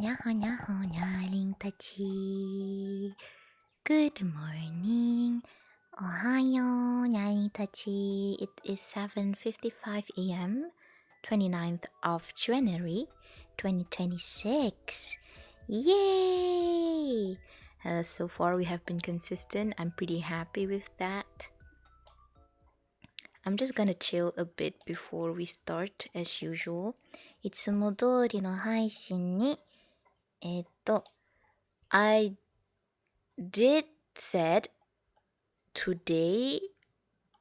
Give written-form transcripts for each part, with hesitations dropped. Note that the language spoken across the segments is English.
nyaring tachi. Good morning. Ohayo, nyaring tachi. It is 7:55 a.m., 29th of January, 2026. Yay! So far we have been consistent. I'm pretty happy with that. I'm just gonna chill a bit before we start as usual. いつも通りの配信に、I did said today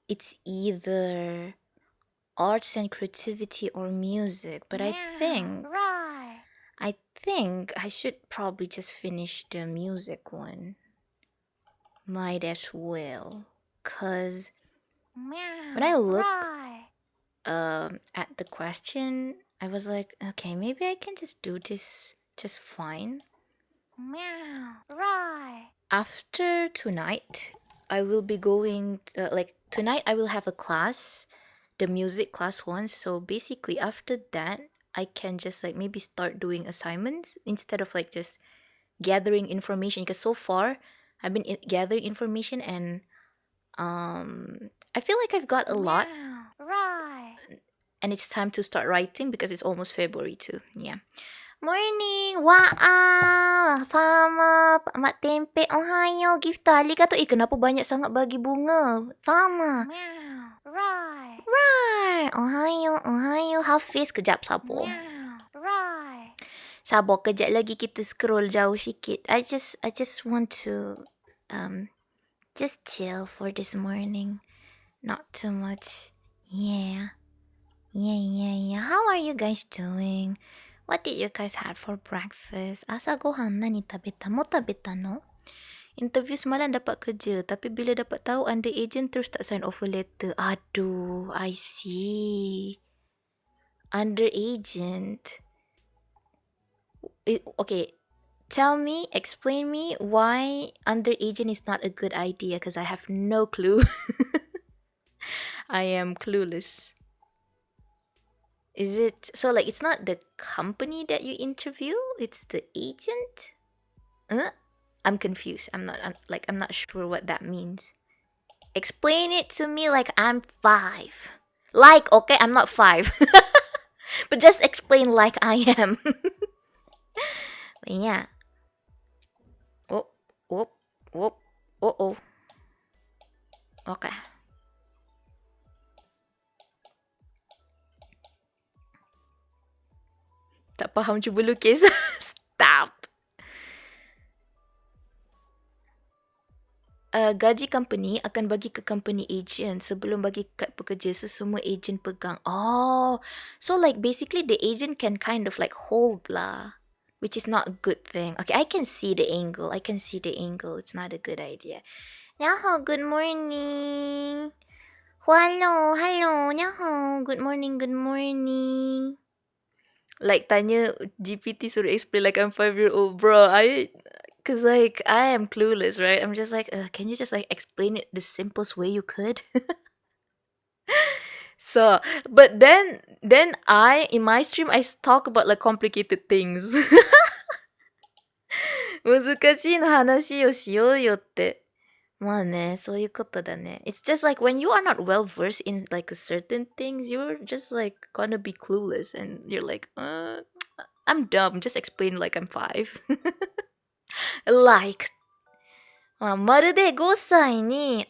it's either arts and creativity or music, but I think I should probably just finish the music one. Might as well, cause when I look at the question, I was like, okay, maybe I can just do this just fine. After tonight, I will be going tonight I will have a class, the music class one. So basically after that, I can just maybe start doing assignments instead of just gathering information, because so far I've been gathering information and I feel like I've got a lot. And it's time to start writing because it's almost February too. Yeah. Morning! Wow! Fama! Mak Tempe, ohayo! Gift arigato. Kenapa banyak sangat bagi bunga? Fama! Right! Ohayo! Hafiz, kejap sabar. Sabar, kejap lagi kita scroll jauh sikit. I just want to just chill for this morning. Not too much. Yeah. How are you guys doing? What did you guys have for breakfast? Asa gohan nani tabeta? Mo tabeta no? Interview semalam dapat kerja, tapi bila dapat tahu under agent terus tak sign offer letter. Aduh, I see. Under agent. Okay, explain me why under agent is not a good idea, because I have no clue. I am clueless. Is it so it's not the company that you interview, it's the agent? I'm confused. I'm not sure what that means. Explain it to me like I'm 5. Okay, I'm not 5. But just explain like I am. But yeah. Oh. Okay. Tak faham, cuba lukis. Stop. Gaji company akan bagi ke company agent sebelum bagi kad pekerja, so semua agent pegang. Oh, so basically the agent can kind of hold lah, which is not a good thing. Okay, I can see the angle. It's not a good idea. Nyaho, good morning. Hello, nyaho, good morning. Tanya GPT suruh explain like I'm 5-year-old, bro. Cause I am clueless, right? I'm just can you just explain it the simplest way you could? So, but then in my stream I talk about complicated things. 難しいの話をしようよって。まあね、そういうことだね。It's just when you are not well versed in a certain things, you're just gonna be clueless and you're I'm dumb. Just explain I'm 5. まるで5歳に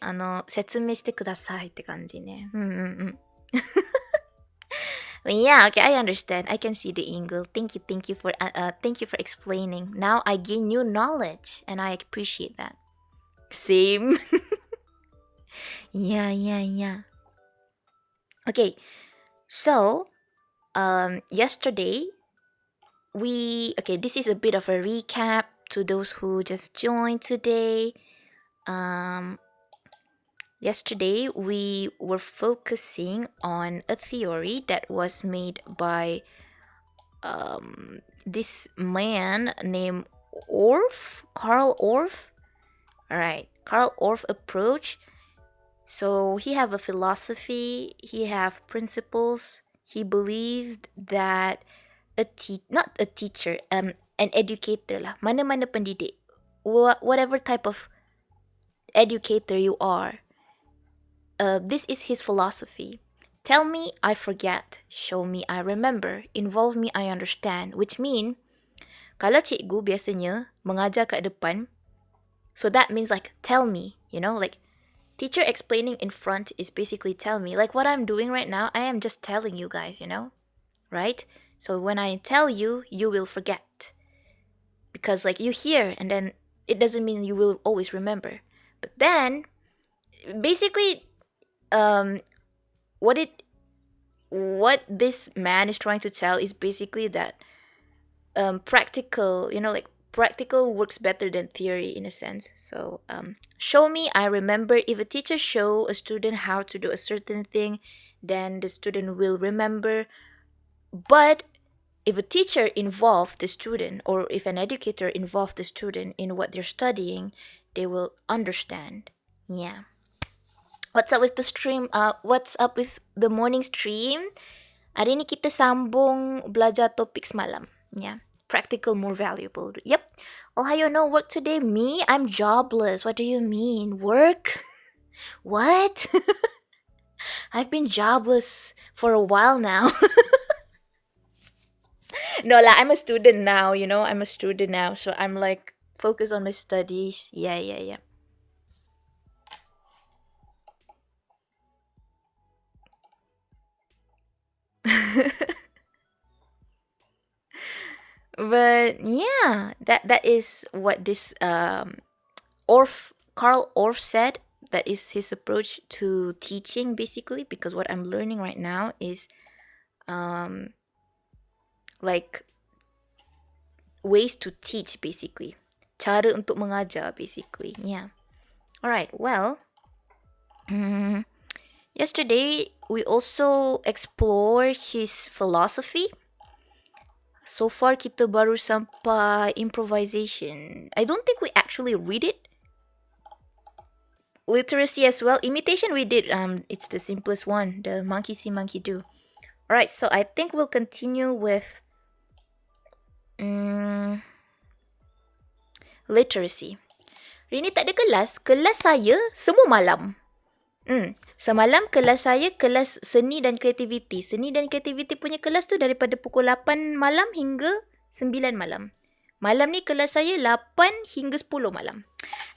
説明してくださいって感じね。But yeah, okay, I understand. I can see the angle. Thank you for explaining. Now I gain new knowledge and I appreciate that. Same. Yeah. Okay, so yesterday this is a bit of a recap to those who just joined today. Yesterday we were focusing on a theory that was made by this man named Karl Orff. Alright, Karl Orff approach. So he have a philosophy, he have principles. He believed that not a teacher, an educator lah. Mana-mana pendidik. Whatever type of educator you are, this is his philosophy. Tell me, I forget. Show me, I remember. Involve me, I understand. Which mean, kalau cikgu biasanya mengajar kat depan, so that means like tell me, like teacher explaining in front is basically tell me. Like what I'm doing right now, I am just telling you guys, right? So when I tell you, you will forget. Because like you hear and then it doesn't mean you will always remember. But then basically what this man is trying to tell is basically that practical, like practical works better than theory in a sense. So show me, I remember. If a teacher show a student how to do a certain thing, then the student will remember. But if a teacher involve the student, or if an educator involve the student in what they're studying, they will understand. Yeah. What's up with the stream? What's up with the morning stream? Hari ni kita sambung belajar topik semalam. Yeah. Practical more valuable. Yep. Ohayo, no work today. Me? I'm jobless. What do you mean? Work? What? I've been jobless for a while now. No lah, I'm a student now, I'm a student now. So I'm like focused on my studies. Yeah. But yeah, that is what this Karl Orff said. That is his approach to teaching basically, because what I'm learning right now is like ways to teach basically. Cara untuk mengajar basically. Yeah. Alright, well, yesterday we also explore his philosophy. So far kita baru sampai improvisation. I don't think we actually read it. Literacy as well. Imitation we did. It's the simplest one. The monkey see, monkey do. Alright, so I think we'll continue with literacy. Hari ni tak ada kelas. Kelas saya semua malam. Semalam kelas saya kelas seni dan kreativiti. Seni dan kreativiti punya kelas tu daripada pukul 8 malam hingga 9 malam. Malam ni kelas saya 8 hingga 10 malam.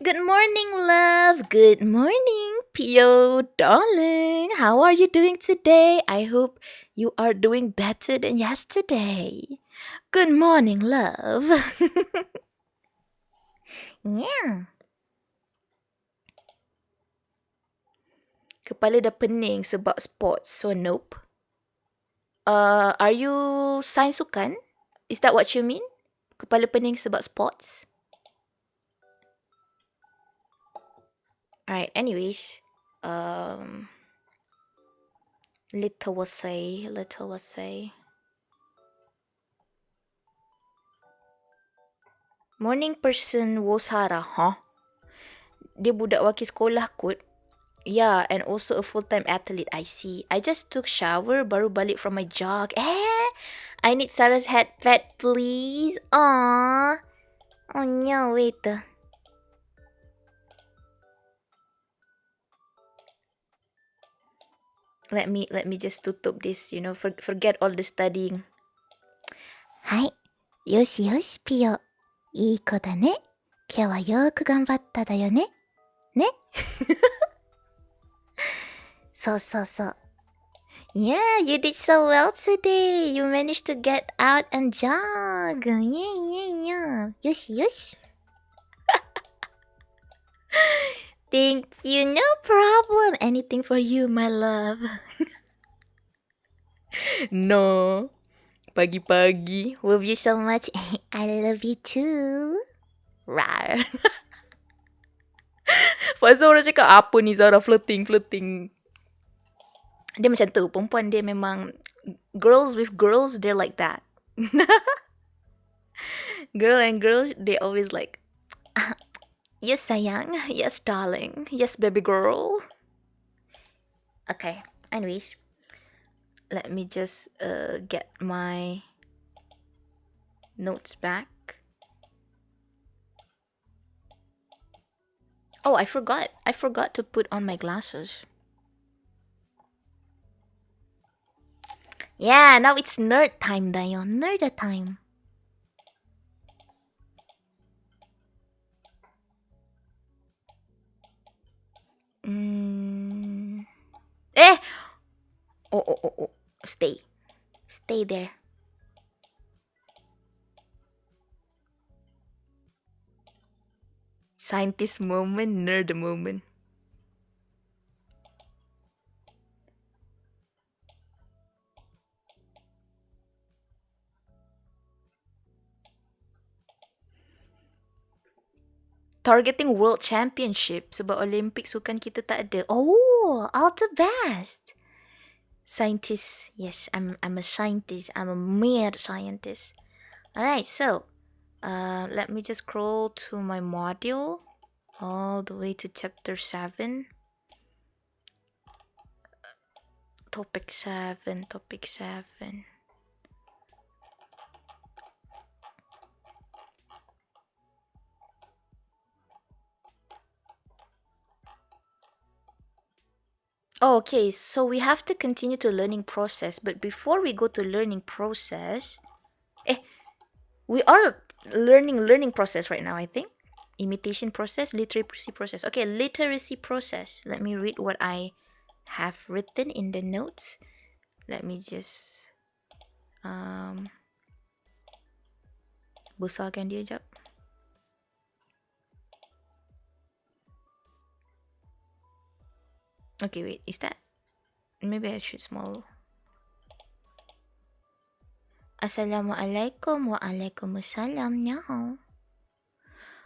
Good morning, love. Good morning, Pio, darling. How are you doing today? I hope you are doing better than yesterday. Good morning, love. Yeah. Kepala dah pening sebab sports, so nope. Are you sains sukan? Is that what you mean? Kepala pening sebab sports? Alright, anyways. Little was say. Morning person wo Sara, huh? Dia budak wakil sekolah kot. Yeah, and also a full-time athlete, I see. I just took shower, baru balik from my jog. I need Sarah's hat pet, please. Aww. Oh no, wait. Let me just tutup this, forget all the studying. Hai. Yoshi, Pio. いい子だね。今日はよく頑張っただよね。ね。そう。Yeah, you did so well today. You managed to get out and jog. Yeah. Yoshi. Thank you. No problem. Anything for you, my love. No. Pagi-pagi. Love you so much. I love you too. Rar. Pasal orang cakap apa ni Zara flirting. Dia macam tu. Perempuan dia memang girls with girls, they're like that. Girl and girl, they always like, yes sayang, yes darling, yes baby girl. Okay, anyways, let me just get my Notes back. Oh, I forgot. I forgot to put on my glasses. Yeah, now it's nerd time, Dayo. Nerd time. Mm. Eh! Oh, oh, oh, oh. Stay. Stay there. Scientist moment, nerd moment. Targeting world championship sebab Olympics bukan kita tak ada. Oh, all the best. Scientist. Yes, I'm a scientist. I'm a mad scientist. All right, so let me just scroll to my module all the way to chapter 7. Topic 7, topic 7. Oh, okay, so we have to continue to learning process, but before we go to learning process, we are learning process right now, I think. Imitation process, literacy process. Okay, literacy process. Let me read what I have written in the notes. Let me just besarkan dia jap. Okay, wait, is that? Maybe I should small. Assalamualaikum wa alaikumussalam. Nyao.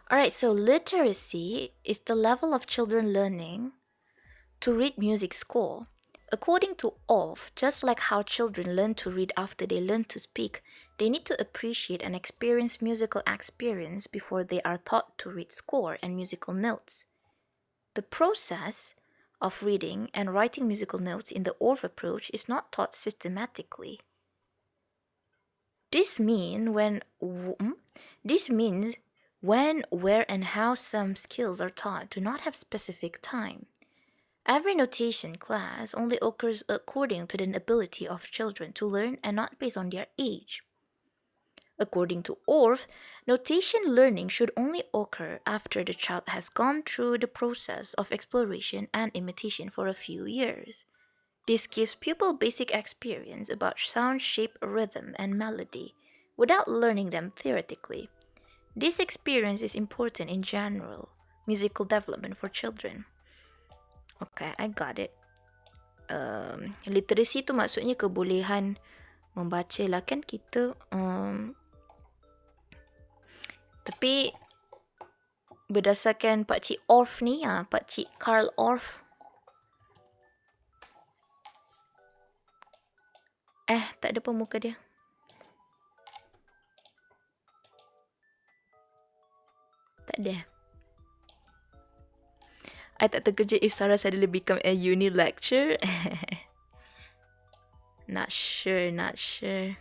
Alright, so literacy is the level of children learning to read music score. According to Orff, just like how children learn to read after they learn to speak, they need to appreciate and experience musical experience before they are taught to read score and musical notes. The process of reading and writing musical notes in the Orff approach is not taught systematically. This means when, where, and how some skills are taught do not have specific time. Every notation class only occurs according to the ability of children to learn and not based on their age. According to Orff, notation learning should only occur after the child has gone through the process of exploration and imitation for a few years. This gives pupil basic experience about sound, shape, rhythm, and melody without learning them theoretically. This experience is important in general musical development for children. Okay, I got it. Literacy tu maksudnya kebolehan membaca lah kan kita. Tapi berdasarkan Pakcik Orff ni, Pakcik Karl Orff. Tak ada pemuka dia. Tak ada. I tak terkejut if Sarah suddenly become a uni lecturer. Not sure.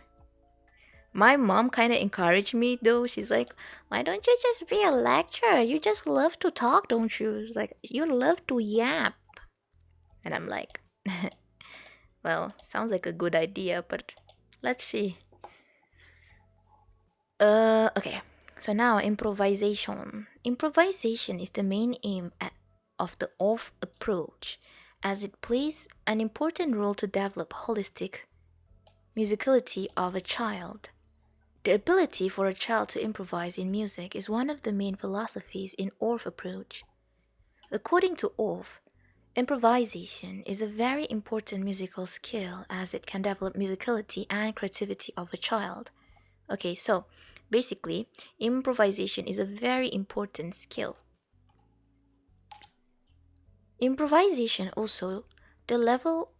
My mom kind of encouraged me though. She's like, why don't you just be a lecturer? You just love to talk, don't you? It's like, you love to yap. And I'm like, well, sounds like a good idea, but let's see. Okay. So now improvisation. Improvisation is the main aim of the Orff approach, as it plays an important role to develop holistic musicality of a child. The ability for a child to improvise in music is one of the main philosophies in Orff approach. According to Orff, improvisation is a very important musical skill as it can develop musicality and creativity of a child. Okay, so basically, improvisation is a very important skill. Improvisation also, the level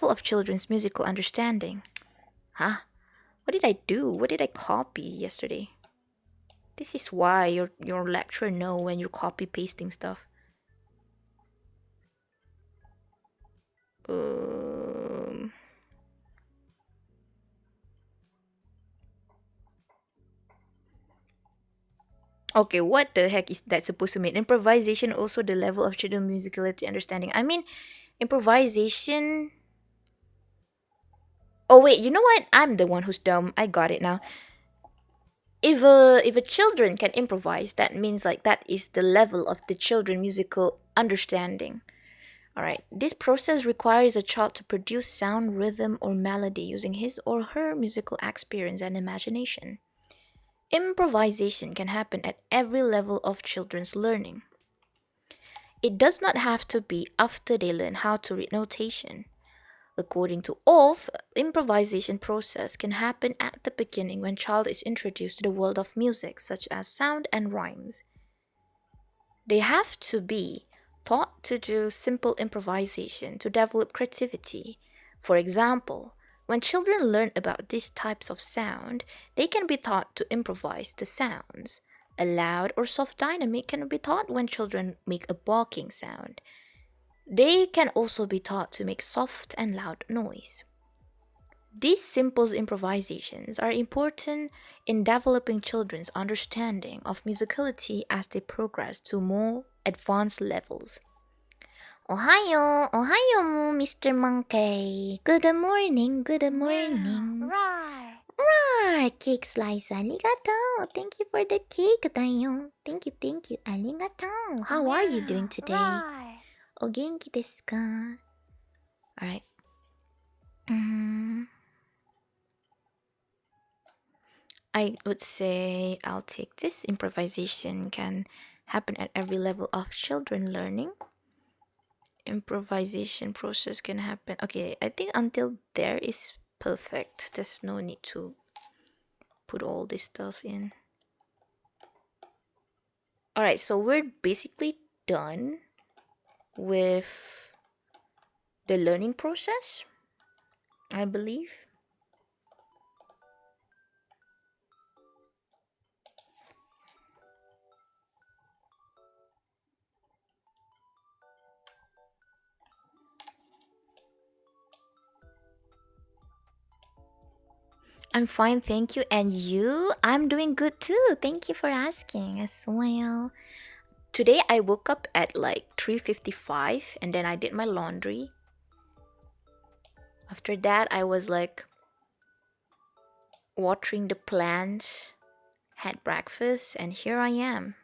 of children's musical understanding. What did I do? What did I copy yesterday? This is why your lecturer know when you're copy pasting stuff. Okay, what the heck is that supposed to mean? Improvisation, also the level of children musicality understanding. I mean, improvisation. Oh wait, you know what? I'm the one who's dumb. I got it now. If a children can improvise, that means like that is the level of the children musical understanding. All right. This process requires a child to produce sound, rhythm, or melody using his or her musical experience and imagination. Improvisation can happen at every level of children's learning. It does not have to be after they learn how to read notation. According to Orff, improvisation process can happen at the beginning when child is introduced to the world of music, such as sound and rhymes. They have to be taught to do simple improvisation to develop creativity. For example, when children learn about these types of sound, they can be taught to improvise the sounds. A loud or soft dynamic can be taught when children make a barking sound. They can also be taught to make soft and loud noise. These simple improvisations are important in developing children's understanding of musicality as they progress to more advanced levels. Ohayo, ohayo, Mr. Monkey. Good morning, good morning. Right. Roar, cake slice, arigato. Thank you for the cake, tayo. Thank you, arigato. How are you doing today? Right. O genki desu ka? Alright. Mm, I would say I'll take this. Improvisation can happen at every level of children learning. Improvisation process can happen. Okay, I think until there is perfect. There's no need to put all this stuff in. Alright, so we're basically done with the learning process, I believe. I'm fine, thank you. And you? I'm doing good too. Thank you for asking as well. Today I woke up at like 3:55 and then I did my laundry. After that I was like watering the plants, had breakfast, and here I am.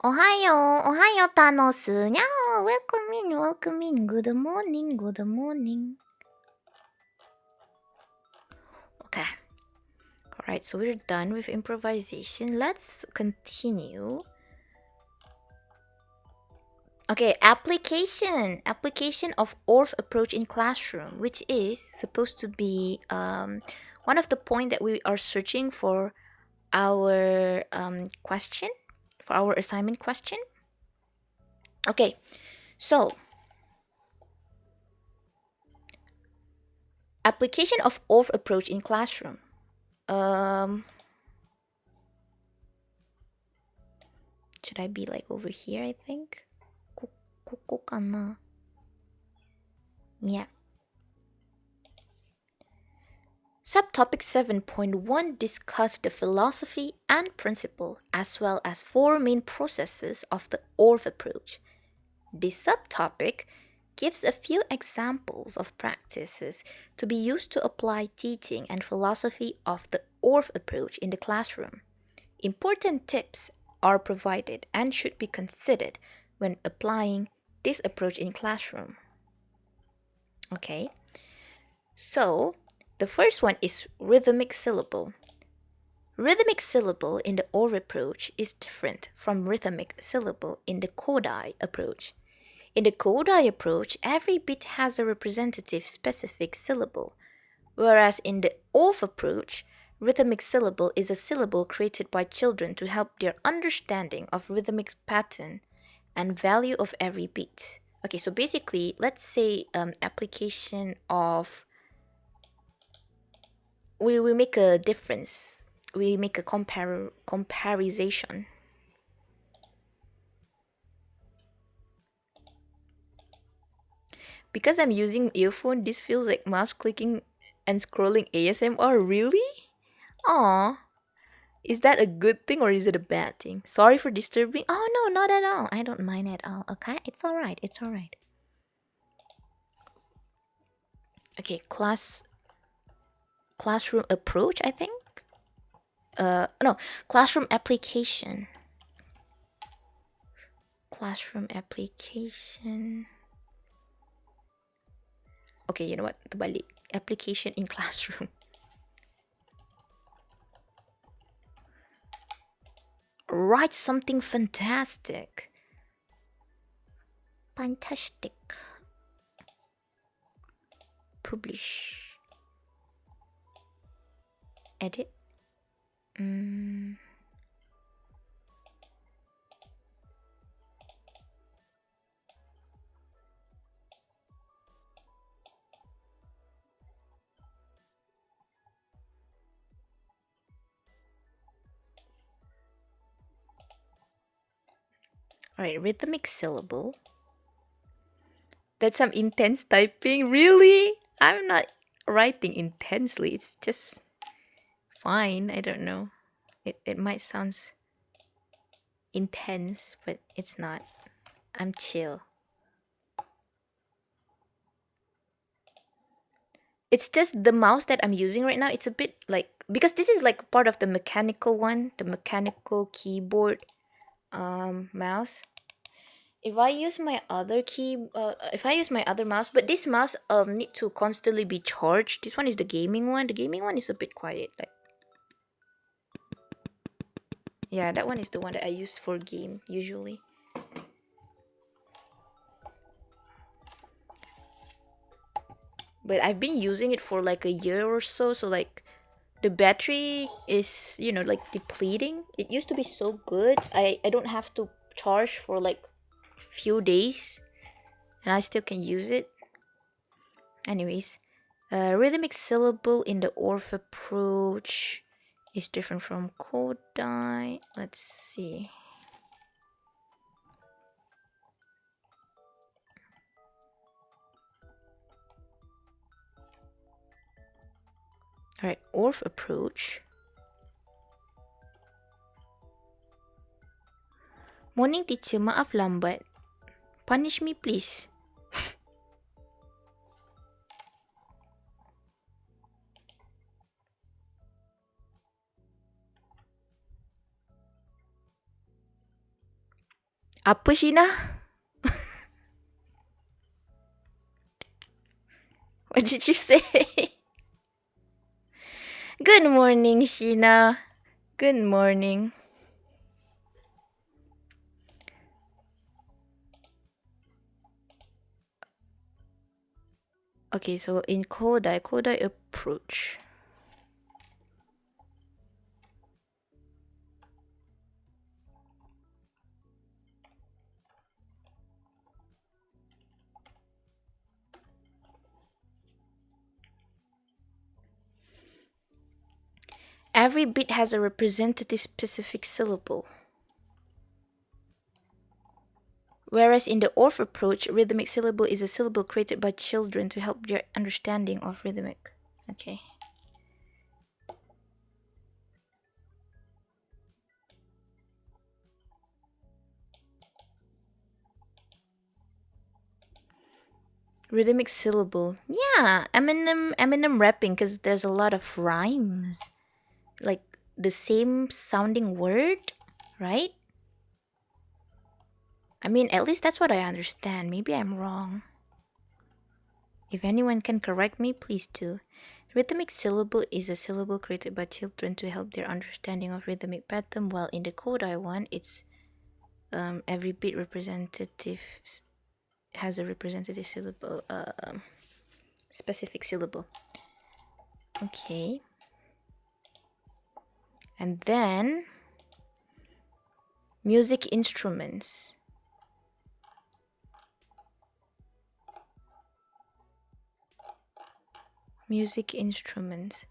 Ohayo, Thanos. Yeah, welcome in. Good morning, good morning. Okay. Alright, so we're done with improvisation. Let's continue. Okay, application of Orff approach in classroom, which is supposed to be one of the point that we are searching for our question, for our assignment question. Okay, so application of Orff approach in classroom. Should I be like over here? I think. Yeah. Subtopic 7.1 discuss the philosophy and principle as well as four main processes of the Orff approach. This subtopic gives a few examples of practices to be used to apply teaching and philosophy of the Orff approach in the classroom. Important tips are provided and should be considered when applying this approach in classroom. Okay, so the first one is rhythmic syllable. Rhythmic syllable in the Orff approach is different from rhythmic syllable in the Kodai approach. In the Kodai approach, every bit has a representative specific syllable, whereas in the Orff approach, rhythmic syllable is a syllable created by children to help their understanding of rhythmic pattern and value of every beat. Okay, so basically, let's say application of we make a difference. We make a comparison. Because I'm using earphone, this feels like mouse clicking and scrolling ASMR. Really? Aw. Is that a good thing or is it a bad thing? Sorry for disturbing. Oh no, not at all. I don't mind at all. Okay, it's all right. It's all right. Okay, classroom approach, I think. No, classroom application. Classroom application. Okay, you know what? Terbalik. Application in classroom. Write something fantastic. Fantastic. Publish. Edit. Alright, rhythmic syllable. That's some intense typing. Really? I'm not writing intensely. It's just fine. I don't know. It might sound intense, but it's not. I'm chill. It's just the mouse that I'm using right now. It's a bit like, because this is like part of the mechanical one, the mechanical keyboard mouse. If I use my other if I use my other mouse, but this mouse need to constantly be charged. This one is the gaming one. The gaming one is a bit quiet. Like, yeah, that one is the one that I use for game usually. But I've been using it for like a year or so. So like, the battery is, like depleting. It used to be so good. I don't have to charge for like few days, and I still can use it. Anyways, rhythmic syllable in the ORF approach is different from Kodai. Let's see. Alright, ORF approach. Morning teacher, maaf lambat. Punish me please. Apa Shina? What did you say? Good morning, Sheena. Good morning. Okay, so in Kodai approach. Every bit has a representative specific syllable. Whereas in the ORF approach, rhythmic syllable is a syllable created by children to help their understanding of rhythmic. Okay. Rhythmic syllable. Yeah, Eminem rapping, because there's a lot of rhymes. Like the same sounding word, right? I mean, at least that's what I understand. Maybe I'm wrong. If anyone can correct me, please do. Rhythmic syllable is a syllable created by children to help their understanding of rhythmic pattern, while in the Kodai one, it's every bit representative has a representative syllable, specific syllable. Okay. And then music instruments. Music instruments.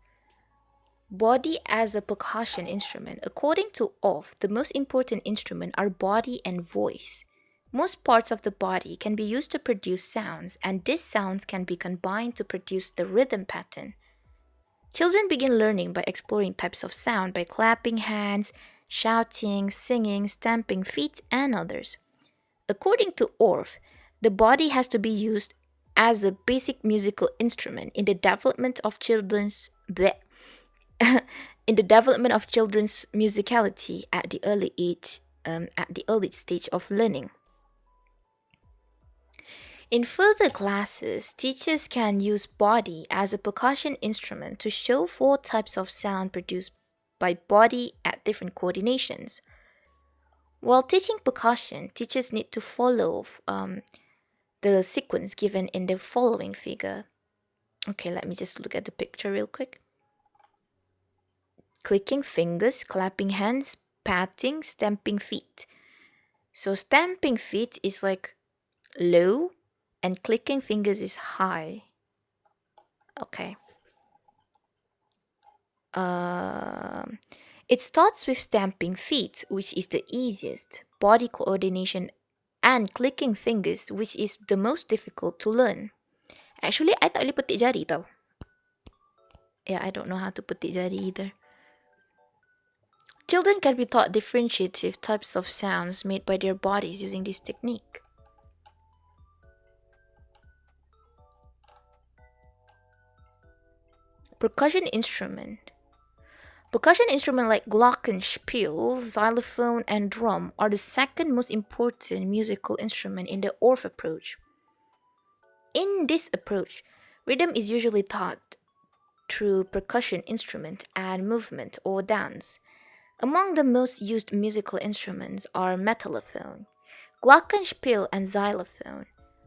Body as a percussion instrument. According to OFF, the most important instruments are body and voice. Most parts of the body can be used to produce sounds, and these sounds can be combined to produce the rhythm pattern. Children begin learning by exploring types of sound by clapping hands, shouting, singing, stamping feet, and others. According to Orff, the body has to be used as a basic musical instrument in the development of children's bleh, in the development of children's musicality at the early stage of learning. In further classes, teachers can use body as a percussion instrument to show four types of sound produced by body at different coordinations. While teaching percussion, teachers need to follow the sequence given in the following figure. Okay, let me just look at the picture real quick. Clicking fingers, clapping hands, patting, stamping feet. So stamping feet is like low and clicking fingers is high. Okay. It starts with stamping feet, which is the easiest, body coordination, and clicking fingers, which is the most difficult to learn. Actually, I tak boleh petik jari tau. Yeah, I don't know how to petik jari either. Children can be taught differentiative types of sounds made by their bodies using this technique. Percussion instrument. Percussion instruments like glockenspiel, xylophone, and drum are the second most important musical instrument in the Orff approach. In this approach, rhythm is usually taught through percussion instrument and movement or dance. Among the most used musical instruments are metallophone, glockenspiel, and xylophone.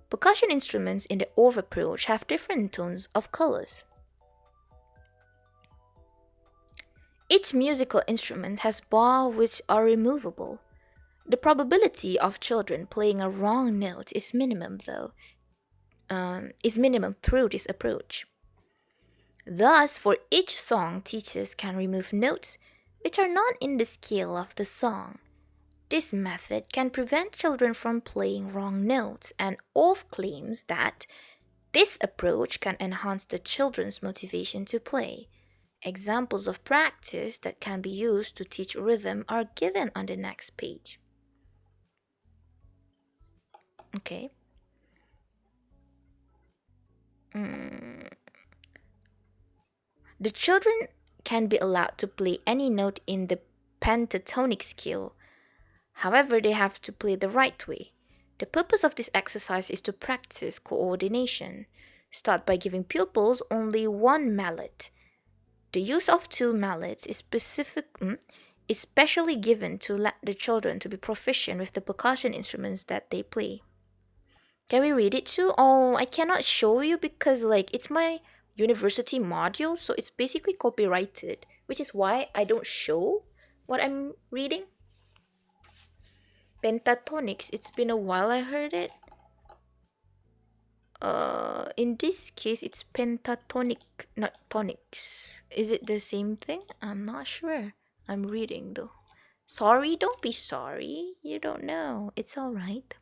Percussion instruments in the Orff approach have different tones of colors. Each musical instrument has bars which are removable. The probability of children playing a wrong note is minimum through this approach. Thus, for each song, teachers can remove notes which are not in the scale of the song. This method can prevent children from playing wrong notes, and Orff claims that this approach can enhance the children's motivation to play. Examples of practice that can be used to teach rhythm are given on the next page. Okay. The children can be allowed to play any note in the pentatonic scale. However, they have to play the right way. The purpose of this exercise is to practice coordination. Start by giving pupils only one mallet. The use of two mallets is especially given to let the children to be proficient with the percussion instruments that they play. Can we read it too? Oh, I cannot show you because it's my university module, so it's basically copyrighted, which is why I don't show what I'm reading. Pentatonics, it's been a while I heard it. In this case, it's pentatonic, not tonics. Is it the same thing? I'm not sure. I'm reading though. Sorry, don't be sorry. You don't know. It's alright.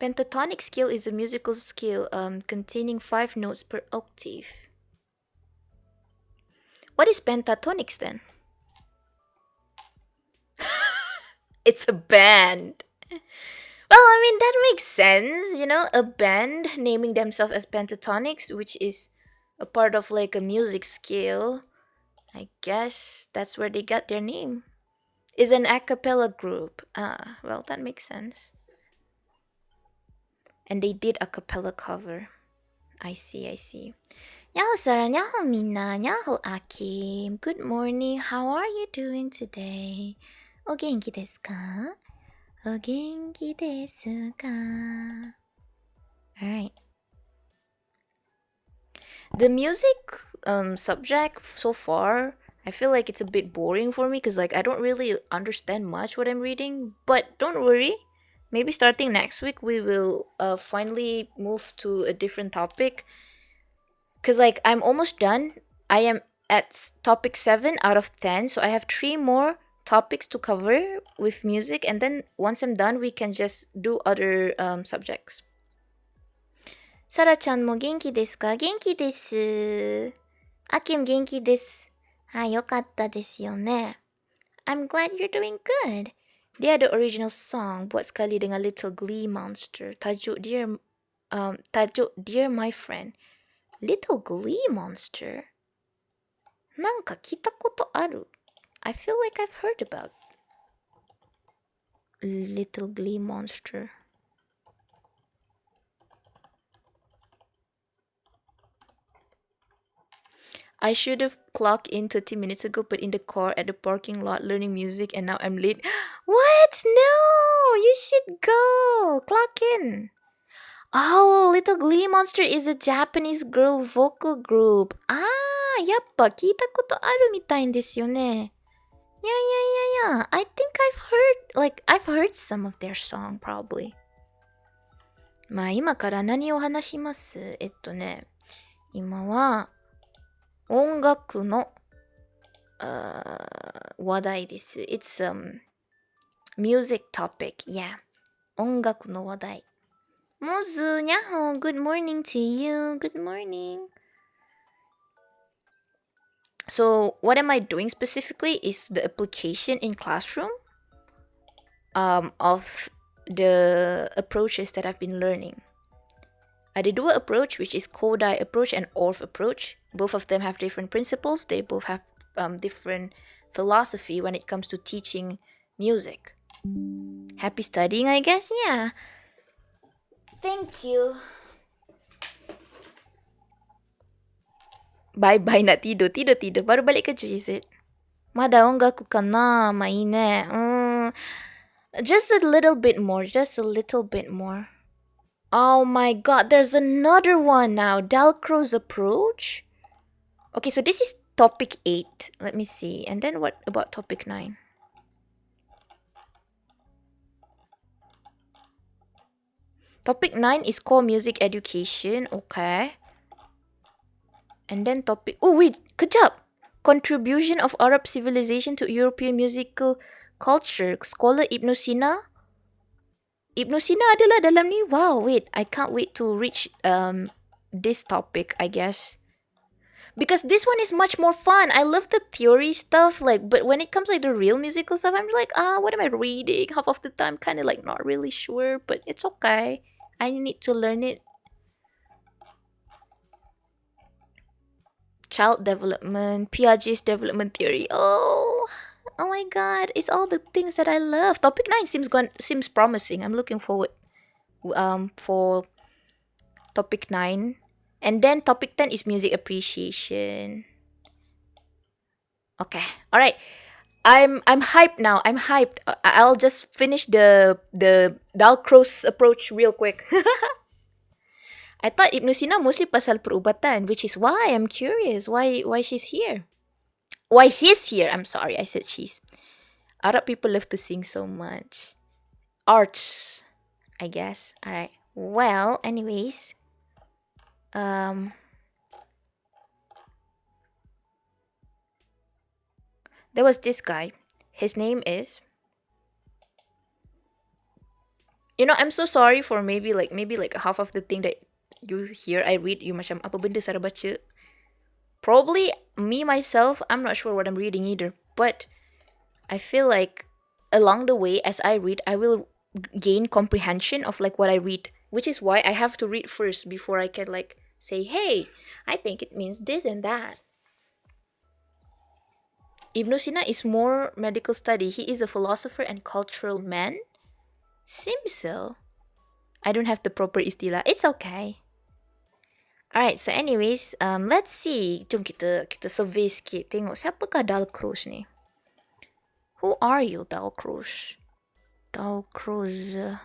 Pentatonic scale is a musical scale containing 5 notes per octave. What is pentatonics then? It's a band. Well, I mean, that makes sense, a band naming themselves as pentatonics, which is a part of a music scale. I guess that's where they got their name. Is an a cappella group. Well, that makes sense. And they did a cappella cover. I see. Nyaho Sara, nyaho Mina, nyaho Akim. Good morning. How are you doing today? O genki desu ka? O genki desu ka? Alright. The music subject so far, I feel like it's a bit boring for me because I don't really understand much what I'm reading. But don't worry. Maybe starting next week we will finally move to a different topic. Because I'm almost done. I am at topic 7 out of 10. So I have 3 more topics to cover with music. And then once I'm done, we can just do other subjects. Sara-chan mo genki desu ka? Genki desu. あきも元気です。はい、よかったですよね。I'm glad you're doing good. Dia ada original song buat sekali dengan Little Glee Monster. Tajuk Dear My Friend. Little Glee Monster? なんか聞いたことある. I feel like I've heard about Little Glee Monster. I should have clocked in 30 minutes ago, but in the car at the parking lot learning music, and now I'm late. What? No! You should go! Clock in! Oh, Little Glee Monster is a Japanese girl vocal group. Ah, やっぱ聞いたことあるみたいんですよね。Yeah. I think I've heard some of their song, probably. まあ今から何を話します?今は音楽の話題です。It's music topic. Yeah. 音楽の話題。モズ、にゃほ、good morning to you. Good morning. So, what am I doing specifically is the application in classroom of the approaches that I've been learning. Ada dua approach, which is Kodai approach and Orff approach. Both of them have different principles. They both have different philosophy when it comes to teaching music. Happy studying, I guess? Yeah. Thank you. Bye-bye na tidur. Baru balik kerja, is it? Mada ongaku kana? Mai ne. Just a little bit more. Oh my god, there's another one now. Dalcroze approach? Okay, so this is topic 8. Let me see. And then what about topic 9? Topic 9 is core music education. Okay. And then topic... Oh wait, kejap! Contribution of Arab civilization to European musical culture. Scholar Ibn Sina? Ibn Sina adalah dalam ni? Wow, wait. I can't wait to reach this topic, I guess. Because this one is much more fun. I love the theory stuff, but when it comes like the real musical stuff, I'm like, what am I reading? Half of the time, kind of like not really sure, but it's okay. I need to learn it. Child development, Piaget's development theory. Oh my god, it's all the things that I love. Topic 9 seems promising. I'm looking forward for topic 9. And then topic 10 is music appreciation. Okay. All right. I'm hyped now. I'm hyped. I'll just finish the Dalcroze approach real quick. I thought Ibn Sina mostly pasal perubatan, which is why I'm curious why she's here. Why he's here. I'm sorry, I said she's. Arab people love to sing so much. Arts, I guess. All right. Well, anyways, there was this guy. His name is... I'm so sorry for maybe like half of the thing that you hear I read. You macam apa benda Sara baca. Probably me myself, I'm not sure what I'm reading either. But I feel like along the way as I read, I will gain comprehension of like what I read. Which is why I have to read first before I can like say, hey, I think it means this and that. Ibn Sina is more medical study. He is a philosopher and cultural man. Seems so. I don't have the proper istilah. It's okay. Alright, so anyways, let's see. Jom kita survey sikit. Tengok siapakah Dalcroze ni? Who are you, Dalcroze? Dalcroze.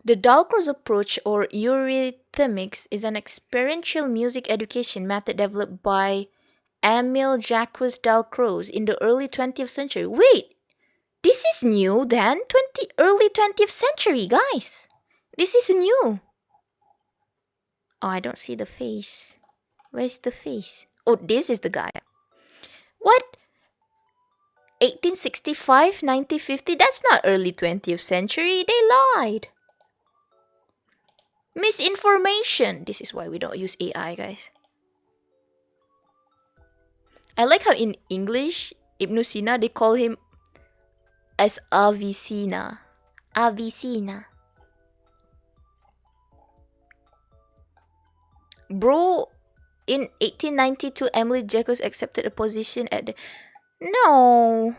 The Dalcroze approach, or eurythmics, is an experiential music education method developed by Emile Jacques Dalcroze in the early 20th century. Wait! This is new then? Early 20th century, guys! This is new! Oh, I don't see the face. Where's the face? Oh, this is the guy. What? 1865, 1950, that's not early 20th century. They lied. Misinformation. This is why we don't use AI, guys. I like how in English, Ibn Sina, they call him as Avicenna. Avicenna. Bro, in 1892, Emily Jacobs accepted a position at the... No.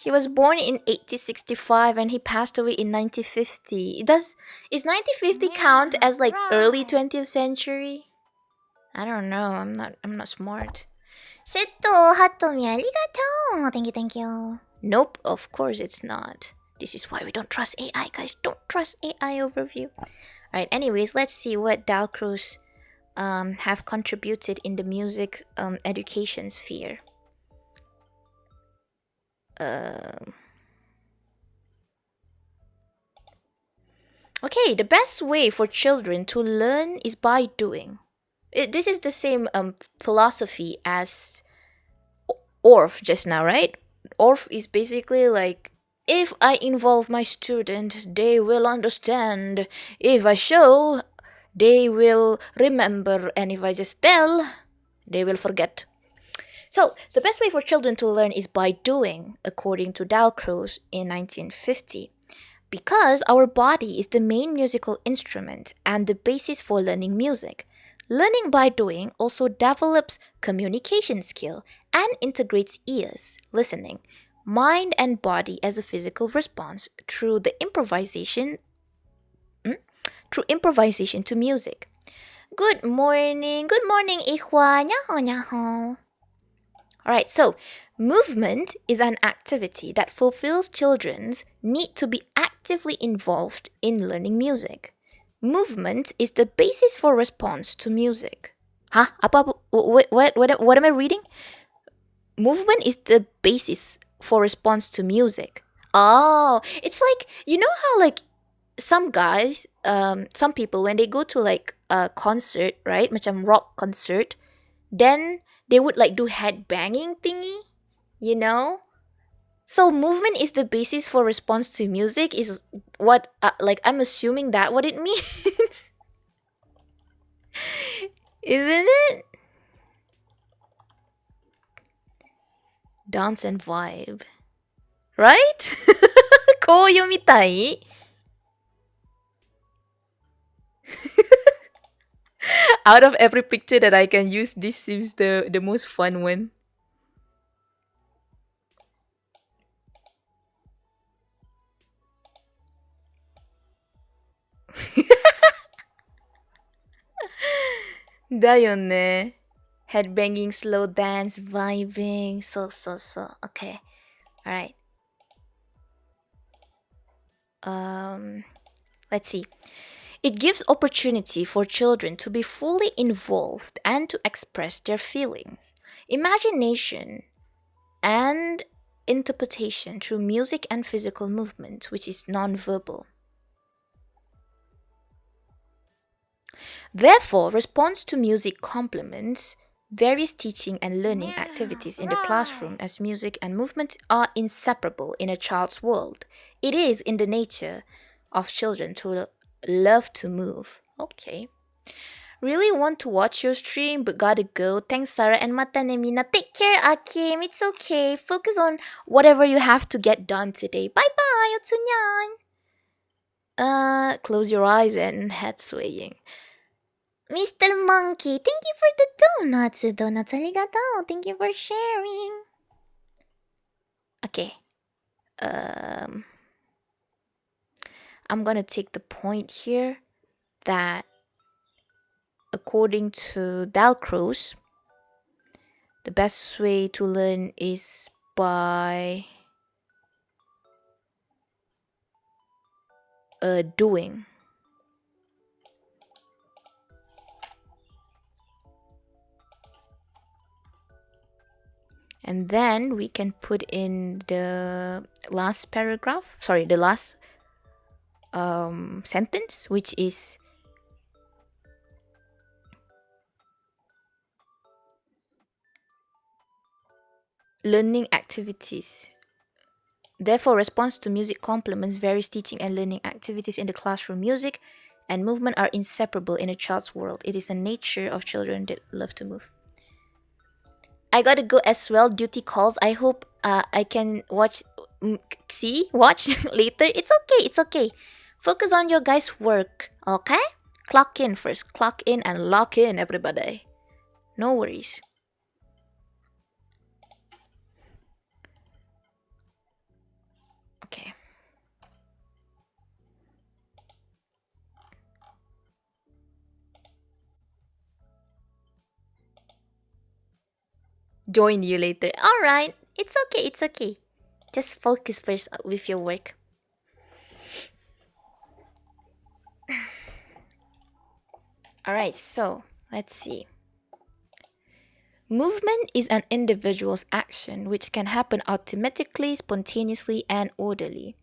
He was born in 1865 and he passed away in 1950. Is 1950 count as like early 20th century? I don't know. I'm not smart. Seto hatomi arigatou. Thank you, thank you. Nope, of course it's not. This is why we don't trust AI, guys. Don't trust AI overview. Alright, anyways, let's see what Dalcroze have contributed in the music education sphere. Okay, the best way for children to learn is by doing. This is the same philosophy as ORF just now, right? ORF is basically like, if I involve my student, they will understand. If I show, they will remember. And if I just tell, they will forget. So, the best way for children to learn is by doing, according to Dalcroze in 1950. Because our body is the main musical instrument and the basis for learning music. Learning by doing also develops communication skill and integrates ears, listening, mind and body as a physical response through improvisation to music. Good morning, Ihwa, nyaho nyaho. Alright, so movement is an activity that fulfills children's need to be actively involved in learning music. Movement is the basis for response to music. Huh? What am I reading? Movement is the basis for response to music. Oh, it's like, you know how like some guys, some people when they go to like a concert, right? Macam rock concert, then they would like do head banging thingy, you know? So movement is the basis for response to music is what like I'm assuming that what it means. Isn't it? Dance and vibe. Right? Koyo mitai. Out of every picture that I can use, this seems the most fun one. Daよね. Headbanging, slow dance, vibing. So. Okay. Alright. Let's see. It gives opportunity for children to be fully involved and to express their feelings, imagination, and interpretation through music and physical movement, which is non-verbal. Therefore, response to music complements various teaching and learning activities in the classroom as music and movement are inseparable in a child's world. It is in the nature of children to love to move. Okay. Really want to watch your stream but gotta go. Thanks, Sarah and Matanemina. Take care, Akim. It's okay. Focus on whatever you have to get done today. Bye-bye, Otsunyan. Close your eyes and head swaying. Mr. Monkey, thank you for the donuts. Donuts, arigato. Thank you for sharing. Okay. I'm gonna take the point here that according to Dalcroze, the best way to learn is by doing. And then we can put in the last paragraph, sorry, the last sentence, which is learning activities. Therefore, response to music complements various teaching and learning activities in the classroom. Music and movement are inseparable in a child's world. It is a nature of children that love to move. I gotta go as well. Duty calls. I hope I can watch later. It's okay. It's okay. Focus on your guys' work. Okay? Clock in first. Clock in and lock in, everybody. No worries. Okay. Join you later. Alright. It's okay. It's okay. Just focus first with your work. Alright, so let's see. Movement is an individual's action which can happen automatically, spontaneously, and orderly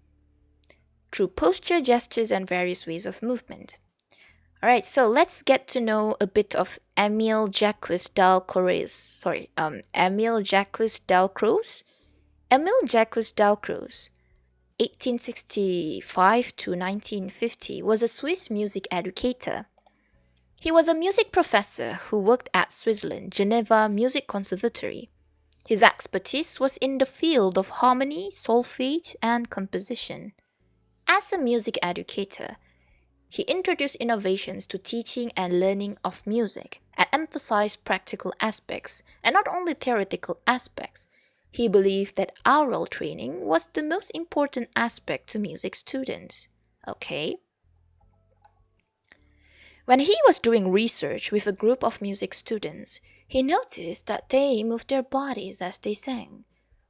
through posture, gestures, and various ways of movement. Alright, so let's get to know a bit of Emile Jacques Dalcroze. Emile Jacques Dalcroze? Emile Jacques Dalcroze, 1865 to 1950, was a Swiss music educator. He was a music professor who worked at Switzerland Geneva Music Conservatory. His expertise was in the field of harmony, solfege, and composition. As a music educator, he introduced innovations to teaching and learning of music and emphasized practical aspects and not only theoretical aspects. He believed that oral training was the most important aspect to music students. Okay? When he was doing research with a group of music students, he noticed that they moved their bodies as they sang,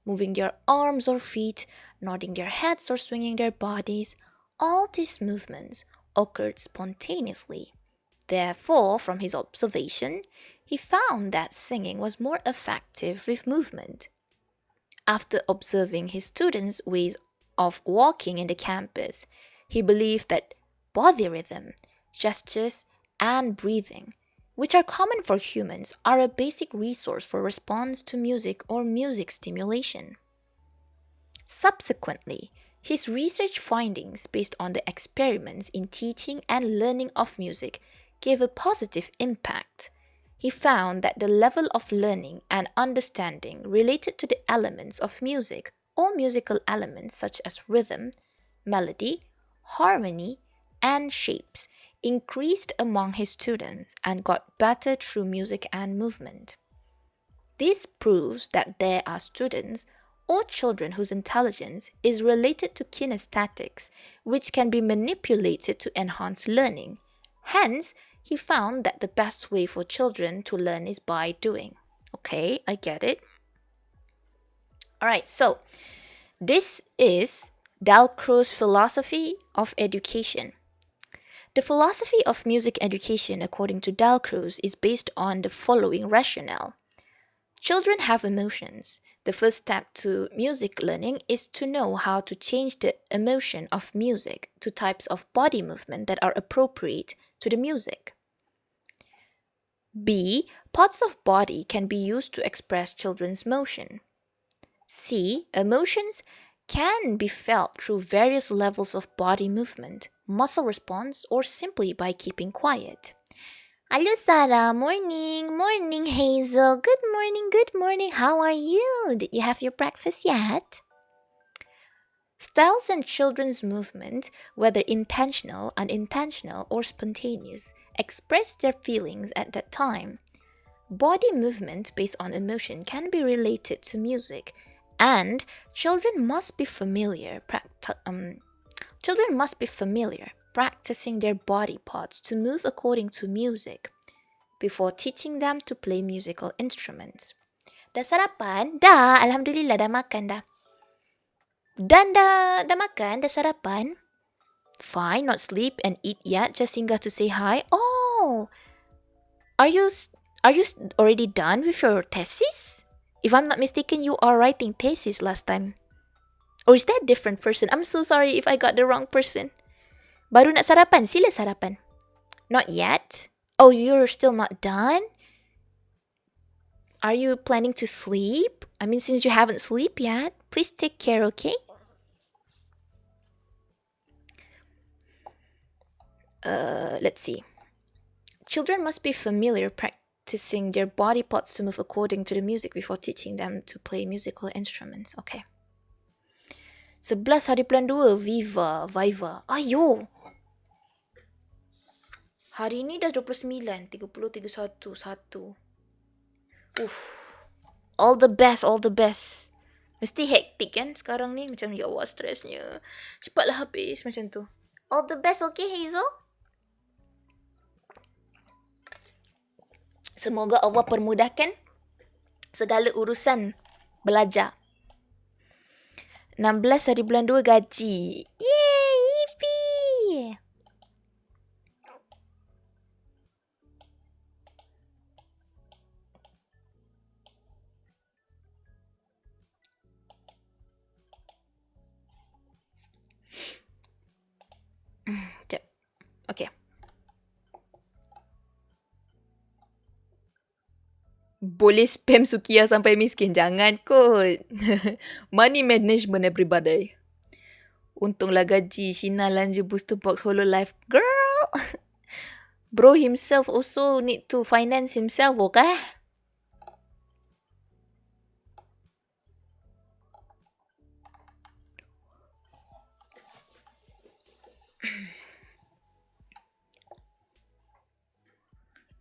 moving their arms or feet, nodding their heads or swinging their bodies. All these movements occurred spontaneously. Therefore, from his observation, he found that singing was more effective with movement. After observing his students' ways of walking in the campus, he believed that body rhythm, gestures, and breathing, which are common for humans, are a basic resource for response to music or music stimulation. Subsequently, his research findings based on the experiments in teaching and learning of music gave a positive impact. He found that the level of learning and understanding related to the elements of music or musical elements such as rhythm, melody, harmony, and shapes increased among his students and got better through music and movement. This proves that there are students or children whose intelligence is related to kinesthetics, which can be manipulated to enhance learning. Hence, he found that the best way for children to learn is by doing. Okay, I get it. Alright, so this is Dalcroze's philosophy of education. The philosophy of music education, according to Dalcroze, is based on the following rationale. Children have emotions. The first step to music learning is to know how to change the emotion of music to types of body movement that are appropriate to the music. B. Parts of body can be used to express children's motion. C. Emotions can be felt through various levels of body movement, muscle response, or simply by keeping quiet. Hello, Sarah. Morning. Morning, Hazel. Good morning. Good morning. How are you? Did you have your breakfast yet? Styles in children's movement, whether intentional, unintentional, or spontaneous, express their feelings at that time. Body movement based on emotion can be related to music, and children must be familiar practicing their body parts to move according to music before teaching them to play musical instruments. Dah sarapan? Dah, alhamdulillah dah makan dah. Dan dah makan? Dah sarapan? Fine, not sleep and eat yet, just singgah to say hi. Oh, are you already done with your thesis? If I'm not mistaken, you are writing thesis last time. Or is that a different person? I'm so sorry if I got the wrong person. Baru nak sarapan? Sila sarapan. Not yet? Oh, you're still not done? Are you planning to sleep? I mean, since you haven't sleep yet, please take care, okay? Let's see. Children must be familiar practicing their body parts to move according to the music before teaching them to play musical instruments. Okay. 11 hari bulan 2, Viva, Viva. Ayo. Hari ini dah 29, 30, 31, 1. All the best, all the best. Mesti hektik kan sekarang ni. Macam ya Allah stresnya. Cepatlah habis macam tu. All the best, okay Hazel? Semoga Allah permudahkan segala urusan belajar. 16 hari bulan 2 gaji. Yeay, yippee! Okay. Boleh spam Sukia sampai miskin. Jangan kot. Money management everybody. Untunglah gaji. Shina lanja booster box Hololive. Girl! Bro himself also need to finance himself, okay?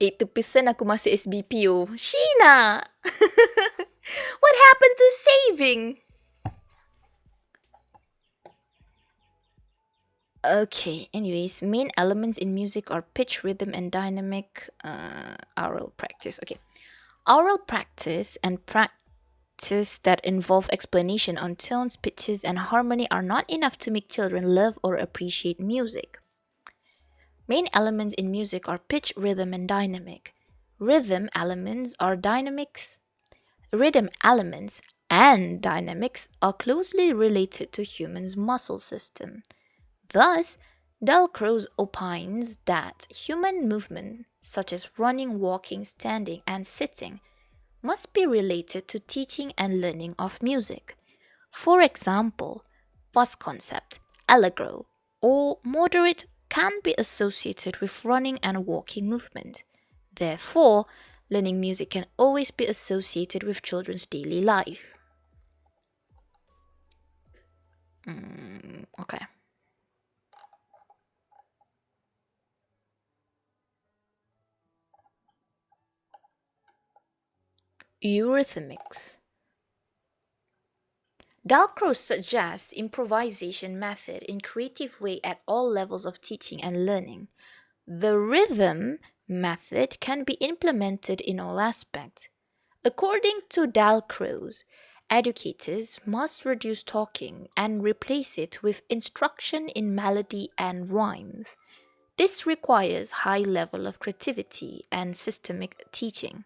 %, aku masih SBPO. Sheena! What happened to saving? Okay, anyways, main elements in music are pitch, rhythm, and dynamic oral practice. Okay. Oral practice and practice that involve explanation on tones, pitches, and harmony are not enough to make children love or appreciate music. Main elements in music are pitch, rhythm, and dynamic. Rhythm elements and dynamics are closely related to humans' muscle system. Thus, Dalcroze opines that human movement, such as running, walking, standing, and sitting, must be related to teaching and learning of music. For example, fast concept, allegro, or moderate can be associated with running and walking movement. Therefore, learning music can always be associated with children's daily life. Okay. Eurythmics. Dalcroze suggests improvisation method in creative way at all levels of teaching and learning. The rhythm method can be implemented in all aspects. According to Dalcroze, educators must reduce talking and replace it with instruction in melody and rhymes. This requires high level of creativity and systemic teaching.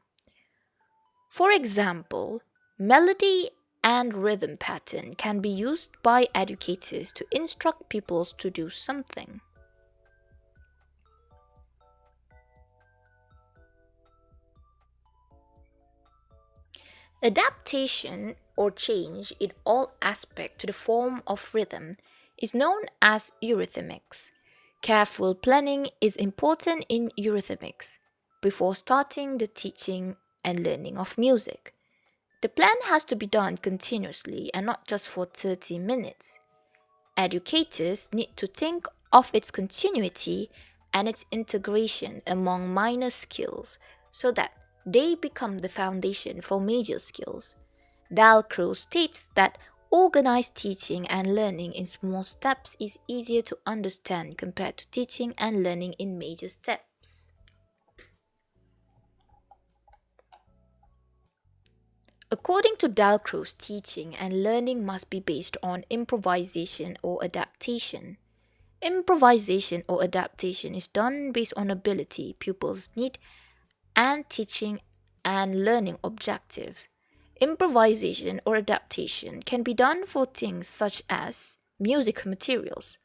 For example, melody and rhythm pattern can be used by educators to instruct pupils to do something. Adaptation or change in all aspects to the form of rhythm is known as eurythmics. Careful planning is important in eurythmics before starting the teaching and learning of music. The plan has to be done continuously and not just for 30 minutes. Educators need to think of its continuity and its integration among minor skills so that they become the foundation for major skills. Dalcroze states that organized teaching and learning in small steps is easier to understand compared to teaching and learning in major steps. According to Dalcroze, teaching and learning must be based on improvisation or adaptation. Improvisation or adaptation is done based on ability pupils need and teaching and learning objectives. Improvisation or adaptation can be done for things such as music materials.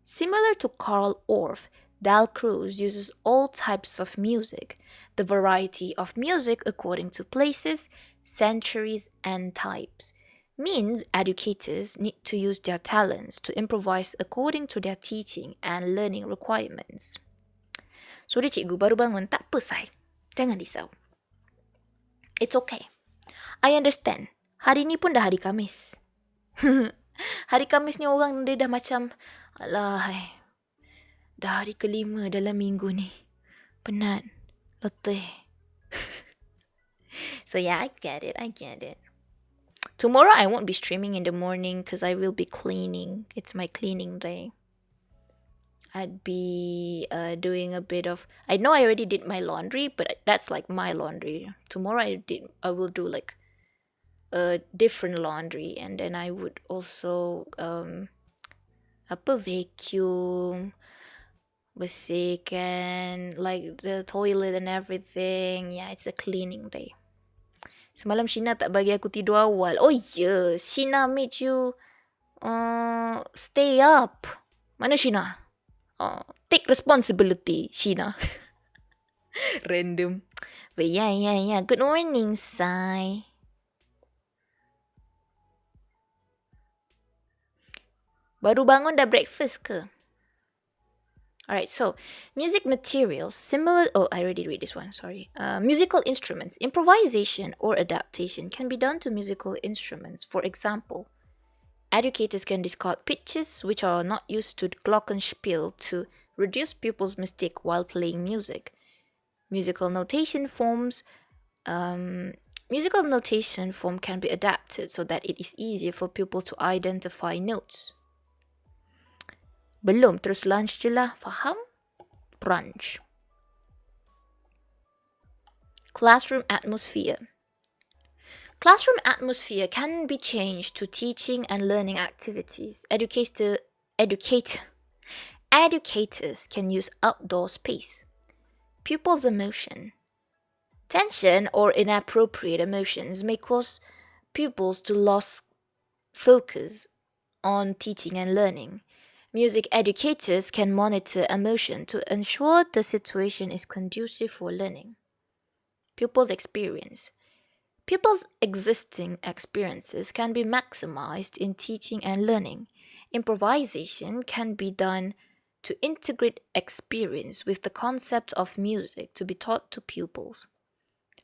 Similar to Karl Orff, Dalcroze uses all types of music, the variety of music according to places, centuries, and types. Means educators need to use their talents to improvise according to their teaching and learning requirements. Sorry cikgu, baru bangun. Tak apa, Sai. Jangan risau. It's okay. I understand. Hari ni pun dah hari Khamis. Hari Khamis ni orang dia dah macam, alah, dah hari kelima dalam minggu ni. Penat. Letih. So yeah, I get it. Tomorrow I won't be streaming in the morning because I will be cleaning. It's my cleaning day. I'd be doing a bit of... I know I already did my laundry, but that's like my laundry. Tomorrow I will do like a different laundry, and then I would also vacuum, bersihkan like the toilet and everything. Yeah, it's a cleaning day. Semalam Sheena tak bagi aku tidur awal. Oh yeah, Sheena made you stay up. Mana Sheena? Take responsibility, Sheena. Random. But yeah. Good morning, Sai. Baru bangun dah breakfast ke? Alright, so music materials, similar... Oh, I already read this one, sorry. Musical instruments, improvisation or adaptation can be done to musical instruments. For example, educators can discard pitches which are not used to glockenspiel to reduce pupils' mistake while playing music. Musical notation form can be adapted so that it is easier for pupils to identify notes. Belum, terus lunch je lah, faham? Brunch. Classroom atmosphere. Classroom atmosphere can be changed to teaching and learning activities. Educators can use outdoor space. Pupils' emotion. Tension or inappropriate emotions may cause pupils to lose focus on teaching and learning. Music educators can monitor emotion to ensure the situation is conducive for learning. Pupils' experience. Pupils' existing experiences can be maximized in teaching and learning. Improvisation can be done to integrate experience with the concept of music to be taught to pupils.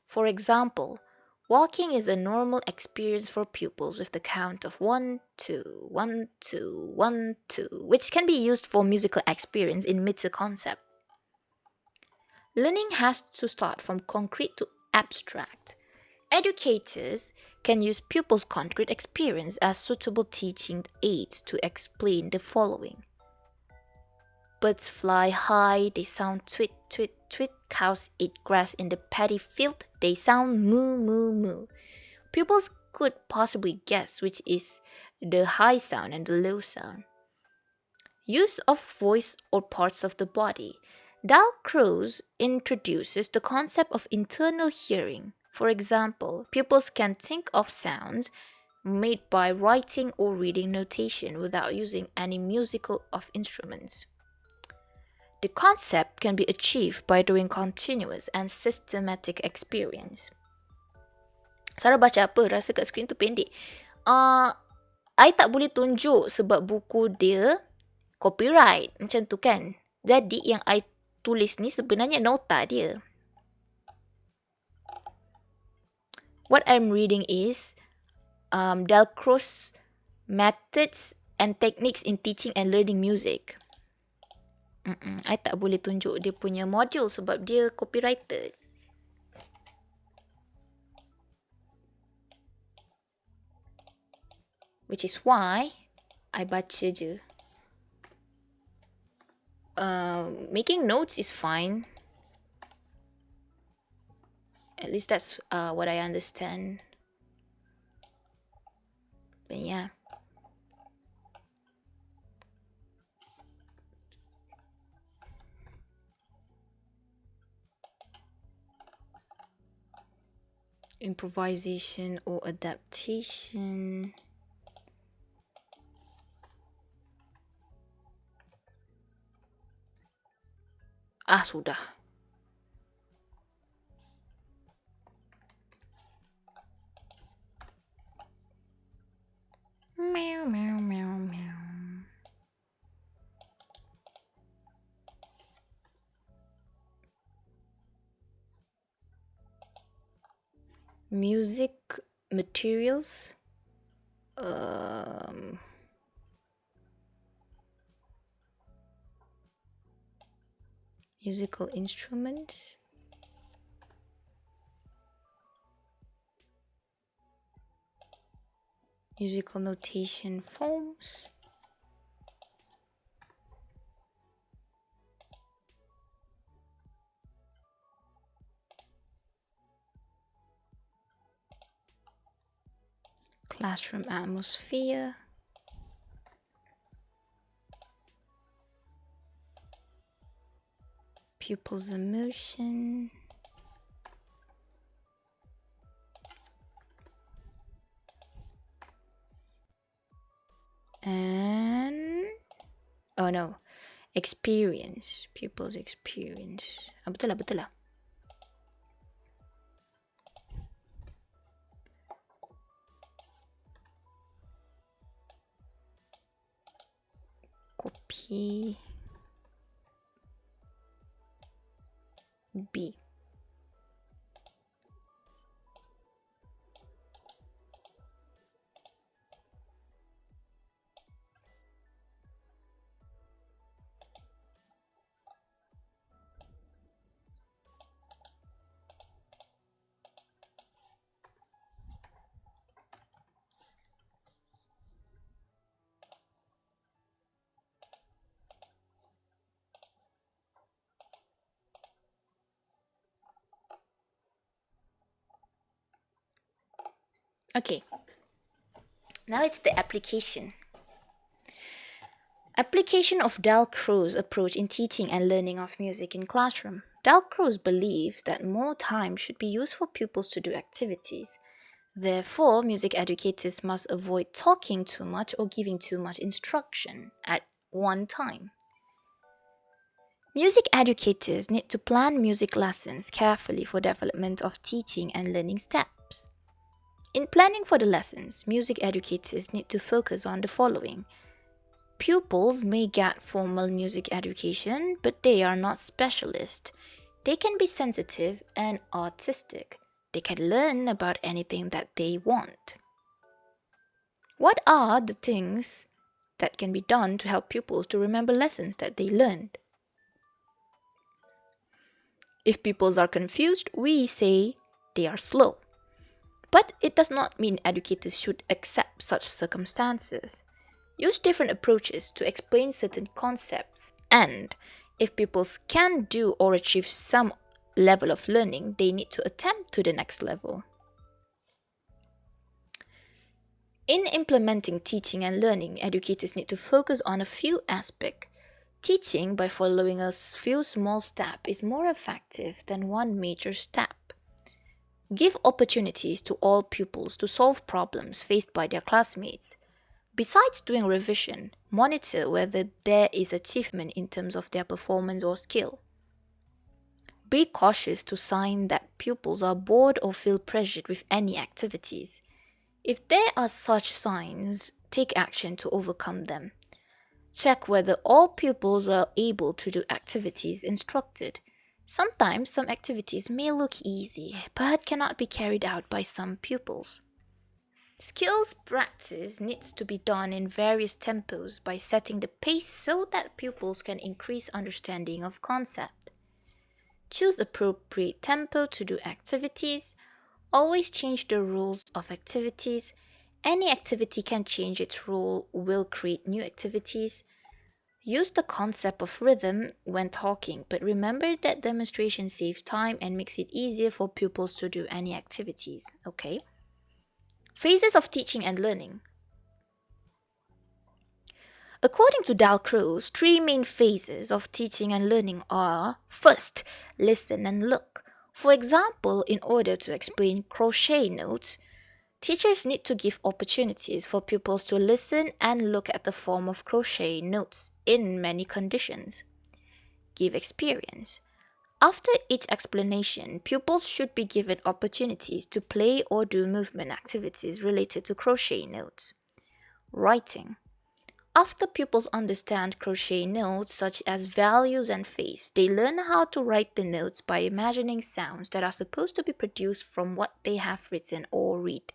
For example, walking is a normal experience for pupils with the count of 1, 2, 1, 2, 1, 2, which can be used for musical experience in meter concept. Learning has to start from concrete to abstract. Educators can use pupils' concrete experience as suitable teaching aids to explain the following. Birds fly high, they sound tweet, tweet, tweet. Cows eat grass in the paddy field, they sound moo, moo, moo. Pupils could possibly guess which is the high sound and the low sound. Use of voice or parts of the body. Dalcroze introduces the concept of internal hearing. For example, pupils can think of sounds made by writing or reading notation without using any musical of instruments. The concept can be achieved by doing continuous and systematic experience. Sarah baca apa? Rasa kat skrin tu pendek. I tak boleh tunjuk sebab buku dia copyright. Macam tu kan. Jadi yang I tulis ni sebenarnya nota dia. What I'm reading is Dalcroze Methods and Techniques in Teaching and Learning Music. I tak boleh tunjuk dia punya module sebab dia copyrighted. Which is why I baca je. Making notes is fine. At least that's what I understand. But yeah. Improvisation or adaptation. Ah, sudah. Meow, meow, meow, meow. Music materials. Musical instruments. Musical notation forms. Classroom atmosphere. Pupils' emotion. And oh no, experience. Pupils' experience. Betul lah. Copy. B. Okay. Now it's the application. Application of Dalcroze's approach in teaching and learning of music in classroom. Dalcroze believes that more time should be used for pupils to do activities. Therefore, music educators must avoid talking too much or giving too much instruction at one time. Music educators need to plan music lessons carefully for development of teaching and learning steps. In planning for the lessons, music educators need to focus on the following. Pupils may get formal music education, but they are not specialists. They can be sensitive and artistic. They can learn about anything that they want. What are the things that can be done to help pupils to remember lessons that they learned? If pupils are confused, we say they are slow. But it does not mean educators should accept such circumstances. Use different approaches to explain certain concepts, and if pupils can do or achieve some level of learning, they need to attempt to the next level. In implementing teaching and learning, educators need to focus on a few aspects. Teaching by following a few small steps is more effective than one major step. Give opportunities to all pupils to solve problems faced by their classmates. Besides doing revision, monitor whether there is achievement in terms of their performance or skill. Be cautious to sign that pupils are bored or feel pressured with any activities. If there are such signs, take action to overcome them. Check whether all pupils are able to do activities instructed. Sometimes some activities may look easy, but cannot be carried out by some pupils. Skills practice needs to be done in various tempos by setting the pace so that pupils can increase understanding of concept. Choose appropriate tempo to do activities. Always change the rules of activities. Any activity can change its rule, will create new activities. Use the concept of rhythm when talking, but remember that demonstration saves time and makes it easier for pupils to do any activities, okay? Phases of teaching and learning. According to Dalcroze, 3 main phases of teaching and learning are: first, listen and look. For example, in order to explain crochet notes, teachers need to give opportunities for pupils to listen and look at the form of crochet notes in many conditions. give experience. After each explanation, pupils should be given opportunities to play or do movement activities related to crochet notes. Writing. After pupils understand crochet notes such as values and phase, they learn how to write the notes by imagining sounds that are supposed to be produced from what they have written or read.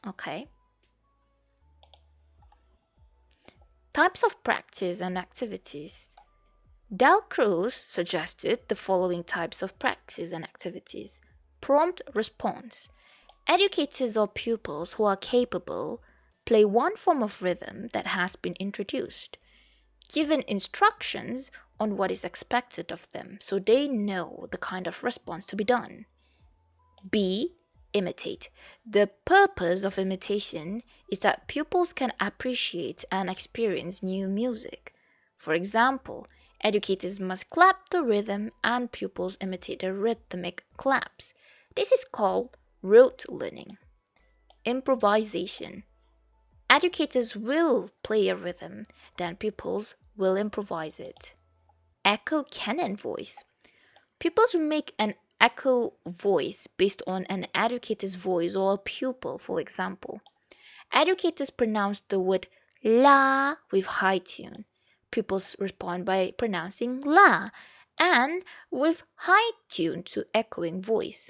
Okay. Types of practice and activities. Dalcroze suggested the following types of practice and activities. Prompt response. Educators or pupils who are capable play one form of rhythm that has been introduced, given instructions on what is expected of them so they know the kind of response to be done. B. Imitate. The purpose of imitation is that pupils can appreciate and experience new music. For example, educators must clap the rhythm and pupils imitate the rhythmic claps. This is called rote learning. Improvisation. Educators will play a rhythm, then pupils will improvise it. Echo canon voice. Pupils will make an echo voice based on an educator's voice or a pupil, for example. Educators pronounce the word la with high tune. Pupils respond by pronouncing la and with high tune to echoing voice.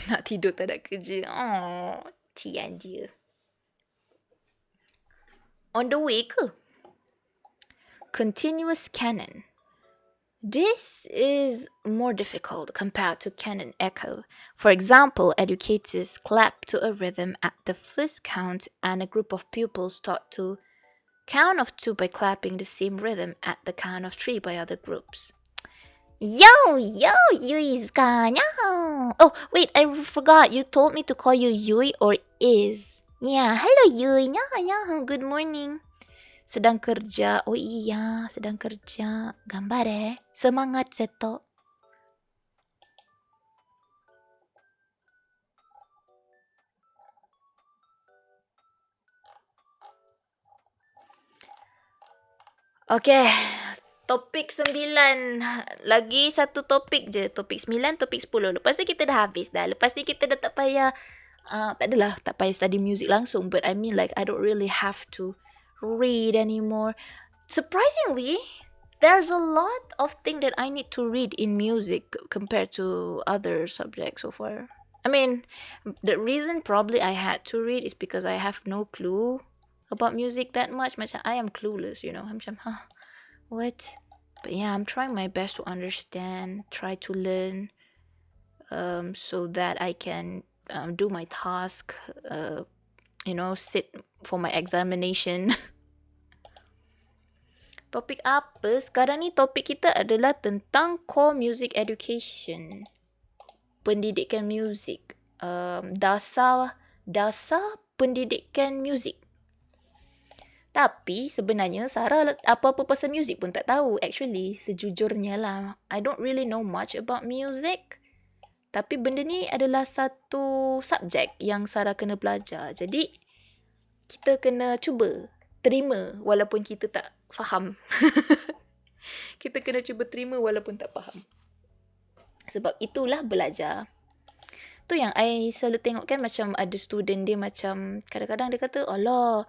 Nak tidur tak ada kerja. Oh, cian dia. On the way ke? Continuous canon. This is more difficult compared to canon echo. For example, educators clap to a rhythm at the first count and a group of pupils taught to count of 2 by clapping the same rhythm at the count of 3 by other groups. Yo, Yuiska, no. Oh, wait, I forgot. You told me to call you Yui or Is. Yeah, hello Yui, good morning. Sedang kerja. Oh iya, sedang kerja. Gambare. Semangat, Seto. Okay, topik 9. Lagi satu topik je. Topik 9, topik 10. Lepas ni kita dah habis dah. Lepas ni kita dah tak payah, tak adalah, tak payah study music langsung. But I mean like, I don't really have to read anymore. Surprisingly, there's a lot of things that I need to read in music compared to other subjects so far. I mean, the reason probably I had to read is because I have no clue about music that much. Macam I am clueless, you know. I'm macam, what? But yeah, I'm trying my best to understand, try to learn, so that I can do my task, sit for my examination. Topik apa? Sekarang ni topik kita adalah tentang core music education. Pendidikan muzik. Dasar pendidikan muzik. Tapi sebenarnya Sarah apa-apa pasal muzik pun tak tahu. Actually, sejujurnya lah. I don't really know much about music. Tapi benda ni adalah satu subjek yang Sarah kena belajar. Jadi, kita kena cuba terima walaupun kita tak faham. Kita kena cuba terima walaupun tak faham. Sebab itulah belajar. Tu yang I selalu tengok kan, macam ada student dia macam kadang-kadang dia kata, alah,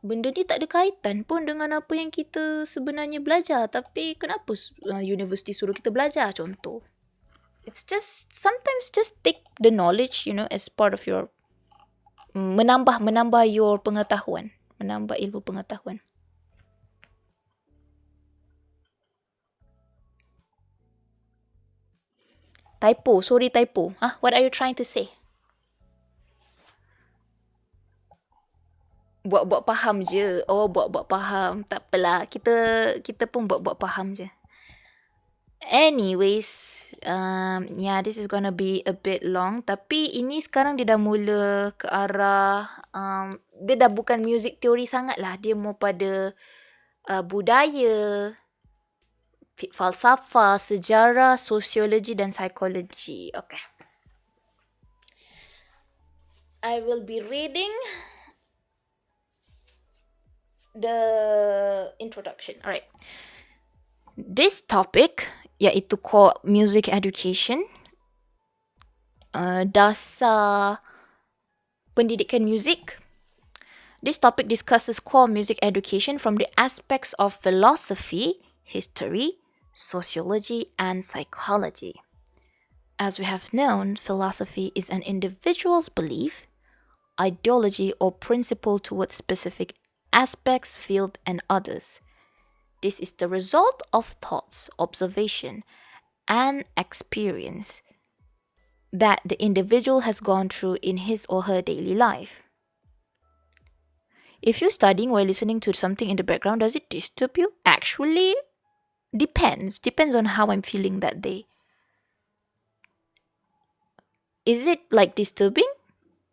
benda ni tak ada kaitan pun dengan apa yang kita sebenarnya belajar. Tapi kenapa universiti suruh kita belajar, contoh. It's just, sometimes just take the knowledge, as part of your, menambah your pengetahuan. Menambah ilmu pengetahuan. Typo, sorry typo. What are you trying to say? Buat-buat faham je. Oh, buat-buat faham. Tak apalah. Kita pun buat-buat faham je. Anyways, yeah, this is gonna be a bit long. Tapi ini sekarang dia dah mula ke arah, dia dah bukan music teori sangat lah. Dia more pada budaya, falsafah, sejarah, sosiologi dan psikologi. Okay. I will be reading the introduction. Alright. This topic, iaitu core music education, dasar pendidikan muzik. This topic discusses core music education from the aspects of philosophy, history, sociology, and psychology. As we have known, philosophy is an individual's belief, ideology, or principle towards specific aspects, field, and others. This is the result of thoughts, observation, and experience that the individual has gone through in his or her daily life. If you're studying while listening to something in the background, does it disturb you? Actually, depends on how I'm feeling that day. Is it like disturbing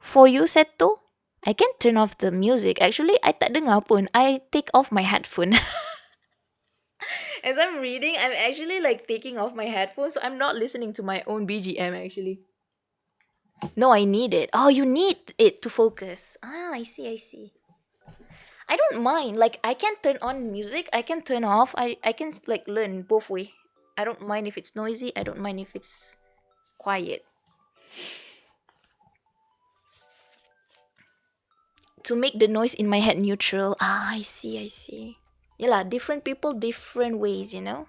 for you, Seto? I can turn off the music. Actually, I tak dengar pun. I take off my headphone. As I'm reading, I'm actually like taking off my headphones, so I'm not listening to my own BGM actually. No, I need it. Oh, you need it to focus. Ah, I see, I see. I don't mind. Like I can turn on music, I can turn off. I can like learn both way. I don't mind if it's noisy, I don't mind if it's quiet. To make the noise in my head neutral. Ah, I see, I see. Yeah, different people, different ways, you know?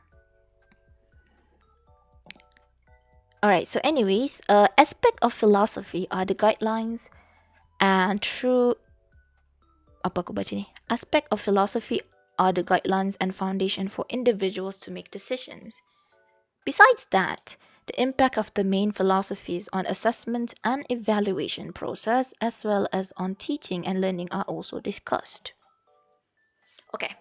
Alright, so anyways, aspect of philosophy are the guidelines and through apa aku baca ni? Aspect of philosophy are the guidelines and foundation for individuals to make decisions. Besides that, the impact of the main philosophies on assessment and evaluation process as well as on teaching and learning are also discussed. Okay.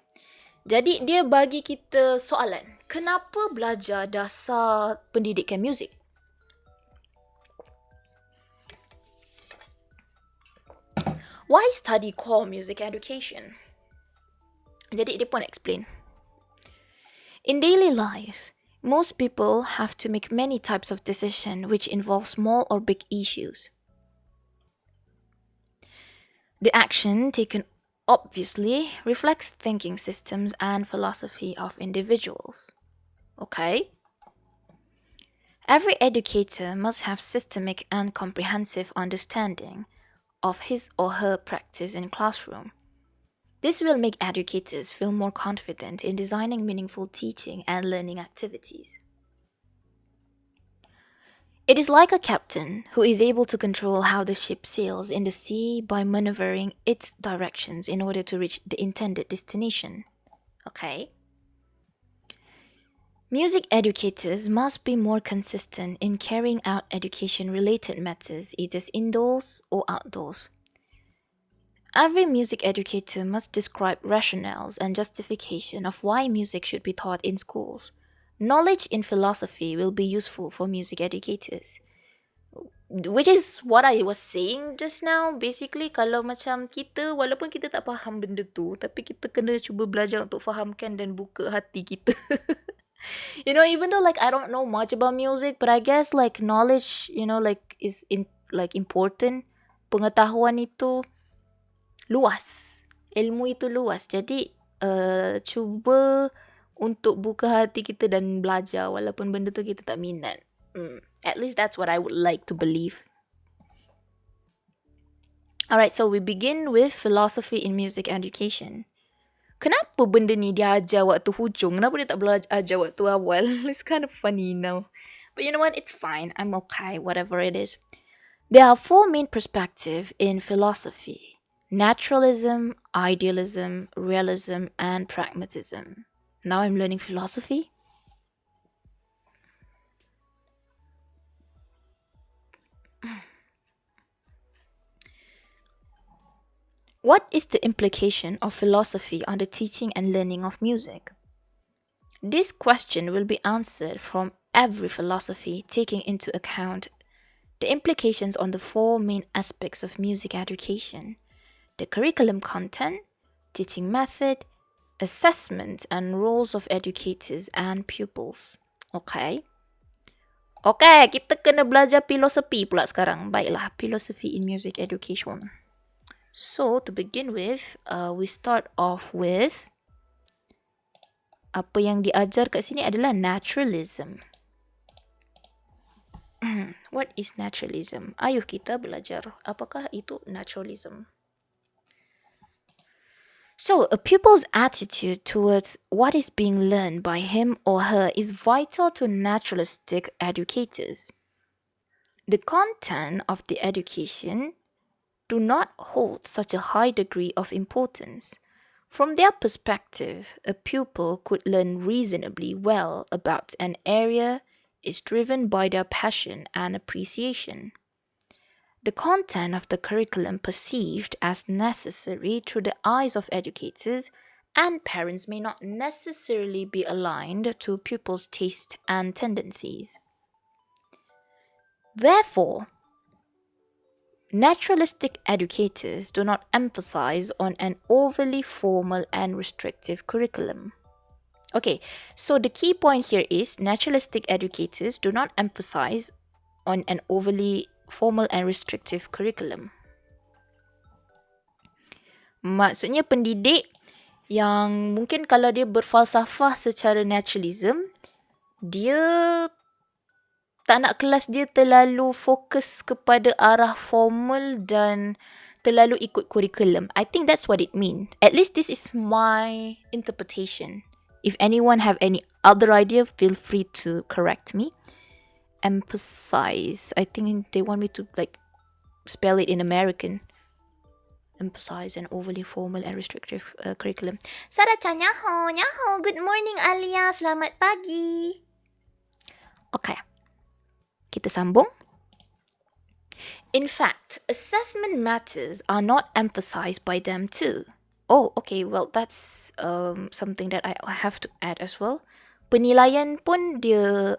Jadi dia bagi kita soalan. Kenapa belajar dasar pendidikan muzik? Why study core music education? Jadi dia pun explain. In daily life, most people have to make many types of decisions which involve small or big issues. The action taken obviously reflects thinking systems and philosophy of individuals. Okay? Every educator must have systemic and comprehensive understanding of his or her practice in classroom. This will make educators feel more confident in designing meaningful teaching and learning activities. It is like a captain who is able to control how the ship sails in the sea by maneuvering its directions in order to reach the intended destination. Okay? Music educators must be more consistent in carrying out education-related matters either indoors or outdoors. Every music educator must describe rationales and justification of why music should be taught in schools. Knowledge in philosophy will be useful for music educators. Which is what I was saying just now. Basically, kalau macam kita, walaupun kita tak faham benda tu, tapi kita kena cuba belajar untuk fahamkan dan buka hati kita. You know, even though like I don't know much about music, but I guess like knowledge, you know, like is important. Pengetahuan itu luas. Ilmu itu luas. Jadi cuba untuk buka hati kita dan belajar walaupun benda tu kita tak minat. At least that's what I would like to believe. Alright, so we begin with philosophy in music education. Kenapa benda ni dia ajar waktu hujung? Kenapa dia tak ajar waktu awal? It's kind of funny now. But you know what? It's fine. I'm okay, whatever it is. There are four main perspectives in philosophy: naturalism, idealism, realism, and pragmatism. Now I'm learning philosophy. What is the implication of philosophy on the teaching and learning of music? This question will be answered from every philosophy, taking into account the implications on the four main aspects of music education: the curriculum content, teaching method, assessment, and roles of educators and pupils. Okay? Okay, kita kena belajar filosofi pula sekarang. Baiklah, philosophy in music education. So, to begin with, we start off with Apa yang diajar kat sini adalah naturalism. What is naturalism? Ayuh kita belajar. Apakah itu naturalism? So, a pupil's attitude towards what is being learned by him or her is vital to naturalistic educators. The content of the education do not hold such a high degree of importance. From their perspective, a pupil could learn reasonably well about an area is driven by their passion and appreciation. The content of the curriculum perceived as necessary through the eyes of educators and parents may not necessarily be aligned to pupils' taste and tendencies. Therefore, naturalistic educators do not emphasize on an overly formal and restrictive curriculum. Okay, so the key point here is naturalistic educators do not emphasize on an overly formal and restrictive curriculum. Maksudnya pendidik yang mungkin kalau dia berfalsafah secara naturalism, dia tak nak kelas dia terlalu fokus kepada arah formal dan terlalu ikut kurikulum. I think that's what it means. At least this is my interpretation. If anyone have any other idea, feel free to correct me. Emphasize. I think they want me to like spell it in American. Emphasize an overly formal and restrictive curriculum. Sara-chan, nyaho, nyaho. Good morning, Alia. Selamat pagi. Okay. Kita sambung. In fact, assessment matters are not emphasized by them too. Oh, okay. Well, that's something that I have to add as well. Penilaian pun dia,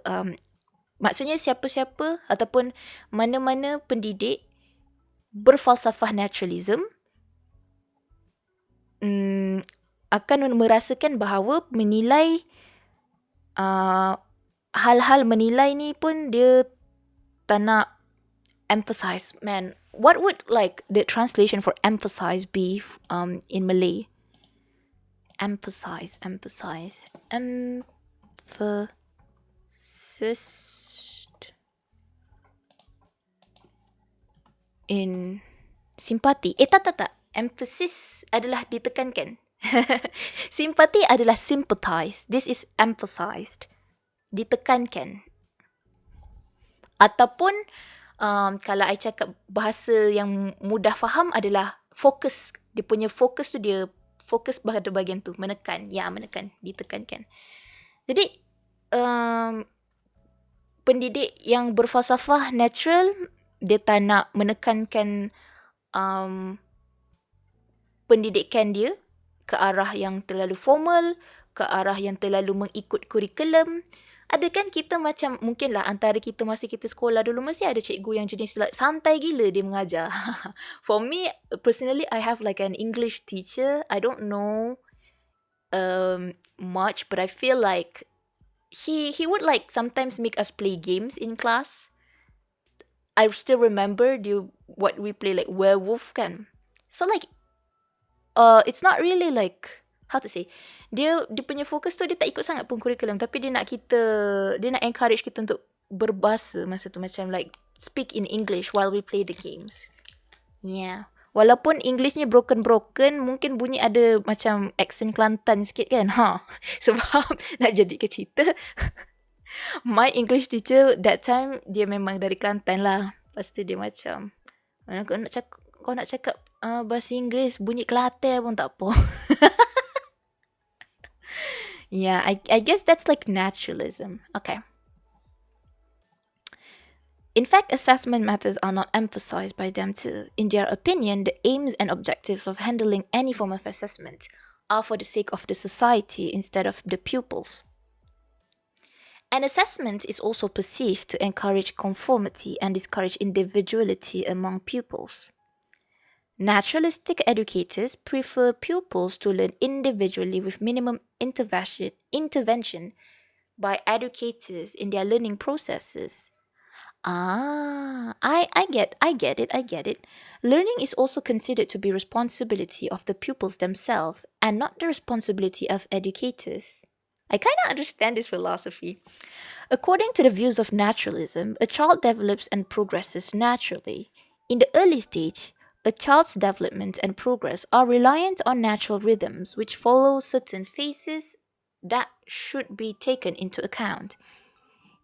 maksudnya siapa-siapa ataupun mana-mana pendidik berfalsafah naturalism akan merasakan bahawa menilai hal-hal menilai ni pun dia tak nak emphasize. Man, what would like the translation for emphasize be in Malay? Emphasize. Emphasis in simpati. Tak. Emphasis adalah ditekankan. Simpati adalah sympathize. This is emphasized. Ditekankan. Ataupun kalau I cakap bahasa yang mudah faham adalah fokus. Dia punya fokus tu dia fokus pada bahagian tu. Menekan. Ya, menekan. Ditekankan. Jadi, pendidik yang berfalsafah natural, dia tak nak menekankan pendidikan dia ke arah yang terlalu formal, ke arah yang terlalu mengikut kurikulum. Ada kan kita macam, mungkinlah antara kita masa kita sekolah dulu mesti ada cikgu yang jenis like, santai gila dia mengajar. For me, personally, I have like an English teacher. I don't know much, but I feel like he would like sometimes make us play games in class. I still remember what we play like werewolf kan. So like, it's not really like, how to say, dia punya fokus tu dia tak ikut sangat pun kurikulum, tapi dia nak encourage kita untuk berbahasa masa tu, macam like speak in English while we play the games. Yeah. Walaupun Englishnya broken, mungkin bunyi ada macam accent Kelantan sikit kan. Sebab nak jadi ke cerita, my English teacher that time dia memang dari Kelantan lah. Lepas tu dia macam, kau nak cakap bahasa Inggeris bunyi Kelantan pun tak apa. Yeah, I guess that's like naturalism. Okay. In fact, assessment matters are not emphasized by them too. In their opinion, the aims and objectives of handling any form of assessment are for the sake of the society instead of the pupils. An assessment is also perceived to encourage conformity and discourage individuality among pupils. Naturalistic educators prefer pupils to learn individually with minimum intervention by educators in their learning processes. I get it. Learning is also considered to be responsibility of the pupils themselves and not the responsibility of educators. I kind of understand this philosophy. According to the views of naturalism, a child develops and progresses naturally. In the early stage, a child's development and progress are reliant on natural rhythms which follow certain phases that should be taken into account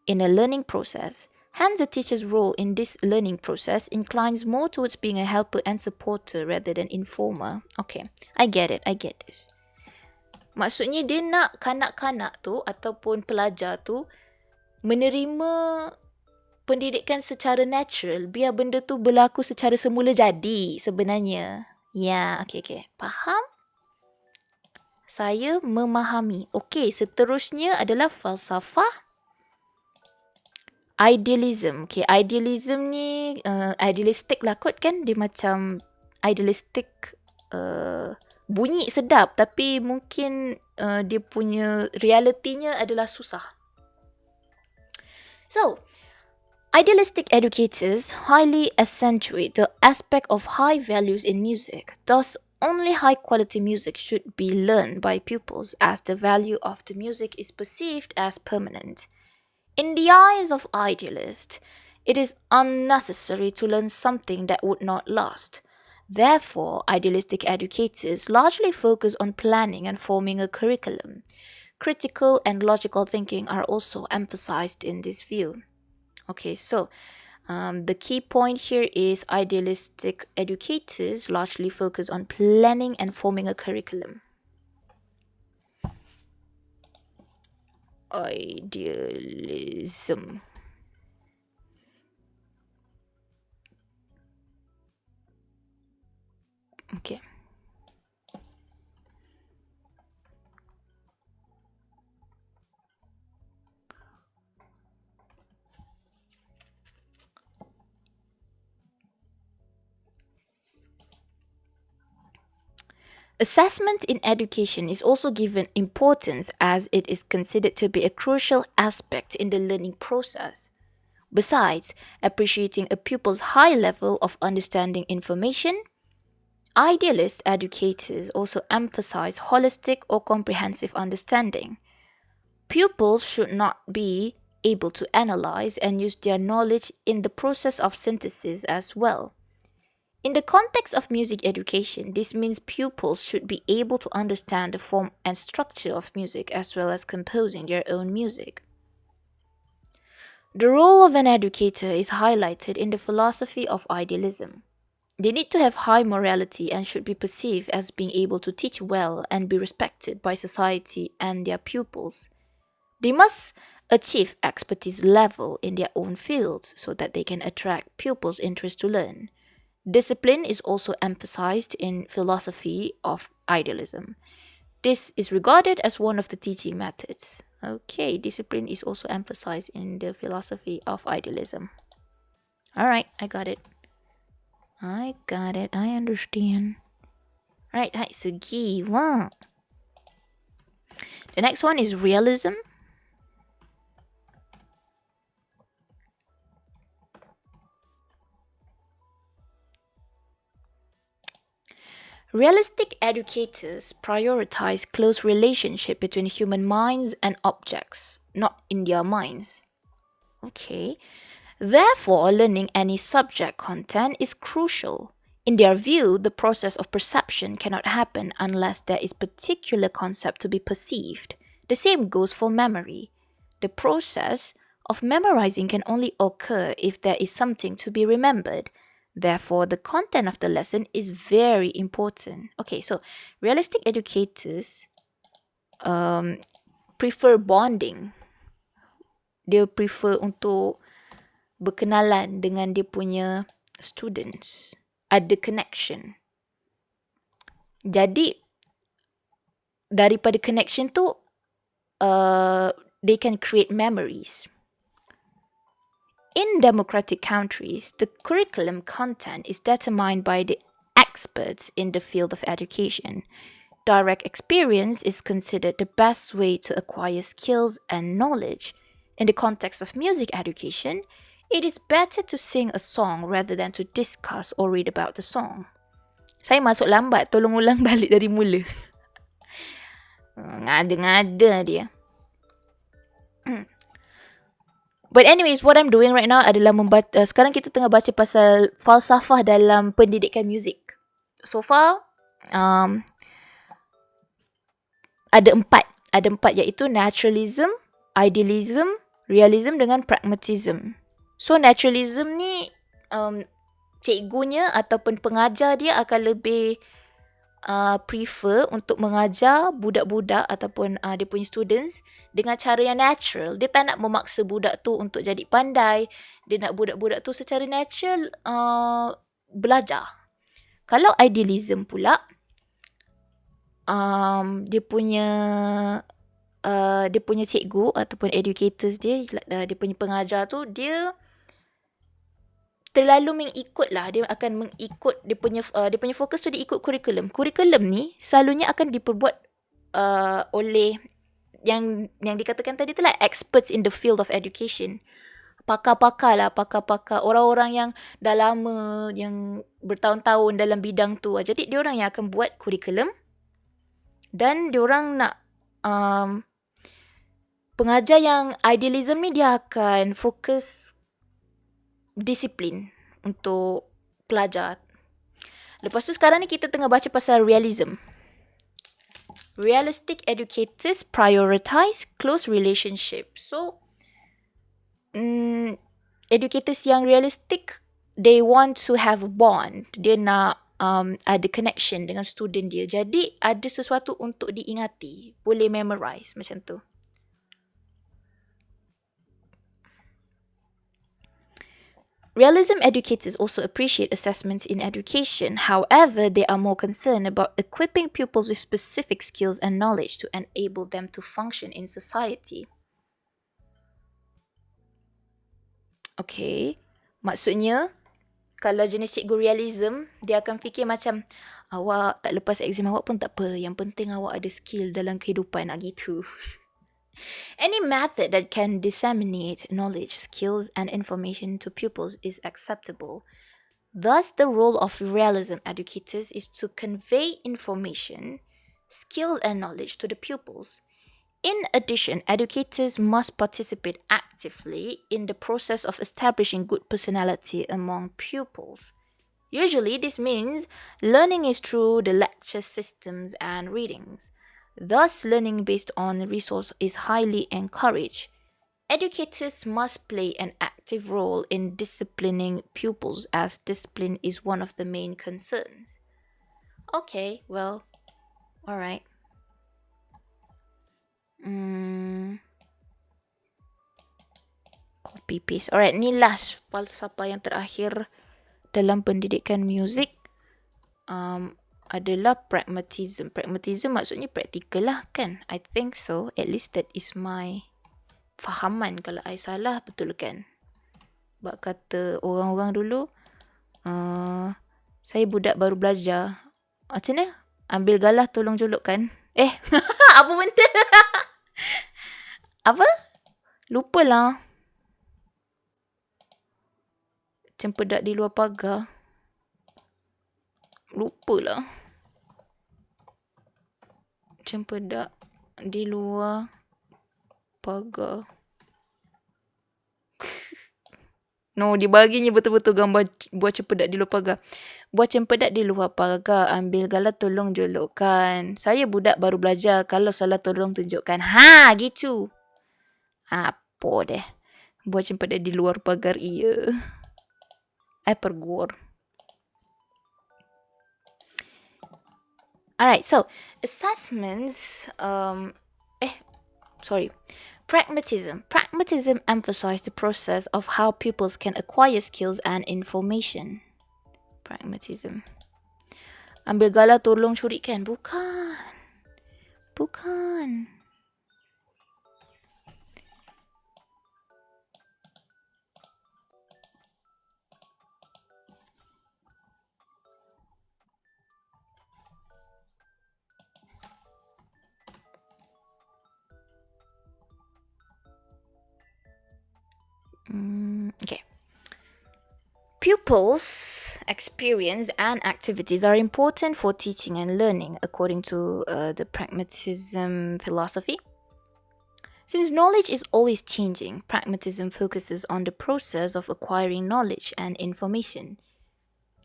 in a learning process. Hence, a teacher's role in this learning process inclines more towards being a helper and supporter rather than informer. Okay, I get it, I get this. Maksudnya dia nak kanak-kanak tu ataupun pelajar tu menerima pendidikan secara natural, biar benda tu berlaku secara semula jadi sebenarnya. Ya, okey. Faham? Saya memahami. Okey, seterusnya adalah falsafah idealism. Okay, idealism ni idealistic lah kot kan. Dia macam idealistic bunyi sedap tapi mungkin dia punya realitinya adalah susah. So, idealistic educators highly accentuate the aspect of high values in music. Thus, only high quality music should be learned by pupils as the value of the music is perceived as permanent. In the eyes of idealists, it is unnecessary to learn something that would not last. Therefore, idealistic educators largely focus on planning and forming a curriculum. Critical and logical thinking are also emphasized in this view. Okay, so the key point here is idealistic educators largely focus on planning and forming a curriculum. Idealism. Okay. Assessment in education is also given importance as it is considered to be a crucial aspect in the learning process. Besides appreciating a pupil's high level of understanding information, idealist educators also emphasize holistic or comprehensive understanding. Pupils should not be able to analyze and use their knowledge in the process of synthesis as well. In the context of music education, this means pupils should be able to understand the form and structure of music as well as composing their own music. The role of an educator is highlighted in the philosophy of idealism. They need to have high morality and should be perceived as being able to teach well and be respected by society and their pupils. They must achieve expertise level in their own fields so that they can attract pupils' interest to learn. Discipline is also emphasized in philosophy of idealism. This is regarded as one of the teaching methods. Okay, discipline is also emphasized in the philosophy of idealism. Alright, I got it. I understand. Alright, segi. Wow. The next one is realism. Realistic educators prioritize close relationship between human minds and objects, not in their minds. Okay. Therefore, learning any subject content is crucial. In their view, the process of perception cannot happen unless there is particular concept to be perceived. The same goes for memory. The process of memorizing can only occur if there is something to be remembered. Therefore, the content of the lesson is very important. Okay, so realistic educators prefer bonding. Dia prefer untuk berkenalan dengan dia punya students. Ada connection. Jadi, daripada connection tu, they can create memories. In democratic countries, the curriculum content is determined by the experts in the field of education. Direct experience is considered the best way to acquire skills and knowledge. In the context of music education, it is better to sing a song rather than to discuss or read about the song. Saya masuk lambat, tolong ulang balik dari mula. Ngada-ngada dia. But anyways, what I'm doing right now adalah sekarang kita tengah baca pasal falsafah dalam pendidikan muzik. So far, ada empat. Ada empat iaitu naturalism, idealism, realism dengan pragmatism. So naturalism ni cikgunya ataupun pengajar dia akan lebih prefer untuk mengajar budak-budak ataupun dia punya students dengan cara yang natural. Dia tak nak memaksa budak tu untuk jadi pandai. Dia nak budak-budak tu secara natural belajar. Kalau idealism pula, dia punya cikgu ataupun educators dia punya pengajar tu, dia terlalu mengikut lah. Dia akan mengikut dia punya fokus tu, dia ikut kurikulum. Kurikulum ni selalunya akan diperbuat oleh yang dikatakan tadi tu lah, experts in the field of education. Pakar-pakar orang-orang yang dah lama, yang bertahun-tahun dalam bidang tu. Jadi diorang yang akan buat kurikulum dan diorang nak pengajar yang idealism ni dia akan fokus disiplin untuk pelajar. Lepas tu sekarang ni kita tengah baca pasal realism. Realistic educators prioritize close relationship. So, educators yang realistic, they want to have a bond. Dia nak ada connection dengan student dia. Jadi, ada sesuatu untuk diingati. Boleh memorize macam tu. Realism educators also appreciate assessments in education. However, they are more concerned about equipping pupils with specific skills and knowledge to enable them to function in society. Okay, maksudnya kalau jenis cikgu realism, dia akan fikir macam, awak tak lepas exam awak pun tak apa. Yang penting awak ada skill dalam kehidupan, gitu. Any method that can disseminate knowledge, skills, and information to pupils is acceptable. Thus, the role of realism educators is to convey information, skills, and knowledge to the pupils. In addition, educators must participate actively in the process of establishing good personality among pupils. Usually, this means learning is through the lecture systems and readings. Thus, learning based on resource is highly encouraged. Educators must play an active role in disciplining pupils as discipline is one of the main concerns. Okay, well, alright. Copy paste. Alright, ni last falsafah yang terakhir dalam pendidikan muzik. Adalah pragmatism. Pragmatism maksudnya praktikal lah kan? I think so. At least that is my fahaman. Kalau I salah, betul kan? Bak kata orang-orang dulu, saya budak baru belajar. Macam mana? Ambil galah tolong jolokkan. Apa benda? Apa? Lupalah. Cempedak di luar pagar. Lupalah. Cempedak di luar pagar. No, dia baginya betul-betul gambar buat cempedak di luar pagar. Buat cempedak di luar pagar, ambil galah tolong jolokkan. Saya budak baru belajar, kalau salah tolong tunjukkan. Ha, gitu. Apa deh. Buat cempedak di luar pagar, iya. Pergur. Alright, so assessments, pragmatism. Pragmatism emphasizes the process of how pupils can acquire skills and information. Pragmatism. Ambil galah tolong curikan. Bukan. Okay. Pupils' experience and activities are important for teaching and learning, according to the pragmatism philosophy. Since knowledge is always changing, pragmatism focuses on the process of acquiring knowledge and information.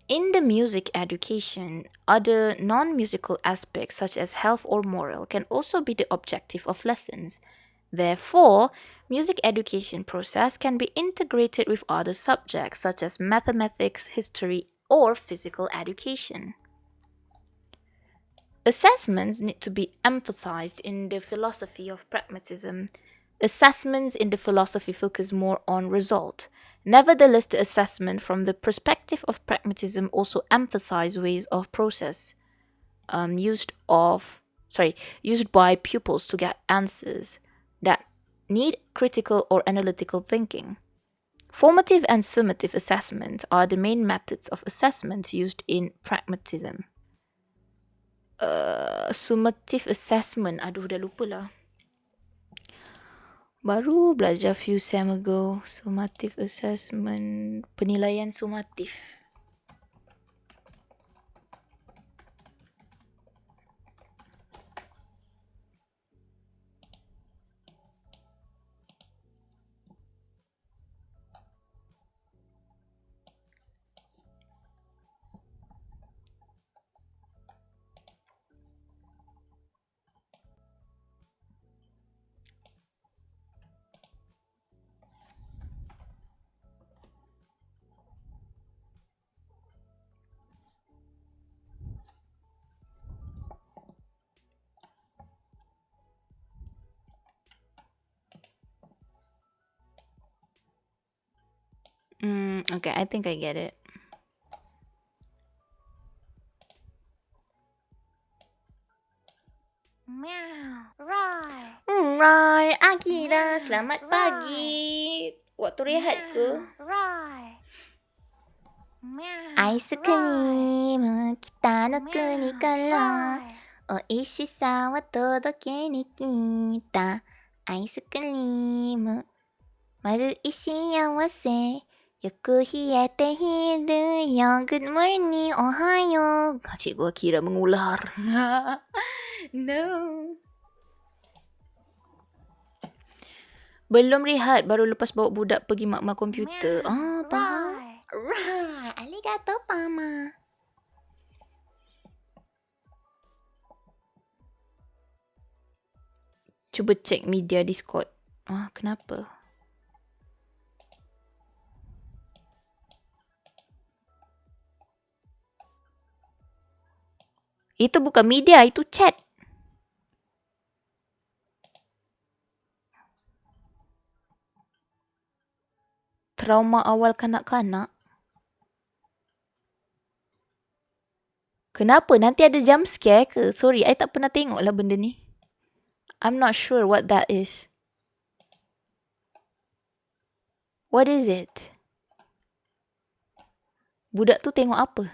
In the music education, other non musical aspects such as health or moral can also be the objective of lessons. Therefore, music education process can be integrated with other subjects such as mathematics, history, or physical education. Assessments need to be emphasized in the philosophy of pragmatism. Assessments in the philosophy focus more on result. Nevertheless, the assessment from the perspective of pragmatism also emphasize ways of process used of used by pupils to get answers that need critical or analytical thinking. Formative and summative assessment are the main methods of assessment used in pragmatism. Summative assessment, aduh dah lupa lah. Baru belajar few sem ago. Summative assessment, penilaian summatif. Okay, I think I get it. Meow. Roar. Roar, Akira, selamat pagi. Waktu rehat ke? Roar. Meow. アイスクリーム、北の国から美味しさを届けに来た。アイスクリーム、丸い幸せ。よく冷えているよ。Good morning, おはよう。Cikgu Akira mengular. No. Belum rehat, baru lepas bawa budak pergi makmal komputer. Faham? Right, arigato, Mama. Cuba cek media Discord. Kenapa? Itu bukan media, itu chat. Trauma awal kanak-kanak. Kenapa? Nanti ada jump scare ke? Sorry, I tak pernah tengok lah benda ni. I'm not sure what that is. What is it? Budak tu tengok apa?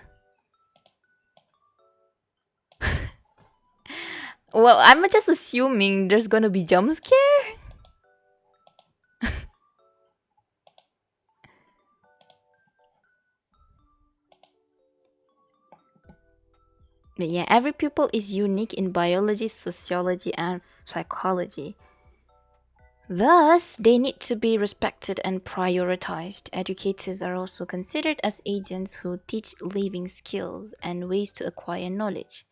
Well, I'm just assuming there's gonna be jump scare. But yeah, every pupil is unique in biology, sociology, and psychology. Thus, they need to be respected and prioritized. Educators are also considered as agents who teach living skills and ways to acquire knowledge.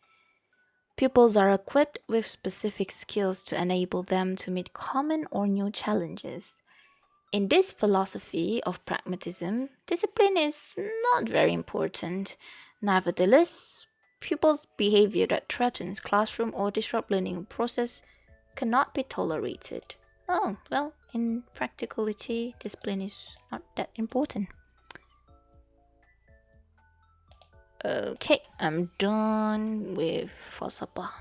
Pupils are equipped with specific skills to enable them to meet common or new challenges. In this philosophy of pragmatism, discipline is not very important. Nevertheless, pupils' behavior that threatens classroom or disrupt learning process cannot be tolerated. Oh, well, in practicality, discipline is not that important. Okay, I'm done with falsafa.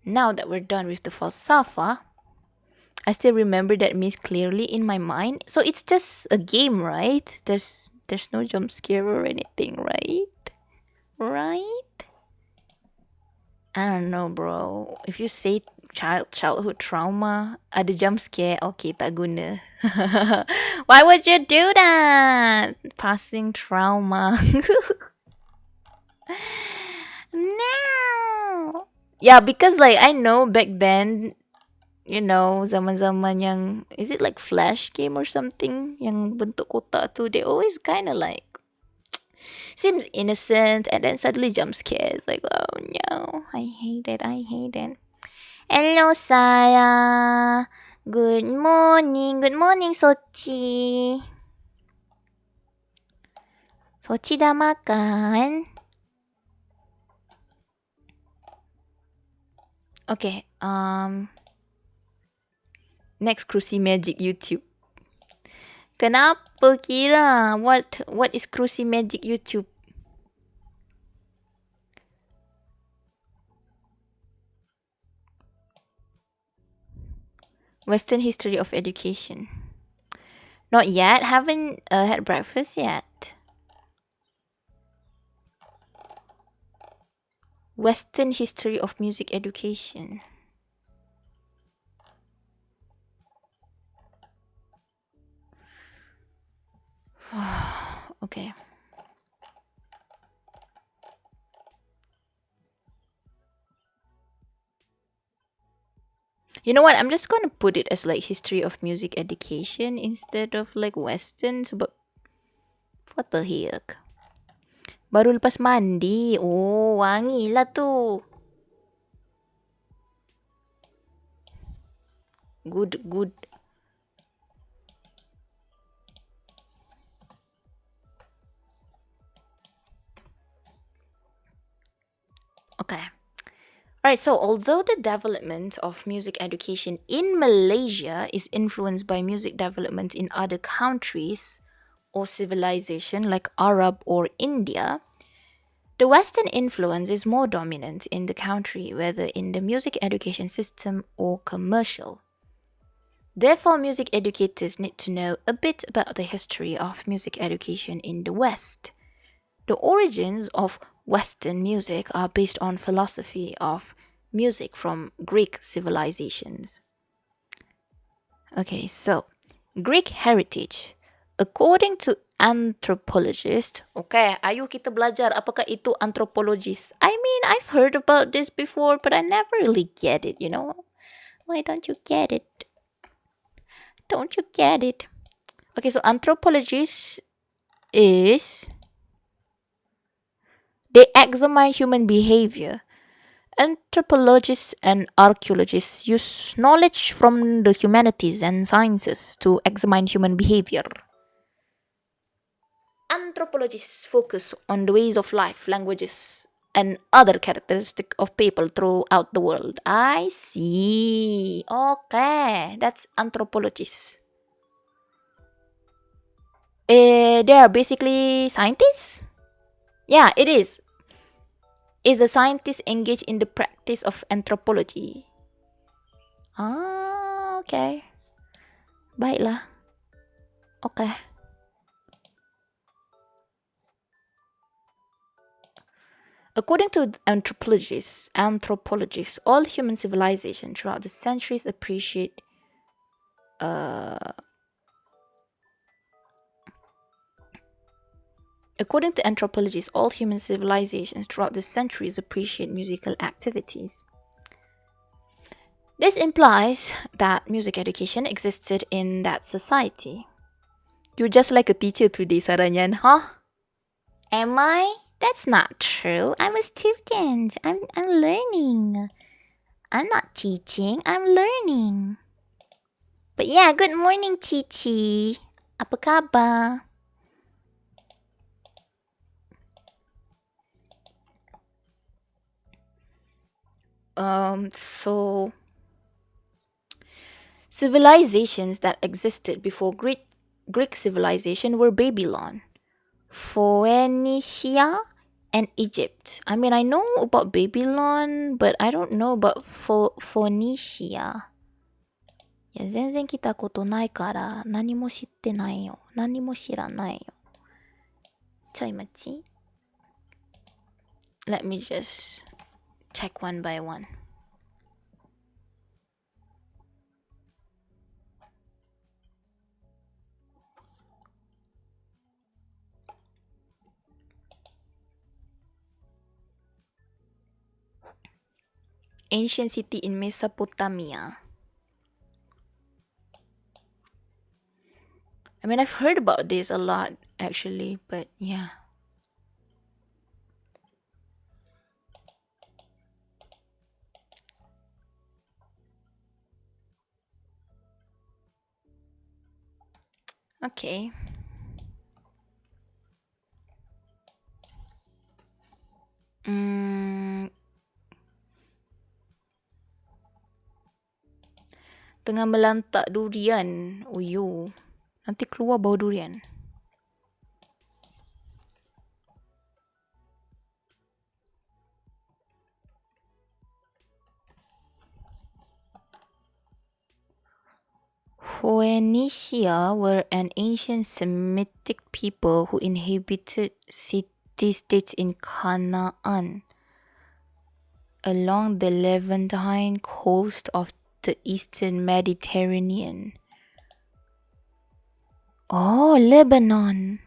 Now that we're done with the falsafa, I still remember that miss clearly in my mind. So it's just a game, right? There's no jump scare or anything, right? Right? I don't know, bro. If you say childhood trauma, ada jump scare, okay, tak guna. Why would you do that? Passing trauma. No. Yeah, because like I know back then, zaman-zaman yang, is it like Flash game or something? Yang bentuk kotak tu, they always kind of like seems innocent and then suddenly jump scares. Like, oh no, I hate it. I hate it. Hello, Sarah. Good morning. Good morning, Sochi. Sochi dah makan? Okay. Next Cruci Magic YouTube. Kenapa Kira? What is Cruci Magic YouTube? Western History of Education. Not yet. Haven't had breakfast yet. Western History of Music Education. Okay. You know what? I'm just gonna put it as like history of music education instead of like Western. Sebab what the heck? Baru lepas mandi. Oh, wangi lah tu. Good, good. Okay. Alright, so although the development of music education in Malaysia is influenced by music development in other countries or civilization like Arab or India, the Western influence is more dominant in the country, whether in the music education system or commercial. Therefore, music educators need to know a bit about the history of music education in the West. The origins of Western music are based on philosophy of music from Greek civilizations. Okay, so Greek heritage. According to anthropologists, okay, ayo kita belajar apakah itu anthropologist. I mean, I've heard about this before, but I never really get it, you know? Why don't you get it? Don't you get it? Okay, so anthropologists is they examine human behavior. Anthropologists and archaeologists use knowledge from the humanities and sciences to examine human behavior. Anthropologists focus on the ways of life, languages, and other characteristics of people throughout the world. I see. Okay, that's anthropologists. They are basically scientists? Yeah, it is. Is a scientist engaged in the practice of anthropology? Ah, okay. Baiklah. Okay. According to anthropologists, all human civilization throughout the centuries appreciate According to anthropologists, all human civilizations throughout the centuries appreciate musical activities. This implies that music education existed in that society. You're just like a teacher today, Sara Nyan, huh? Am I? That's not true. I'm a student. I'm learning. I'm not teaching, I'm learning. But yeah, good morning, Cici. Apa khabar? So civilizations that existed before Greek civilization were Babylon, Phoenicia, and Egypt. I mean, I know about Babylon, but I don't know about Phoenicia. いや、全然来たことないから、何も知ってないよ。何も知らないよ。ちょい待ち。Let me just check one by one. ancient city in Mesopotamia. I mean, I've heard about this a lot actually, but yeah. Okay. Hmm, tengah melantak durian. Uyo. Nanti keluar bau durian. Phoenicia were an ancient Semitic people who inhabited city-states in Canaan along the Levantine coast of the eastern Mediterranean. Oh, Lebanon,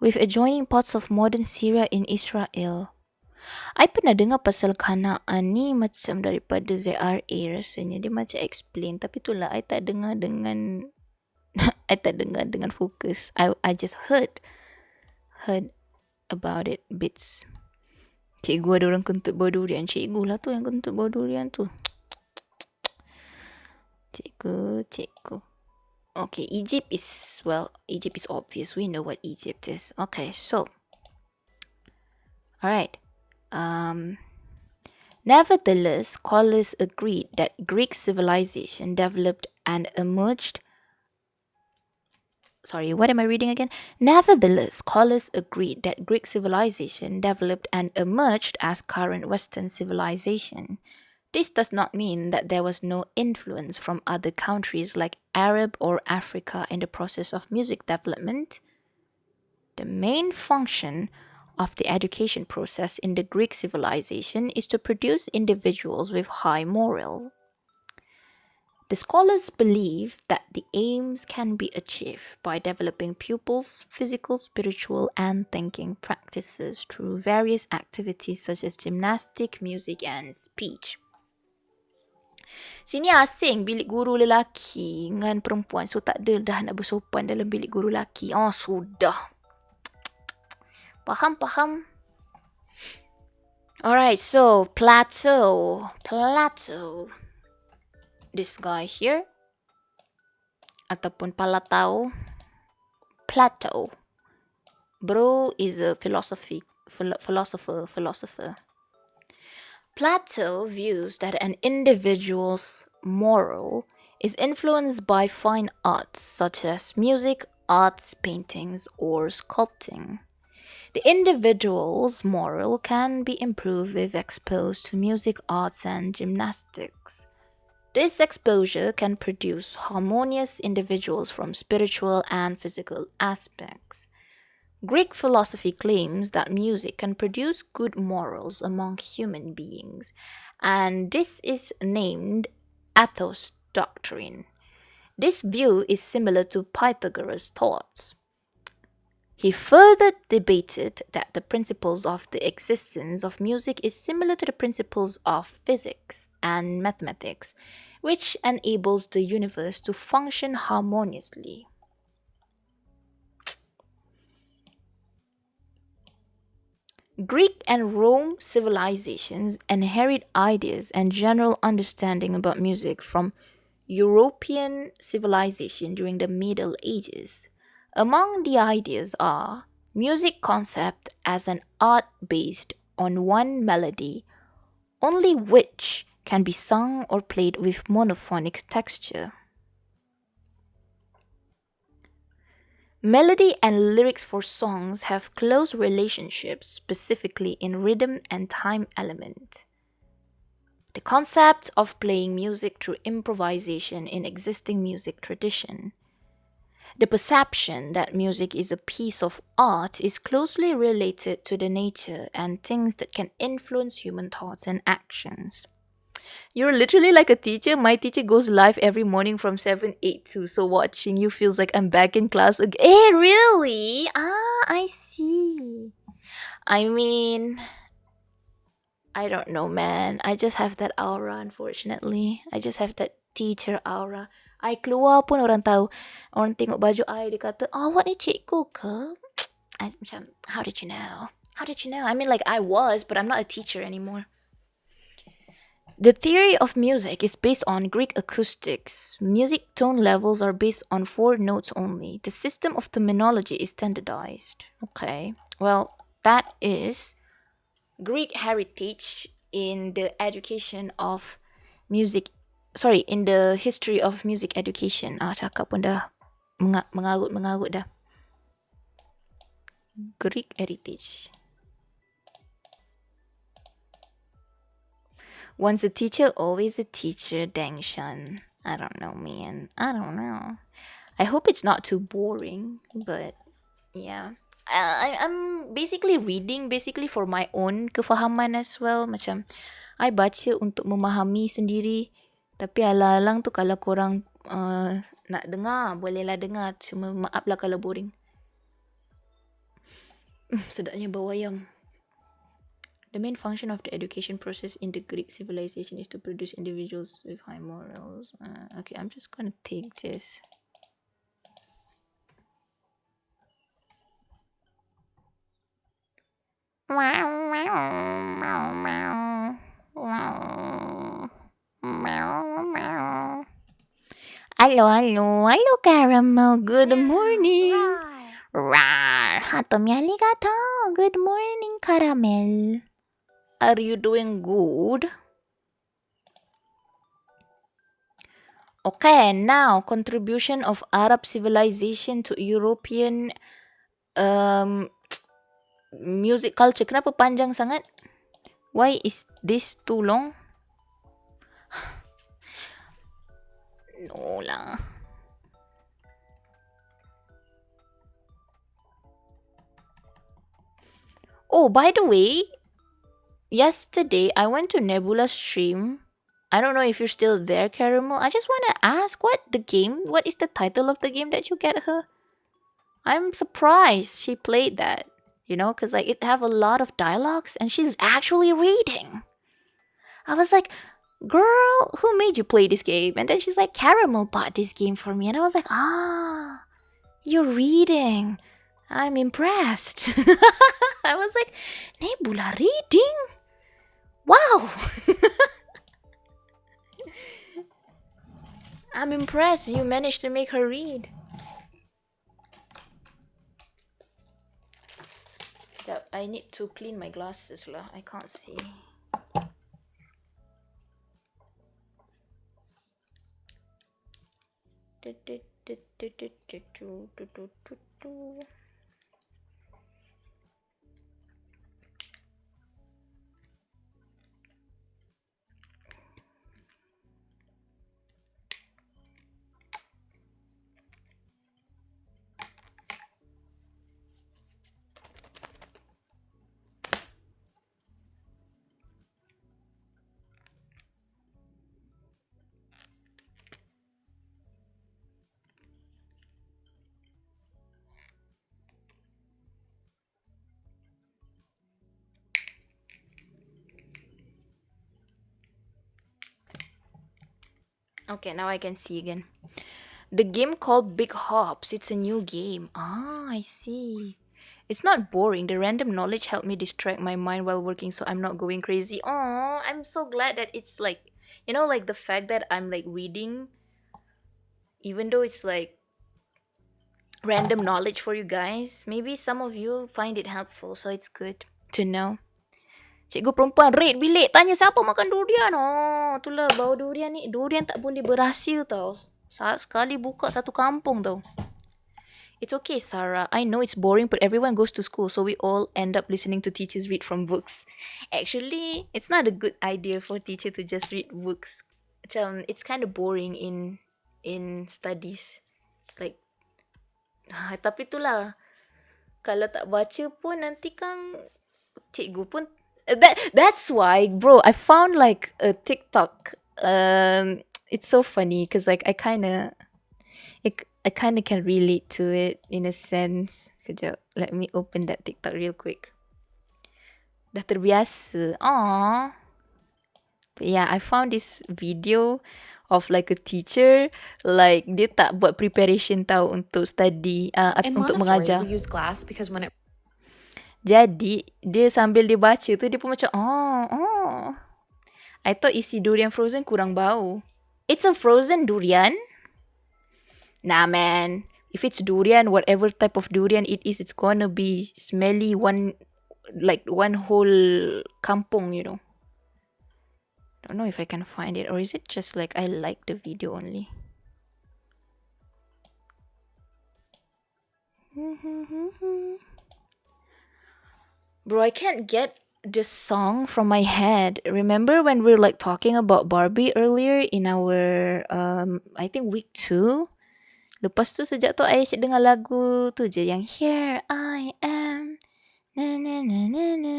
with adjoining parts of modern Syria in Israel. I pernah dengar pasal Kanaan ni macam daripada ZRA rasanya. Dia macam explain. Tapi itulah, I tak dengar dengan I tak dengar dengan fokus. I just heard about it bits. Cikgu ada orang kentut bau durian. Cikgu lah tu yang kentut bau durian tu. Cikgu. Okay, Egypt is obvious. We know what Egypt is. Okay, so. Alright. Nevertheless, scholars agreed that Greek civilization developed and emerged. Sorry, what am I reading again? Nevertheless, scholars agreed that Greek civilization developed and emerged as current Western civilization. This does not mean that there was no influence from other countries like Arab or Africa in the process of music development. The main function of the education process in the Greek civilization is to produce individuals with high moral. The scholars believe that the aims can be achieved by developing pupils' physical, spiritual, and thinking practices through various activities such as gymnastic, music, and speech. Sini asing bilik guru lelaki dengan perempuan, so tak ada dah nak bersopan dalam bilik guru lelaki. Oh, sudah. Faham. Alright, so Plato. This guy here. Ataupun Palatao. Plato. Bro is a philosopher. Plato views that an individual's moral is influenced by fine arts such as music, arts, paintings, or sculpting. The individual's moral can be improved if exposed to music, arts, and gymnastics. This exposure can produce harmonious individuals from spiritual and physical aspects. Greek philosophy claims that music can produce good morals among human beings, and this is named ethos doctrine. This view is similar to Pythagoras' thoughts. He further debated that the principles of the existence of music is similar to the principles of physics and mathematics, which enables the universe to function harmoniously. Greek and Rome civilizations inherit ideas and general understanding about music from European civilization during the Middle Ages. Among the ideas are music concept as an art based on one melody, only which can be sung or played with monophonic texture. Melody and lyrics for songs have close relationships, specifically in rhythm and time element. The concept of playing music through improvisation in existing music tradition. The perception that music is a piece of art is closely related to the nature and things that can influence human thoughts and actions. You're literally like a teacher. My teacher goes live every morning from 7-8 so watching you feels like I'm back in class again. Hey, really? I see. I mean, I don't know, man. I just have that aura, unfortunately. I just have that teacher aura. I keluar pun orang tahu. Orang tengok baju I, dia kata, awak ni cikgu ke? I macam, how did you know? How did you know? I mean, like, I was, but I'm not a teacher anymore. The theory of music is based on Greek acoustics. Music tone levels are based on 4 notes only. The system of terminology is standardized. Okay. Well, that is Greek heritage in the education of music. Sorry, in the history of music education. Cakap pun dah mengarut-mengarut dah. Greek heritage. Once a teacher, always a teacher, Dang Shan. I don't know, man. I don't know. I hope it's not too boring, but yeah. I'm basically reading basically for my own kefahaman as well. Macam, I baca untuk memahami sendiri. Tapi alang-alang tu kalau korang nak dengar, bolehlah dengar. Cuma maaflah kalau boring. Sedapnya bau ayam. The main function of the education process in the Greek civilization is to produce individuals with high morals. Okay, I'm just gonna take this. Hello, Caramel. Good morning. Rawr. Hatomi arigato. Good morning, Caramel. Are you doing good? Okay, now contribution of Arab civilization to European music culture. Kenapa panjang sangat? Why is this too long? No lah. Oh, by the way, yesterday I went to Nebula's stream. I don't know if you're still there, Caramel. I just want to ask what is the title of the game that you get her? I'm surprised she played that, because like it have a lot of dialogues and she's actually reading. I was like, girl, who made you play this game? And then she's like, Caramel bought this game for me. And I was like, you're reading. I'm impressed. I was like, Nebula reading? Wow. I'm impressed you managed to make her read. So I need to clean my glasses lah. I can't see. Okay, now I can see again. The game called Big Hops. It's a new game. I see. It's not boring. The random knowledge helped me distract my mind while working so I'm not going crazy. Oh, I'm so glad that it's like, like the fact that I'm like reading, even though it's like random knowledge for you guys, maybe some of you find it helpful, so it's good to know. Cikgu perempuan raid bilik tanya siapa makan durian. Oh, itulah bau durian ni. Durian tak boleh berhasil tau. Saat sekali buka satu kampung tau. It's okay, Sarah. I know it's boring, but everyone goes to school, so we all end up listening to teachers read from books. Actually, it's not a good idea for teacher to just read books. Macam, it's kind of boring in studies. Like, tapi itulah. Kalau tak baca pun nanti kan cikgu pun that's why, bro, I found like a TikTok. It's so funny because like I kind of can relate to it in a sense. Kejap, let me open that TikTok real quick. Dah terbiasa. Aww. But yeah, I found this video of like a teacher, like dia tak buat preparation tau untuk study, untuk mengajar. We use glass because when it Jadi, dia sambil dia baca tu, dia pun macam, I thought isi durian frozen kurang bau. It's a frozen durian? Nah, man. If it's durian, whatever type of durian it is, it's gonna be smelly one whole kampung, you know. Don't know if I can find it, or is it just like I like the video only? Bro, I can't get this song from my head. Remember when we were like talking about Barbie earlier in our I think week 2? Lepas tu sejak tu I asyik dengar lagu tu je yang Here I Am. Na na na na na.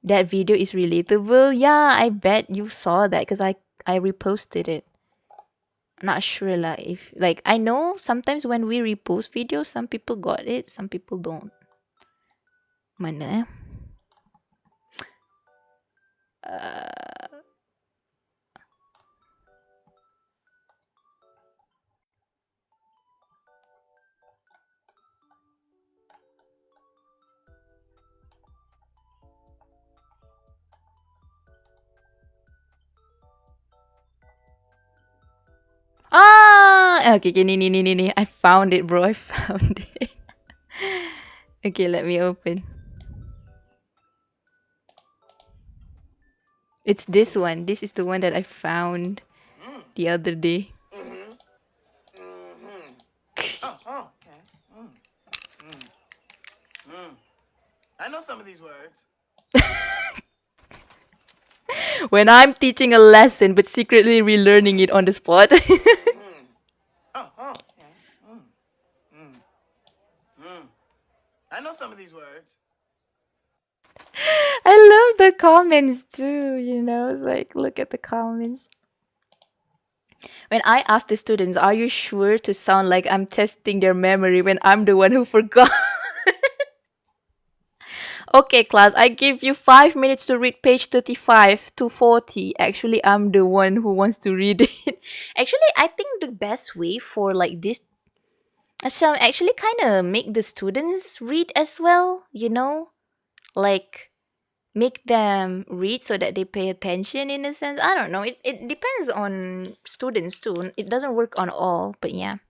That video is relatable. Yeah, I bet you saw that because I reposted it. Not sure lah if like I know sometimes when we repost videos some people got it, some people don't. Mana eh? Okay, ni. I found it, bro. I found it. Okay, let me open. It's this one. This is the one that I found the other day. Okay. I know some of these words. When I'm teaching a lesson but secretly relearning it on the spot. I know some of these words. I love the comments too, you know. It's like, look at the comments. When I ask the students, are you sure to sound like I'm testing their memory when I'm the one who forgot? Okay, class, I give you 5 minutes to read page 35 to 40. Actually, I'm the one who wants to read it. Actually, I think the best way for like this actually kind of make the students read as well, you know? Like make them read so that they pay attention in a sense. I don't know. It depends on students too. It doesn't work on all, but yeah.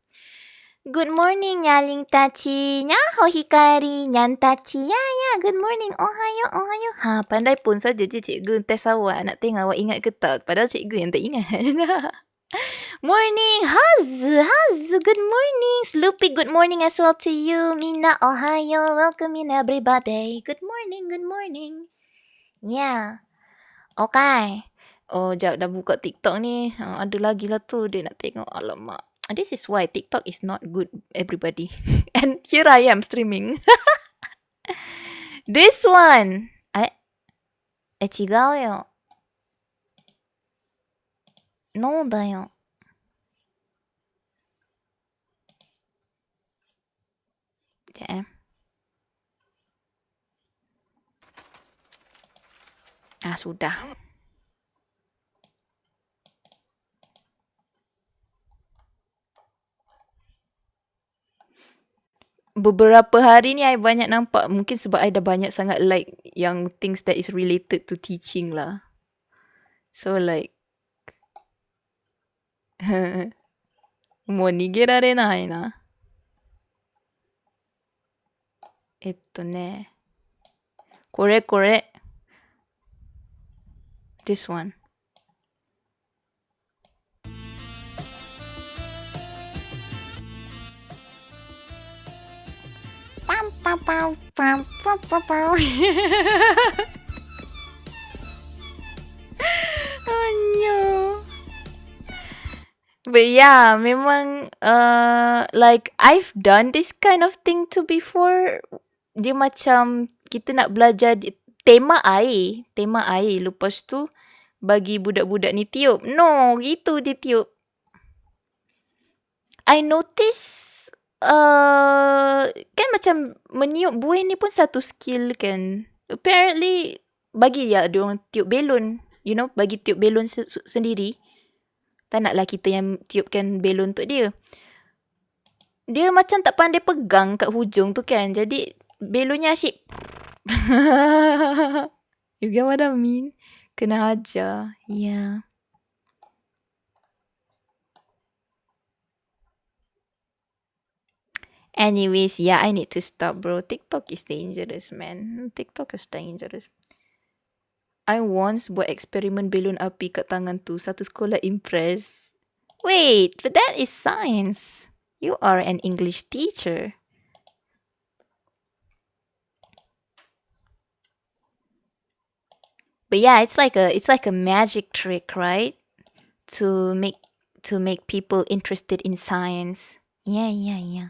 Good morning, Nyaling Tachi. Nyaho Hikari, Nyan Tachi. Ya, good morning. Ohayo. Ha, pandai pun saja je cikgu test awak. Nak tengok awak ingat ke tak. Padahal cikgu yang tak ingat. Morning, Hazu, good morning. Sloopy, good morning as well to you. Mina, ohayo. Welcome in everybody. Good morning. Yeah. Okay. Oh, jap dah buka TikTok ni. Ada lagi lah tu dia nak tengok. Alamak. This is why TikTok is not good, everybody. And here I am streaming. This one. 違うよ。No だよ。で。Sudah. Beberapa hari ni I banyak nampak, mungkin sebab I dah banyak sangat like yang things that is related to teaching lah. So like もう逃げられないな。これ。This one. Oh no. But yeah, memang like I've done this kind of thing too before. Dia macam kita nak belajar tema air. Lepas tu bagi budak-budak ni tiup. No, gitu dia tiup. I notice kan macam meniup buih ni pun satu skill kan. Apparently, bagi ya diorang tiup belon. Bagi tiup belon sendiri. Tak naklah kita yang tiupkan belon untuk dia. Dia macam tak pandai pegang kat hujung tu kan. Jadi, belonnya asyik. You get what I mean? Kena ajar. Yeah. Anyways, yeah, I need to stop, bro. TikTok is dangerous, man. TikTok is dangerous. I once buat eksperimen belon api kat tangan tu. Satu sekolah impress. Wait, but that is science. You are an English teacher. But yeah, it's like a magic trick, right? To make people interested in science. Yeah, yeah, yeah.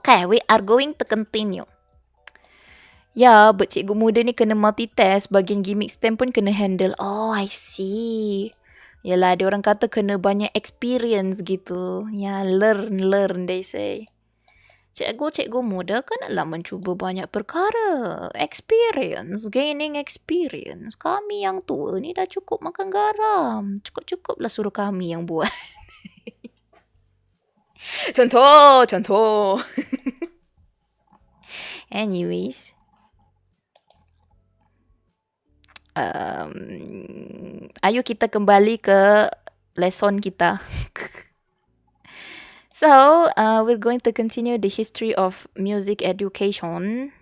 Okay, we are going to continue. Ya, but cikgu muda ni kena multitask, bagian gimmick stem pun kena handle. Oh, I see. Yalah, dia orang kata kena banyak experience gitu. Ya, learn, they say. Cikgu-cikgu muda kenalah mencuba banyak perkara. Gaining experience. Kami yang tua ni dah cukup makan garam. Cukup-cukuplah suruh kami yang buat. Contoh. Anyways. Ayo kita kembali ke lesson kita. So, we're going to continue the history of music education.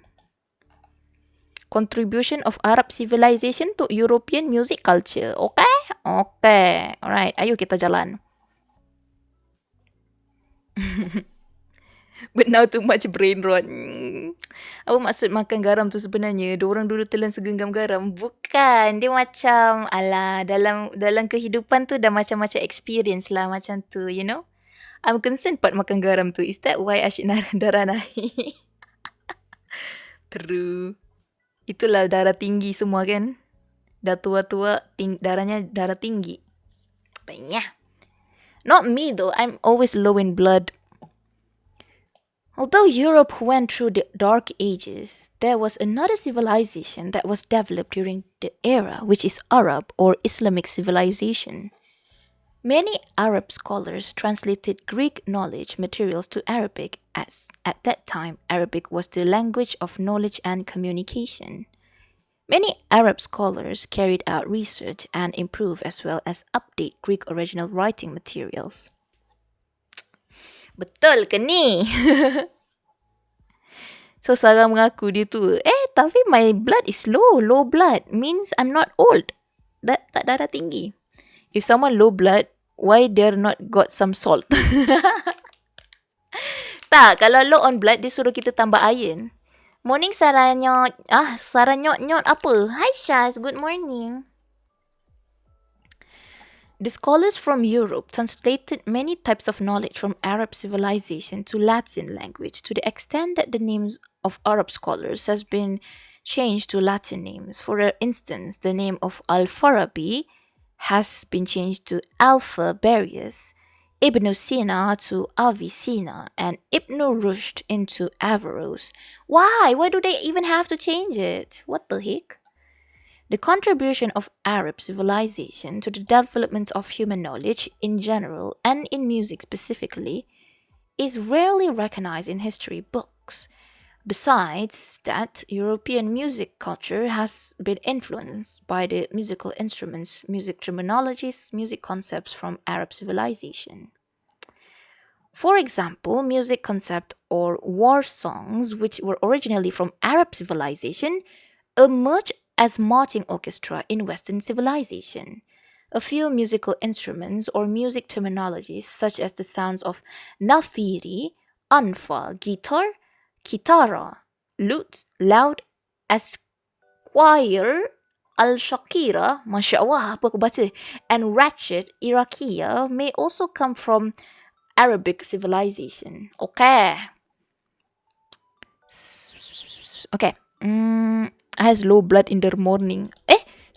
Contribution of Arab civilization to European music culture. Okay? Okay. Alright, ayo kita jalan. But now too much brain rot. Apa maksud makan garam tu sebenarnya? Diorang dulu telan segenggam garam. Bukan. Dia macam, alah, dalam kehidupan tu dah macam-macam experience lah macam tu, you know? I'm concerned part makan garam tu. Is that why asyik darah naik? True. Itulah darah tinggi semua kan? Dah tua-tua, darah tinggi. But yeah. Not me though. I'm always low in blood. Although Europe went through the Dark Ages, there was another civilization that was developed during the era, which is Arab or Islamic civilization. Many Arab scholars translated Greek knowledge materials to Arabic, as at that time Arabic was the language of knowledge and communication. Many Arab scholars carried out research and improved as well as update Greek original writing materials. Betul ke ni? So, Sarah mengaku dia tu, tapi my blood is low blood. Means I'm not old. Tak darah tinggi. If someone low blood, why they're not got some salt? Tak, kalau low on blood, dia suruh kita tambah iron. Morning, Sara Nyan. Sara Nyot apa? Hi, Shaz. Good morning. The scholars from Europe translated many types of knowledge from Arab civilization to Latin language to the extent that the names of Arab scholars has been changed to Latin names. For instance, the name of Al-Farabi has been changed to Alpha-Barius, Ibn Sina to Avicenna, and Ibn Rushd into Averroes. Why? Why do they even have to change it? What the heck? The contribution of Arab civilization to the development of human knowledge in general and in music specifically is rarely recognized in history books. Besides that, European music culture has been influenced by the musical instruments, music terminologies, music concepts from Arab civilization. For example, music concept or war songs, which were originally from Arab civilization, emerged as marching orchestra in Western civilization. A few musical instruments or music terminologies, such as the sounds of nafiri, anfa, guitar, kitara, lute, loud, esquire, al-shakira, Masya Allah, apa aku baca, and ratchet, irakia, may also come from Arabic civilization. Okay. Okay. Has low blood in the morning.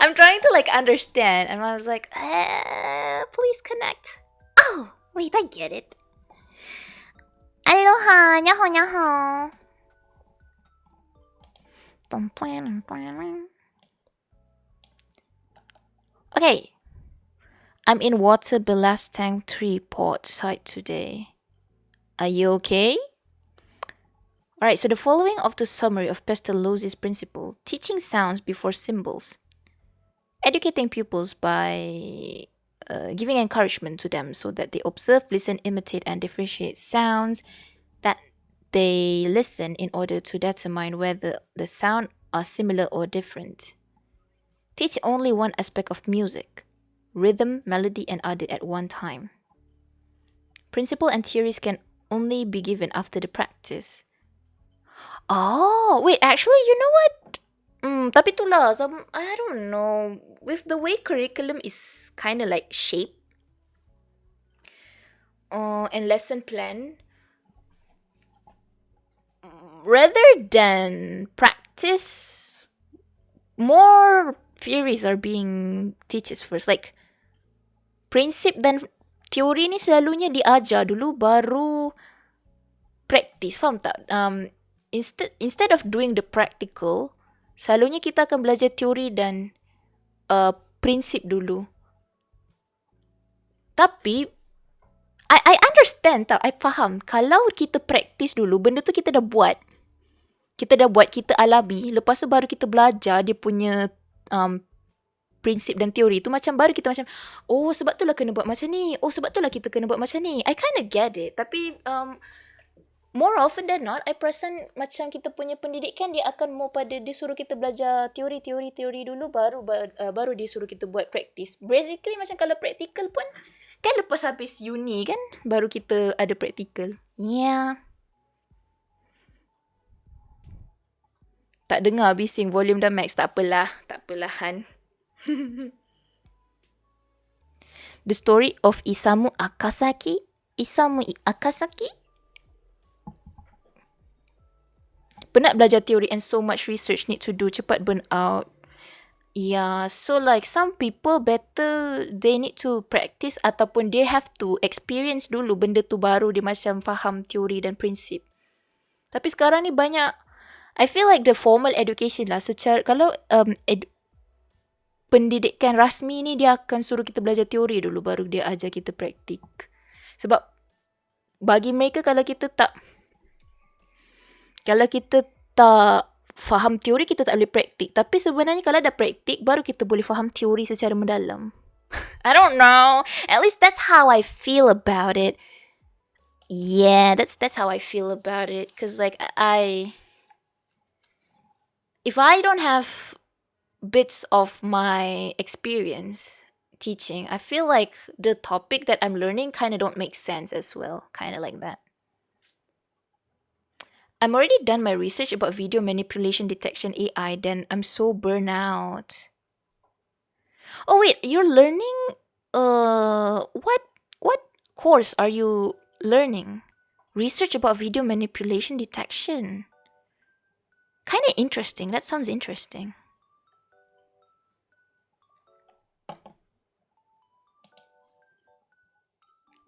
I'm trying to like understand, and I was like, please connect. Oh, wait, I get it. Aloha, nyaho nyaho. Okay, I'm in water ballast tank 3 port site today. Are you okay? Alright, so the following of the summary of Pestalozzi's principle: teaching sounds before symbols, educating pupils by giving encouragement to them so that they observe, listen, imitate, and differentiate sounds that they listen in order to determine whether the sound are similar or different. Teach only one aspect of music: rhythm, melody, and other at one time. Principle and theories can only be given after the practice. Oh, wait, actually, you know what? Tapi itulah, I don't know. With the way curriculum is kind of like shaped and lesson plan, rather than practice, more theories are being teaches first. Like, prinsip dan teori ni selalunya diajar dulu baru practice. Faham tak? Instead of doing the practical, selalunya kita akan belajar teori dan prinsip dulu. Tapi I understand tau, I faham. Kalau kita practice dulu, benda tu kita dah buat. Kita alami, lepas tu baru kita belajar dia punya prinsip dan teori tu, macam baru kita macam, oh sebab tu lah kena buat macam ni. Oh sebab tu lah kita kena buat macam ni. I kind of get it. Tapi more often than not, I perasan macam kita punya pendidikan dia akan more pada dia suruh kita belajar teori dulu, baru dia suruh kita buat practice. Basically macam kalau practical pun kan lepas habis uni kan baru kita ada practical. Yeah. Tak dengar bising, volume dah max. Tak apalah Han. The story of Isamu Akasaki. Penat belajar teori and so much research need to do, cepat burn out. Yeah, so like some people better they need to practice ataupun they have to experience dulu benda tu baru dia macam faham teori dan prinsip. Tapi sekarang ni banyak, I feel like the formal education lah, secara kalau pendidikan rasmi ni dia akan suruh kita belajar teori dulu baru dia ajar kita praktik. Sebab bagi mereka kalau kita tak faham teori, kita tak boleh praktik. Tapi sebenarnya kalau dah praktik, baru kita boleh faham teori secara mendalam. I don't know. At least that's how I feel about it. Yeah, that's how I feel about it. Because like if I don't have bits of my experience teaching, I feel like the topic that I'm learning kind of don't make sense as well. Kind of like that. I'm already done my research about video manipulation detection AI, then I'm so burnt out. Oh wait, you're learning what course are you learning? Research about video manipulation detection. Kind of interesting. That sounds interesting.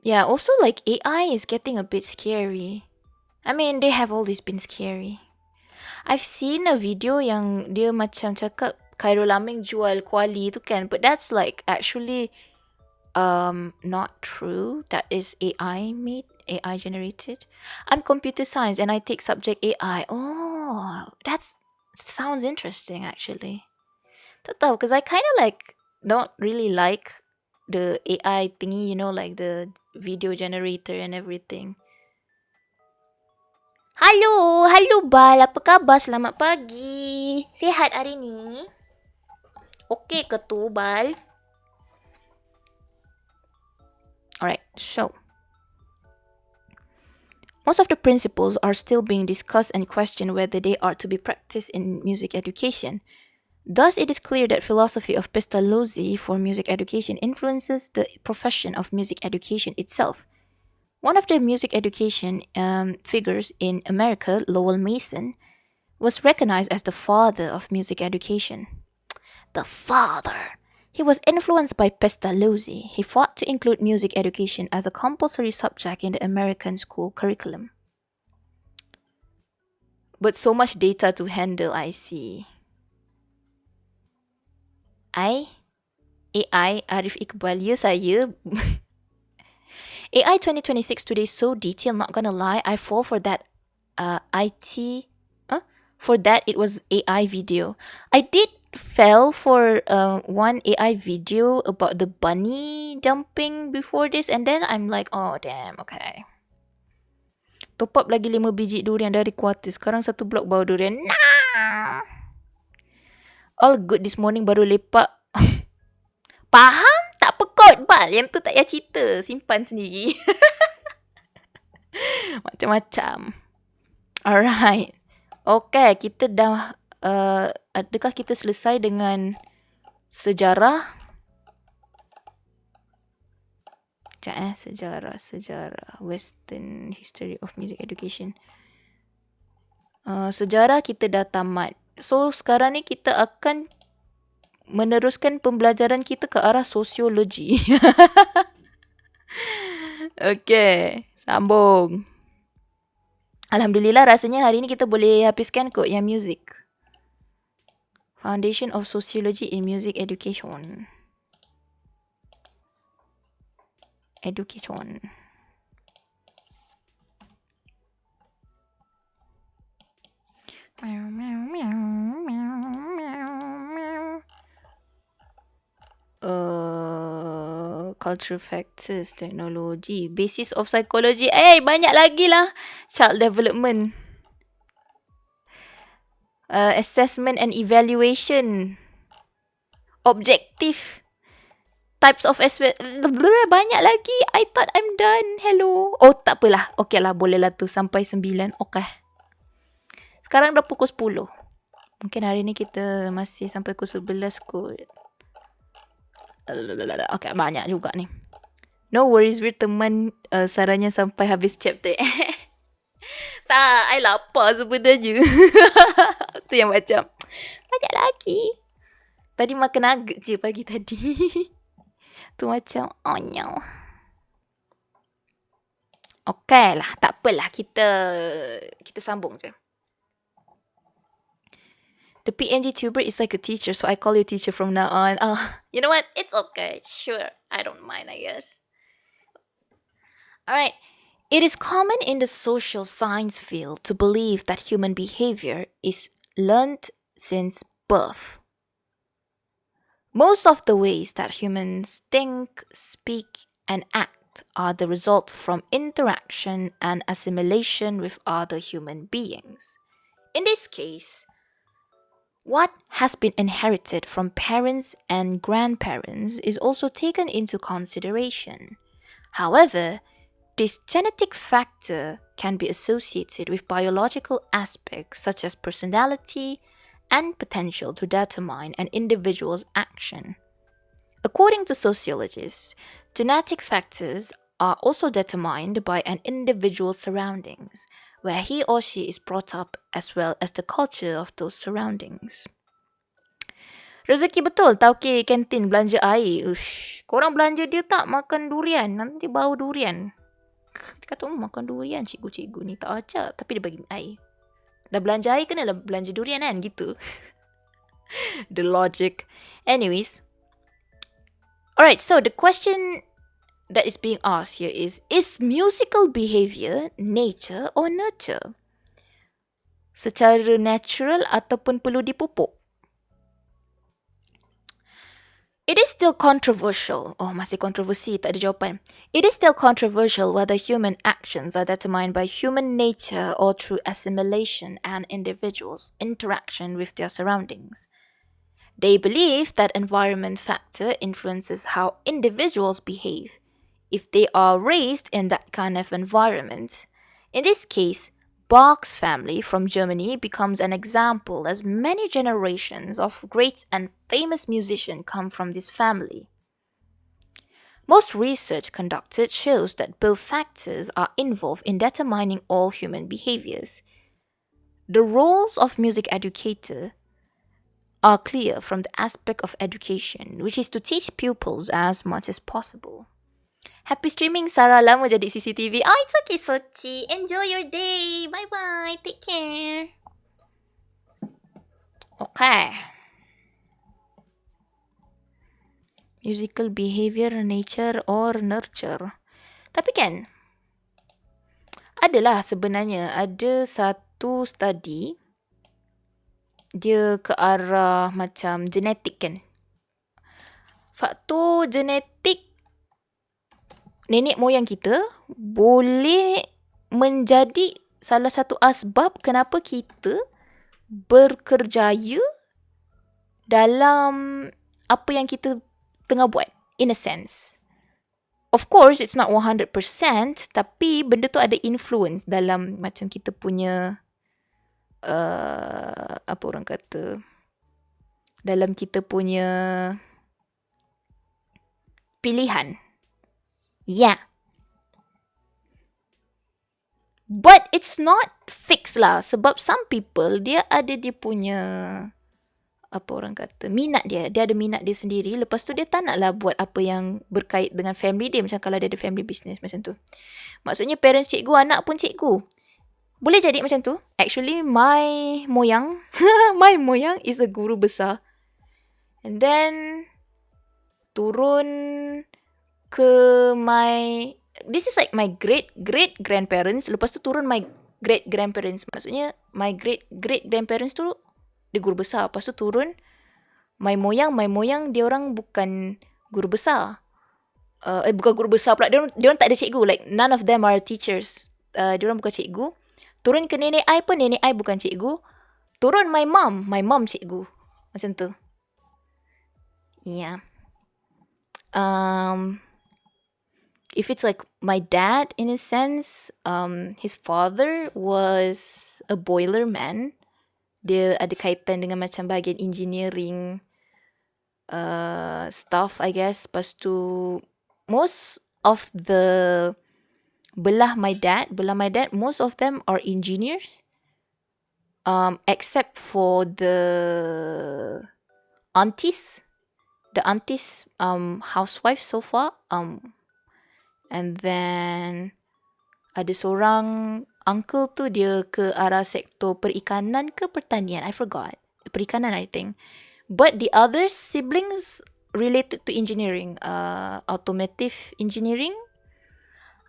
Yeah, also like AI is getting a bit scary. I mean, they have always been scary. I've seen a video yang dia macam cakap Khairul Aming jual kuali tu kan, but that's like actually not true. That is AI made, AI generated. I'm computer science and I take subject AI. Oh, that sounds interesting actually. Tak tahu, because I kind of like don't really like the AI thingy, you know, like the video generator and everything. Halo Bal, apa khabar? Selamat pagi. Sihat hari ni? Okey ke tu, Bal? Alright, so most of the principles are still being discussed and questioned whether they are to be practiced in music education. Thus, it is clear that philosophy of Pestalozzi for music education influences the profession of music education itself. One of the music education figures in America, Lowell Mason, was recognized as the father of music education. the father. He was influenced by Pestalozzi. He fought to include music education as a compulsory subject in the American school curriculum. But so much data to handle, I see. AI Arif Iqbal, ya saya. AI 2026 today so detailed, not gonna lie, I fall for that IT. For that, it was AI video. I did fell for one AI video about the bunny jumping before this, and then I'm like, oh damn, okay. Top up lagi 5 biji durian dari kuartus. Sekarang satu blok bawah durian. Nah. All good this morning, baru lepak. Faham? Tak pekot, Bal. Yang tu tak payah cerita. Simpan sendiri. Macam-macam. Alright. Okay, kita dah... adakah kita selesai dengan sejarah? Sejarah. Western History of Music Education. Sejarah kita dah tamat. So, sekarang ni kita akan meneruskan pembelajaran kita ke arah sosiologi. Okay, sambung. Alhamdulillah, rasanya hari ni kita boleh habiskan kot yang music. Foundation of Sociology in Music Education. Meow, meow, meow, meow, meow, meow. Cultural factors, technology, basis of psychology. Banyak lagi lah. Child development. Assessment and evaluation. Objective. Types of banyak lagi. I thought I'm done. Hello. Oh, tak apalah. Okay lah, boleh lah tu. Sampai 9. Okay. Sekarang dah pukul 10. Mungkin hari ni kita masih sampai pukul 11 kot. Okay, banyak juga ni. No worries, we're teman Sara Nyan sampai habis chapter. Tak, I lapar sebenarnya. Tu yang macam banyak lagi. Tadi makan nugget je pagi tadi. Tu macam oh no. Okay lah, tak apalah, kita sambung je. The PNG tuber is like a teacher, so I call you teacher from now on. You know what? It's okay. Sure. I don't mind, I guess. Alright. It is common in the social science field to believe that human behavior is learned since birth. Most of the ways that humans think, speak, and act are the result from interaction and assimilation with other human beings. In this case, what has been inherited from parents and grandparents is also taken into consideration. However, this genetic factor can be associated with biological aspects such as personality and potential to determine an individual's action. According to sociologists, genetic factors are also determined by an individual's surroundings, where he or she is brought up, as well as the culture of those surroundings. Rezeki betul tauke kantin belanja air. Ush, korang belanja dia tak makan durian, nanti bau durian. Dia kata, makan durian cikgu-cikgu ni tak acak, tapi dia bagi air. Dah belanja air kena lah belanja durian kan, gitu. The logic. Anyways. Alright, so the question that is being asked here is musical behavior nature or nurture? Secara natural ataupun perlu dipupuk? It is still controversial. Masih kontroversi, tak ada jawapan. It is still controversial whether human actions are determined by human nature or through assimilation and individuals' interaction with their surroundings. They believe that environment factor influences how individuals behave if they are raised in that kind of environment. In this case, Bach's family from Germany becomes an example, as many generations of great and famous musicians come from this family. Most research conducted shows that both factors are involved in determining all human behaviors. The roles of music educator are clear from the aspect of education, which is to teach pupils as much as possible. Happy streaming, Sarah. Lama jadi CCTV. Oh, it's okay, Sochi. Enjoy your day. Bye-bye. Take care. Okay. Musical behavior, nature or nurture. Tapi kan, adalah sebenarnya ada satu study dia ke arah macam genetik kan. Faktor genetik nenek moyang kita boleh menjadi salah satu asbab kenapa kita berkerjaya dalam apa yang kita tengah buat, in a sense. Of course, it's not 100%, tapi benda tu ada influence dalam macam kita punya, apa orang kata, dalam kita punya pilihan. Yeah. But it's not fixed lah. Sebab some people, dia ada dia punya, apa orang kata, minat dia. Dia ada minat dia sendiri. Lepas tu dia tak naklah buat apa yang berkait dengan family dia. Macam kalau dia ada family business macam tu. Maksudnya parents cikgu, anak pun cikgu. Boleh jadi macam tu. Actually, my moyang, my moyang is a guru besar. And then, turun ke my, this is like my great grandparents, lepas tu turun my great grandparents. Maksudnya my great grandparents tu dia guru besar. Lepas tu turun my moyang dia orang bukan guru besar. Bukan guru besar pula. Dia orang tak ada cikgu. Like none of them are teachers. Dia orang bukan cikgu. Turun ke nenek I pun nenek I bukan cikgu. Turun my mom cikgu. Macam tu. Yeah. If it's like my dad, in a sense, his father was a boiler man. Dia ada kaitan dengan macam bahagian engineering stuff, I guess. Lepas tu, most of the belah my dad, most of them are engineers. Except for the aunties. The aunties, housewives so far. And then ada seorang uncle tu dia ke arah sektor perikanan ke pertanian. I forgot. Perikanan, I think. But the other siblings related to engineering. Automotive engineering.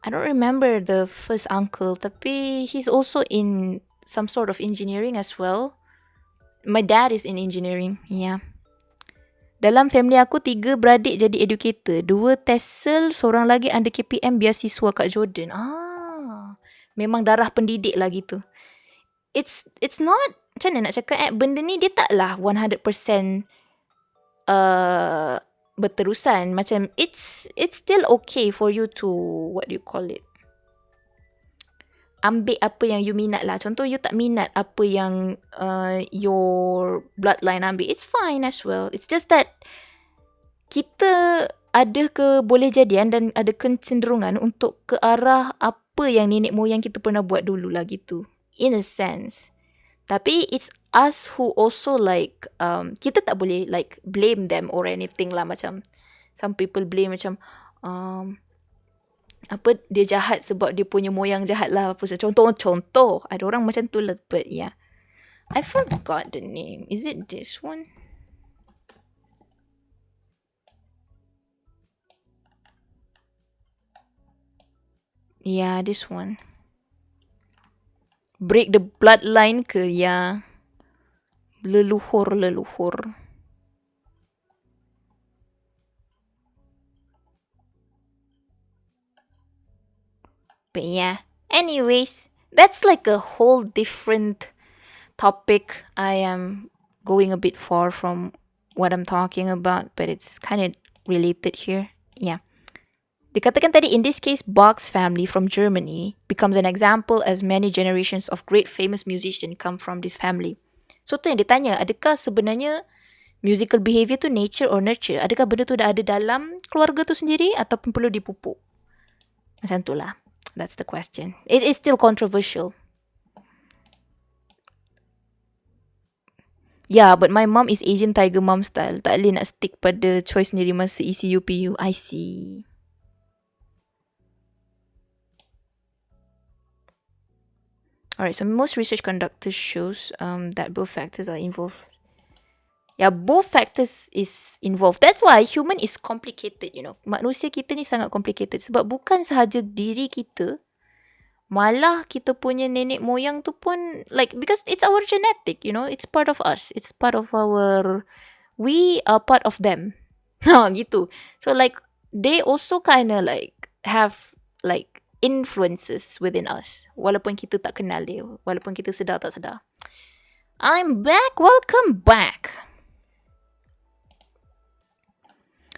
I don't remember the first uncle. Tapi he's also in some sort of engineering as well. My dad is in engineering. Yeah. Dalam family aku 3 beradik jadi educator. 2 TESOL, seorang lagi under KPM beasiswa kat Jordan. Memang darah pendidik lah gitu. It's not, macam mana nak cakap benda ni dia taklah 100% berterusan. Macam it's still okay for you to, what do you call it, ambil apa yang you minat lah. Contoh you tak minat apa yang your bloodline ambil. It's fine as well. It's just that kita ada boleh jadian dan ada kecenderungan untuk ke arah apa yang nenek moyang kita pernah buat dulu lah gitu. In a sense. Tapi it's us who also like, kita tak boleh like blame them or anything lah. Macam some people blame macam, apa dia jahat sebab dia punya moyang jahat lah. Contoh ada orang macam tu lah. But yeah, I forgot the name. Is it this one? Yeah, this one. Break the bloodline ke? Yeah. Leluhur. But yeah, anyways, that's like a whole different topic. I am going a bit far from what I'm talking about, but it's kind of related here. Yeah. Dikatakan tadi, in this case, Bach's family from Germany becomes an example as many generations of great famous musicians come from this family. So tu yang dia tanya, adakah sebenarnya musical behavior tu nature or nurture? Adakah benda tu dah ada dalam keluarga tu sendiri ataupun perlu dipupuk? Macam tu lah. That's the question. It is still controversial. Yeah, but my mom is Asian tiger mom style. Tak boleh nak stick pada choice sendiri masa ECU PU. I see. Alright, so most research conducted shows that both factors are involved. Yeah, both factors is involved. That's why human is complicated, you know. Manusia kita ni sangat complicated. Sebab bukan sahaja diri kita, malah kita punya nenek moyang tu pun, like, because it's our genetic, you know. It's part of us. It's part of our, we are part of them. Ha, gitu. So, like, they also kind of, like, have, like, influences within us. Walaupun kita tak kenal dia. Walaupun kita sedar tak sedar. I'm back. Welcome back.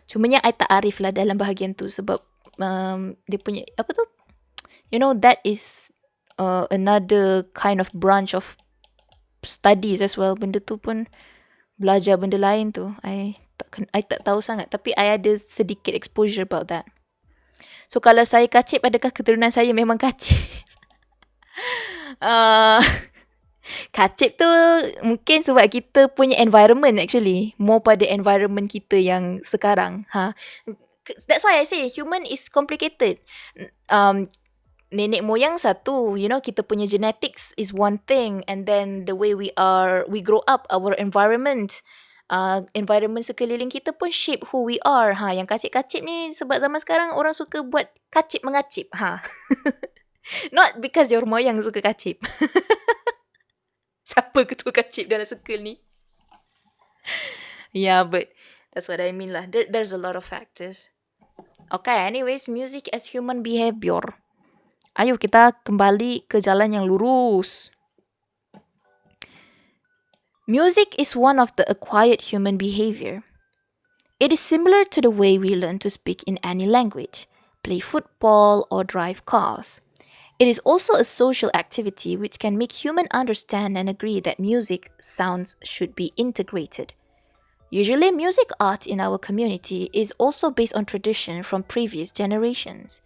Cumanya I tak arif lah dalam bahagian tu sebab dia punya apa tu, you know, that is another kind of branch of studies as well. Benda tu pun belajar benda lain tu. I tak tahu sangat, tapi I ada sedikit exposure about that. So kalau saya kacip, adakah keturunan saya memang kacip? Kacip tu mungkin sebab kita punya environment actually. More pada environment kita yang sekarang. That's why I say human is complicated. Nenek moyang satu, you know, kita punya genetics is one thing, and then the way we grow up, our environment, environment sekeliling kita pun shape who we are. Yang kacip-kacip ni sebab zaman sekarang orang suka buat kacip mengacip. Not because your moyang suka kacip. Siapa ketua kacip dalam circle ni? Yeah, but that's what I mean lah. There's a lot of factors. Okay, anyways, music as human behavior. Ayo kita kembali ke jalan yang lurus. Music is one of the acquired human behavior. It is similar to the way we learn to speak in any language, play football, or drive cars. It is also a social activity which can make humans understand and agree that music sounds should be integrated. Usually, music art in our community is also based on tradition from previous generations.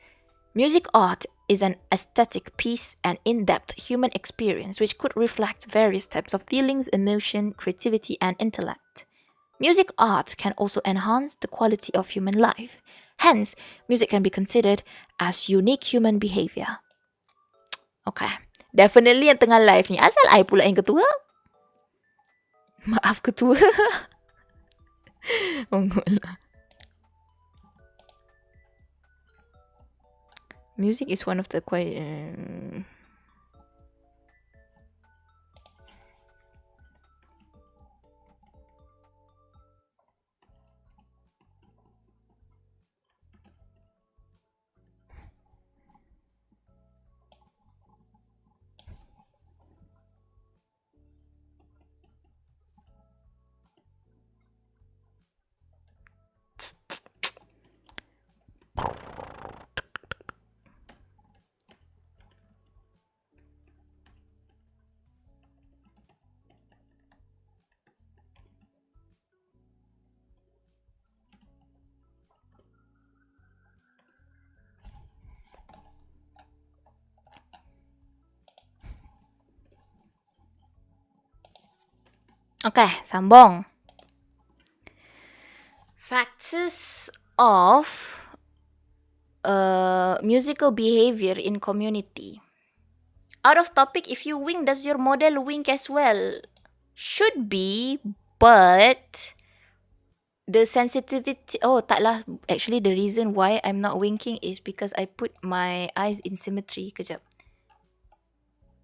Music art is an aesthetic piece and in-depth human experience which could reflect various types of feelings, emotion, creativity, and intellect. Music art can also enhance the quality of human life. Hence, music can be considered as unique human behavior. Okay. Definitely yang tengah live ni. Asal I pula yang ketua? Maaf ketua. Music is one of the quite... Okay, sambung. Factors of musical behavior in community. Out of topic, if you wink, does your model wink as well? Should be, but the sensitivity... Oh, taklah. Actually, the reason why I'm not winking is because I put my eyes in symmetry. Kejap.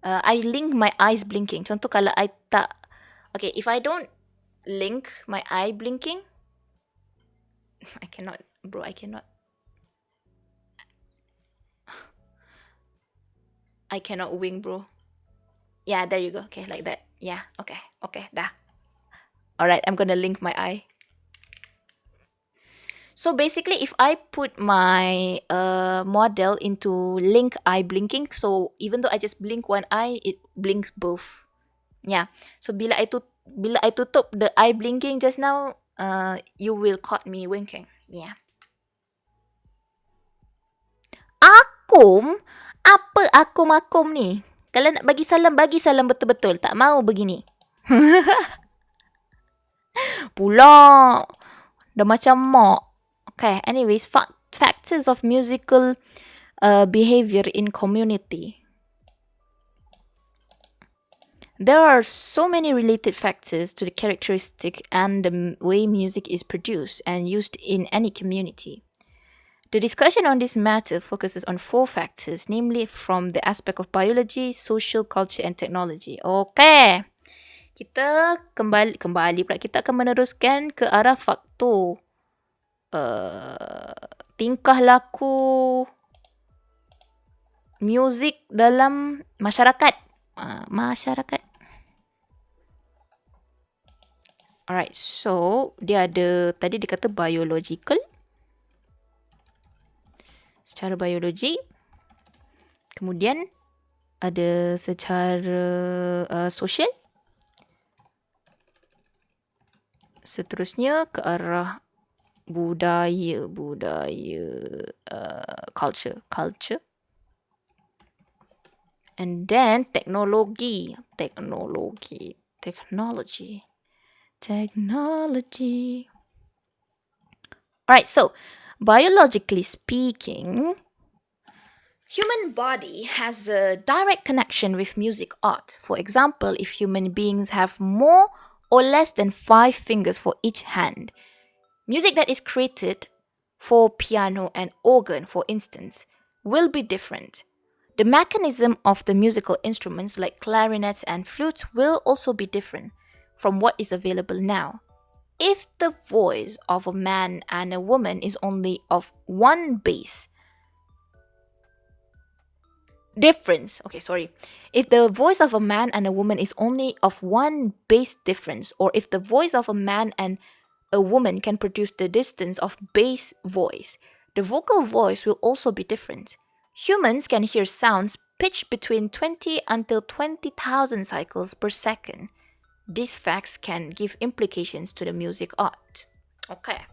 I link my eyes blinking. Contoh kalau I tak... Okay, if I don't link my eye blinking, I cannot, bro, I cannot. I cannot wink, bro. Yeah, there you go. Okay, like that. Yeah, okay, dah. Alright, I'm gonna link my eye. So basically, if I put my model into link eye blinking, so even though I just blink one eye, it blinks both. Yeah. So bila I tutup the eye blinking just now, you will caught me winking. Yeah. Akum? Apa akum-akum ni? Kalau nak bagi salam betul-betul. Tak mau begini. pula. Dah macam mak. Okay, anyways, factors of musical behavior in community. There are so many related factors to the characteristic and the way music is produced and used in any community. The discussion on this matter focuses on 4 factors, namely from the aspect of biology, social, culture and technology. Okay. Kita kembali pula. Kita akan meneruskan ke arah faktor tingkah laku muzik dalam masyarakat. Masyarakat. Alright, so dia ada, tadi dia kata biological, secara biologi. Kemudian ada secara sosial. Seterusnya ke arah budaya, culture. And then technology. Alright, so biologically speaking, human body has a direct connection with music art. For example, if human beings have more or less than 5 fingers for each hand, music that is created for piano and organ, for instance, will be different. The mechanism of the musical instruments like clarinets and flutes will also be different from what is available now. If the voice of a man and a woman is only of one bass difference, if the voice of a man and a woman is only of one bass difference, or if the voice of a man and a woman can produce the distance of bass voice, the vocal voice will also be different. Humans can hear sounds pitched between 20 until 20,000 cycles per second. These facts can give implications to the music art. Okay.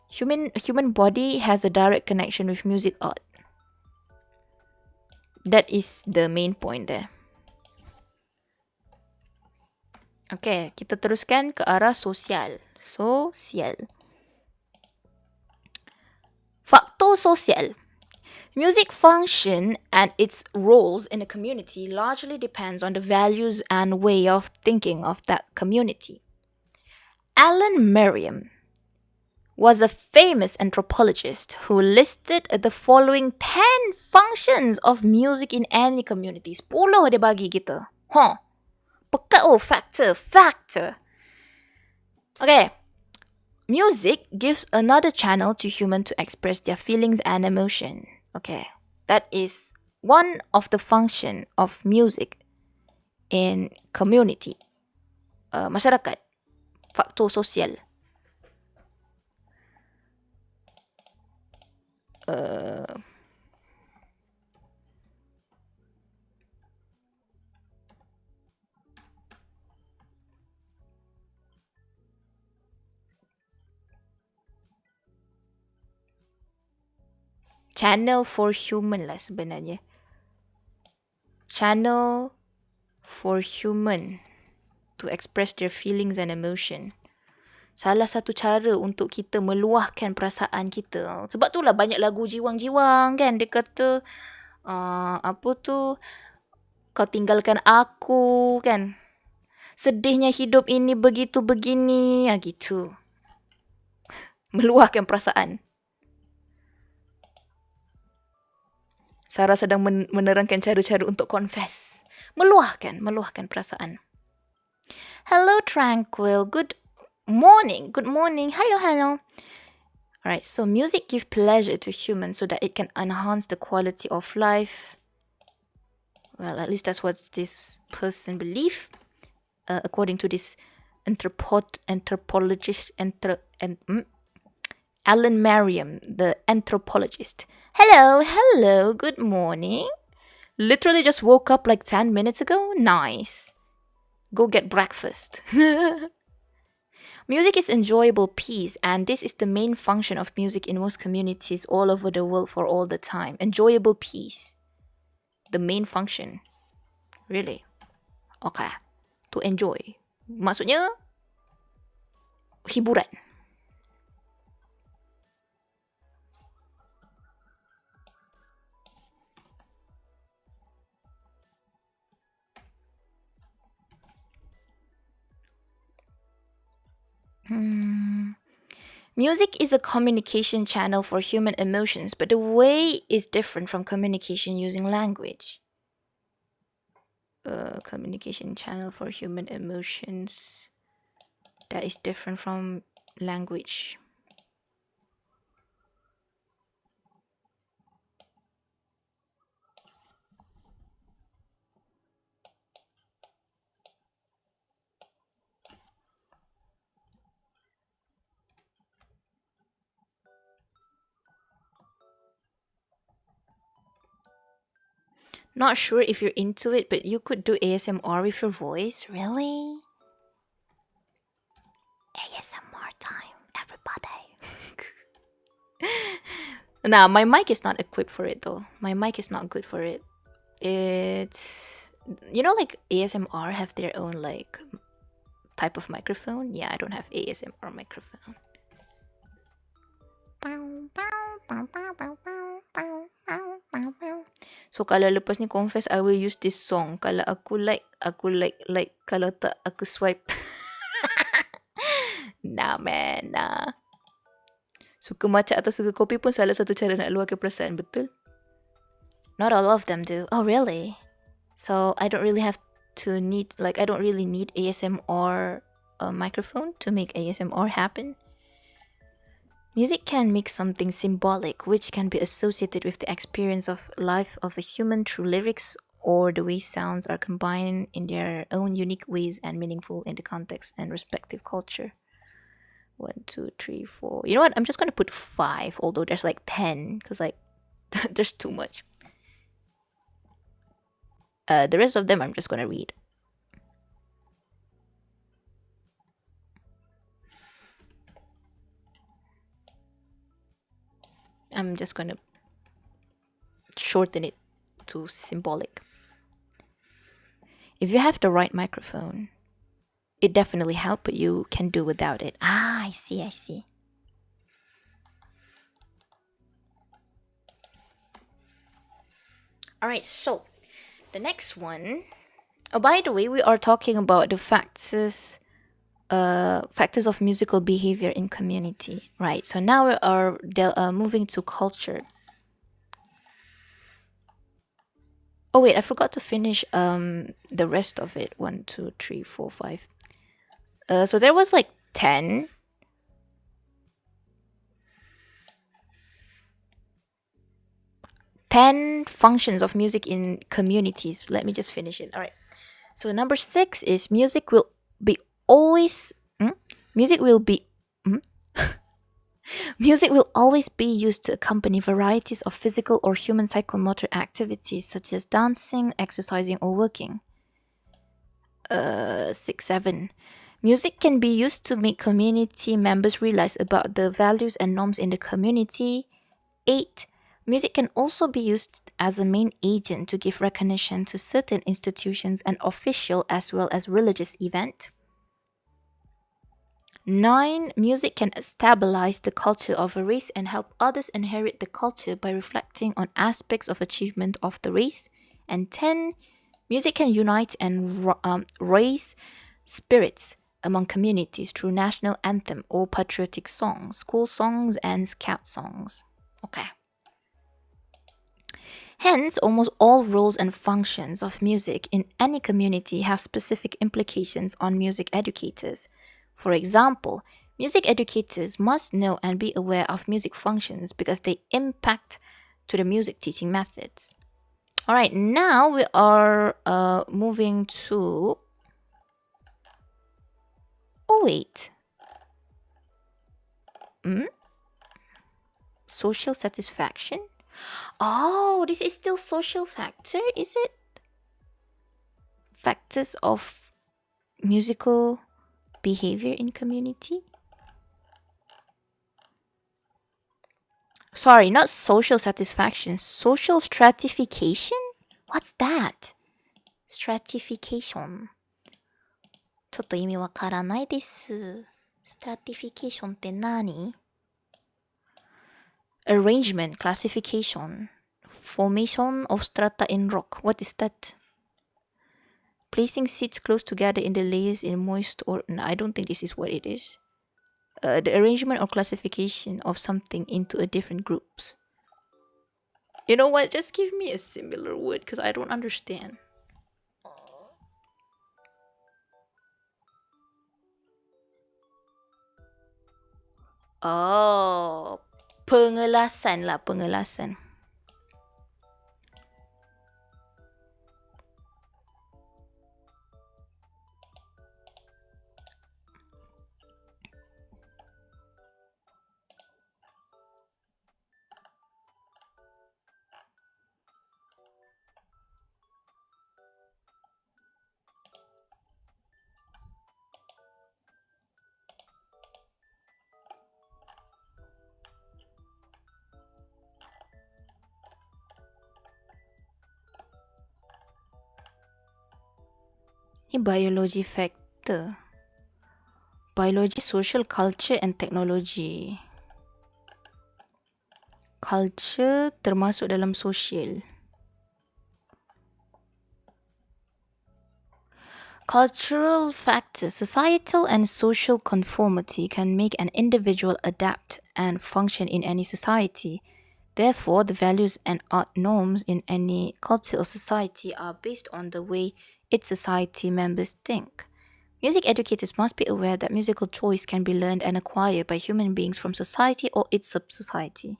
Human body has a direct connection with music art. That is the main point there. Okay, kita teruskan ke arah sosial. Faktor sosial. Music function and its roles in a community largely depends on the values and way of thinking of that community. Alan Merriam was a famous anthropologist who listed the following 10 functions of music in any community. 10 dia bagi kita. Factor. Okay. Music gives another channel to humans to express their feelings and emotion. Okay. That is one of the function of music in community. Masyarakat. Faktor sosial. Channel for human lah sebenarnya. Channel for human to express their feelings and emotion. Salah satu cara untuk kita meluahkan perasaan kita. Sebab itulah banyak lagu jiwang-jiwang kan. Dia kata, kau tinggalkan aku kan. Sedihnya hidup ini begitu begini. Gitu. Meluahkan perasaan. Sarah sedang menerangkan cara-cara untuk confess. Meluahkan perasaan. Hello, Tranquil. Good morning. Hello. Alright, so music gives pleasure to humans so that it can enhance the quality of life. Well, at least that's what this person believes. According to this anthropologist, Alan Merriam, the anthropologist. Hello, good morning. Literally just woke up like 10 minutes ago. Nice. Go get breakfast. Music is enjoyable piece, and this is the main function of music in most communities all over the world for all the time. Enjoyable piece. The main function. Really? Okay. To enjoy. Maksudnya, hiburan. Music is a communication channel for human emotions, but the way is different from communication using language. Communication channel for human emotions that is different from language. Not sure if you're into it, but you could do ASMR with your voice. Really? ASMR time, everybody. Nah, my mic is not equipped for it though. My mic is not good for it. It's, you know, like ASMR have their own like type of microphone. Yeah, I don't have ASMR microphone. So kalau lepas ni confess, I will use this song. Kalau aku like kalau tak aku swipe. Nah man, nah. Suka matcha atau suka kopi pun salah satu cara nak luahkan perasaan, betul? Not all of them do. Oh really? So I don't really have to need, like, I don't really need ASMR microphone to make ASMR happen. Music can make something symbolic, which can be associated with the experience of life of a human through lyrics or the way sounds are combined in their own unique ways and meaningful in the context and respective culture. 1, 2, 3, 4. You know what? I'm just gonna put 5, although there's like 10, because like there's too much. The rest of them I'm just gonna read. I'm just gonna shorten it to symbolic. If you have the right microphone, it definitely helps, but you can do without it. Ah, I see, I see. Alright, so the next one. Oh, by the way, we are talking about the factors of musical behavior in community, right? So now we are moving to culture. Oh wait, I forgot to finish the rest of it. 1, 2, 3, 4, 5. So there was like 10. Functions of music in communities. Let me just finish it. All right. So number 6 is music will be always music will be music will always be used to accompany varieties of physical or human psychomotor activities such as dancing, exercising, or working. 6, 7. Music can be used to make community members realize about the values and norms in the community. 8. Music can also be used as a main agent to give recognition to certain institutions and official as well as religious events. 9. Music can stabilize the culture of a race and help others inherit the culture by reflecting on aspects of achievement of the race. And 10. Music can unite and raise spirits among communities through national anthem or patriotic songs, school songs, and scout songs. Okay. Hence, almost all roles and functions of music in any community have specific implications on music educators. For example, music educators must know and be aware of music functions because they impact to the music teaching methods. All right, now we are moving to... Oh, wait. Social satisfaction? Oh, this is still social factor, is it? Factors of musical behavior in community? Sorry, not social satisfaction, social stratification? What's that? Stratification. ちょっと意味わからないです。Stratification って何? Arrangement, classification, formation of strata in rock. What is that? Placing seeds close together in the layers in moist or... No, I don't think this is what it is. The arrangement or classification of something into a different groups. You know what? Just give me a similar word because I don't understand. Oh, pengelasan lah, pengelasan. Ini biology factor. Biology, social, culture and technology. Culture termasuk dalam social. Cultural factors, societal and social conformity can make an individual adapt and function in any society. Therefore, the values and art norms in any culture or society are based on the way its society members think. Music educators must be aware that musical choice can be learned and acquired by human beings from society or its sub-society.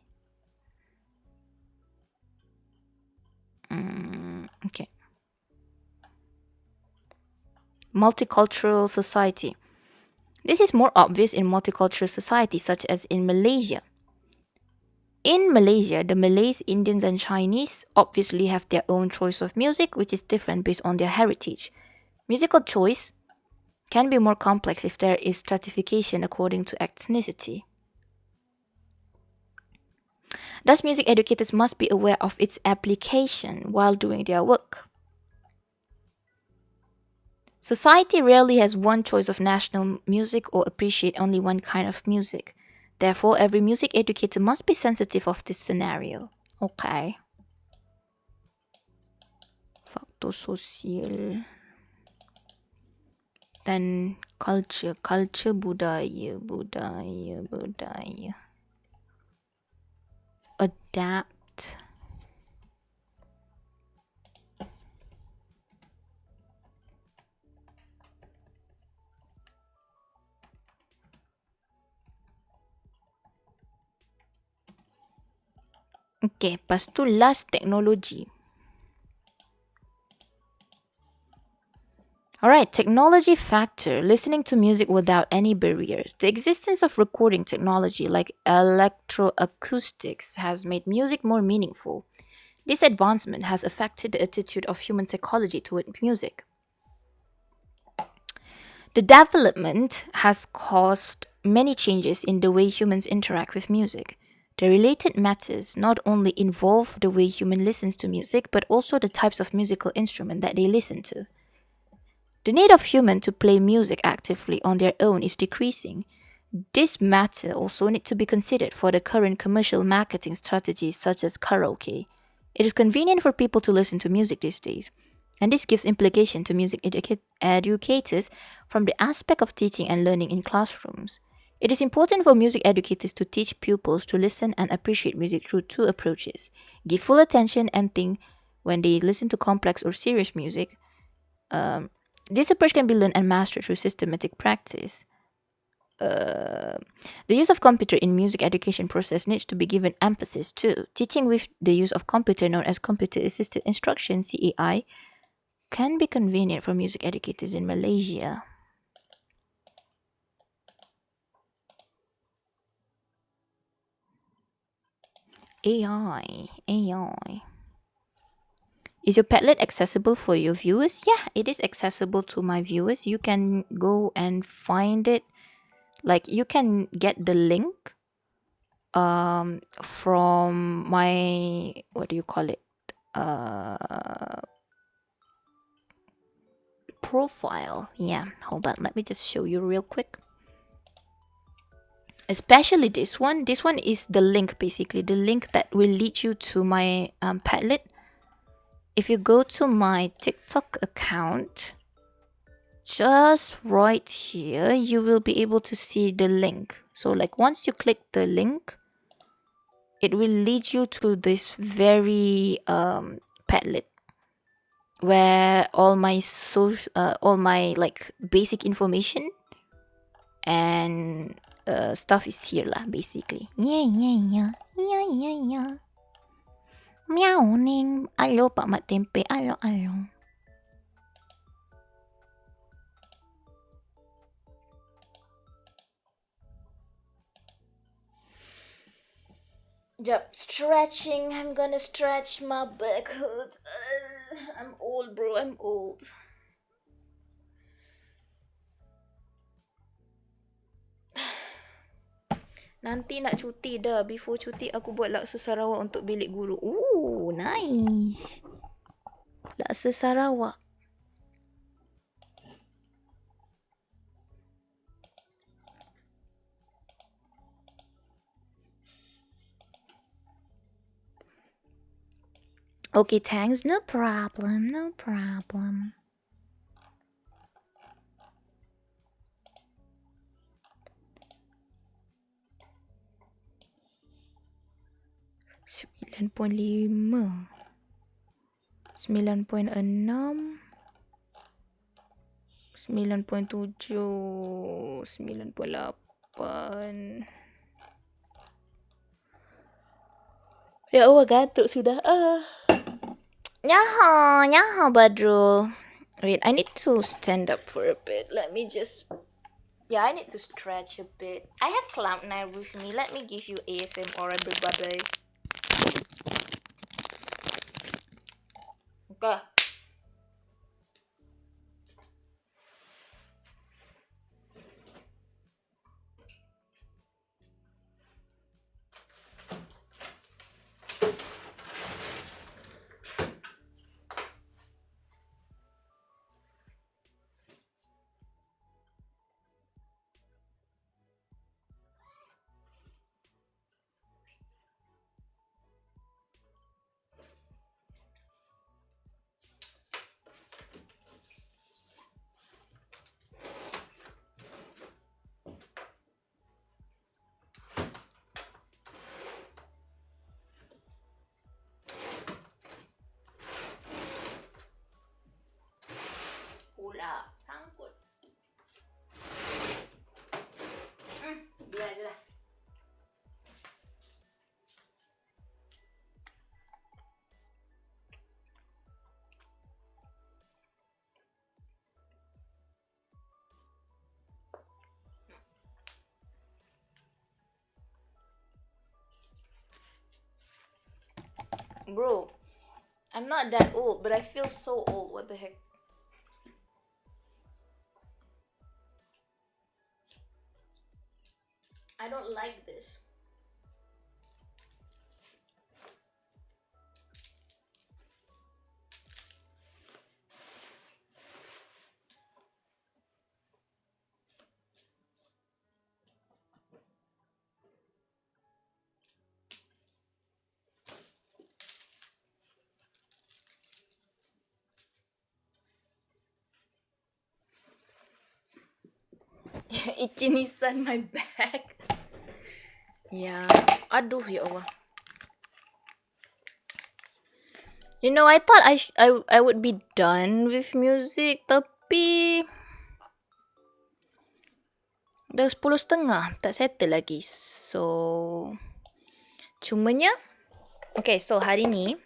Okay. Multicultural society. This is more obvious in multicultural societies such as in Malaysia. In Malaysia, the Malays, Indians and Chinese obviously have their own choice of music, which is different based on their heritage. Musical choice can be more complex if there is stratification according to ethnicity. Thus, music educators must be aware of its application while doing their work. Society rarely has one choice of national music or appreciate only one kind of music. Therefore, every music educator must be sensitive of this scenario. Okay. Faktor sosial. Then culture, budaya. Adapt. Okay, lepas tu last technology. Alright, technology factor, listening to music without any barriers. The existence of recording technology like electroacoustics has made music more meaningful. This advancement has affected the attitude of human psychology toward music. The development has caused many changes in the way humans interact with music. The related matters not only involve the way human listens to music, but also the types of musical instrument that they listen to. The need of humans to play music actively on their own is decreasing. This matter also needs to be considered for the current commercial marketing strategies such as karaoke. It is convenient for people to listen to music these days, and this gives implication to music educators from the aspect of teaching and learning in classrooms. It is important for music educators to teach pupils to listen and appreciate music through two approaches. Give full attention and think when they listen to complex or serious music. This approach can be learned and mastered through systematic practice. The use of computer in music education process needs to be given emphasis too. Teaching with the use of computer known as computer assisted instruction (CAI) can be convenient for music educators in Malaysia. AI. Is your Padlet accessible for your viewers? Yeah, it is accessible to my viewers. You can go and find it. Like, you can get the link from my, what do you call it? Profile. Yeah, hold on. Let me just show you real quick. Especially this one. This one is the link, basically. The link that will lead you to my Padlet. If you go to my TikTok account, just right here, you will be able to see the link. So like once you click the link, it will lead you to this very Padlet where all my all my like basic information and stuff is here lah, basically. Yeah. Meow ning. Alo Pak Mat Tempe. Alo. Yep, stretching. I'm gonna stretch my back. I'm old, bro. I'm old. Nanti nak cuti dah. Before cuti aku buat laksa Sarawak untuk bilik guru. Ooh, nice. Laksa Sarawak. Okay, thanks. No problem. 9.5, 9.6, 9.7, 9.8. Ya Allah, gantuk sudah. Nyaha, Badrul. Wait, I need to stand up for a bit. Let me just... Yeah, I need to stretch a bit. I have Cloud9 with me. Let me give you ASMR, everybody. Okay. Pula, sangkut. Biar je lah. Bro, I'm not that old, but I feel so old. What the heck? I don't like this. Ichinisan my back. Yeah. Aduh, ya Allah. You know, I thought I would be done with music, tapi dah 10:30, tak settle lagi. So, cumanya, okay, so hari ni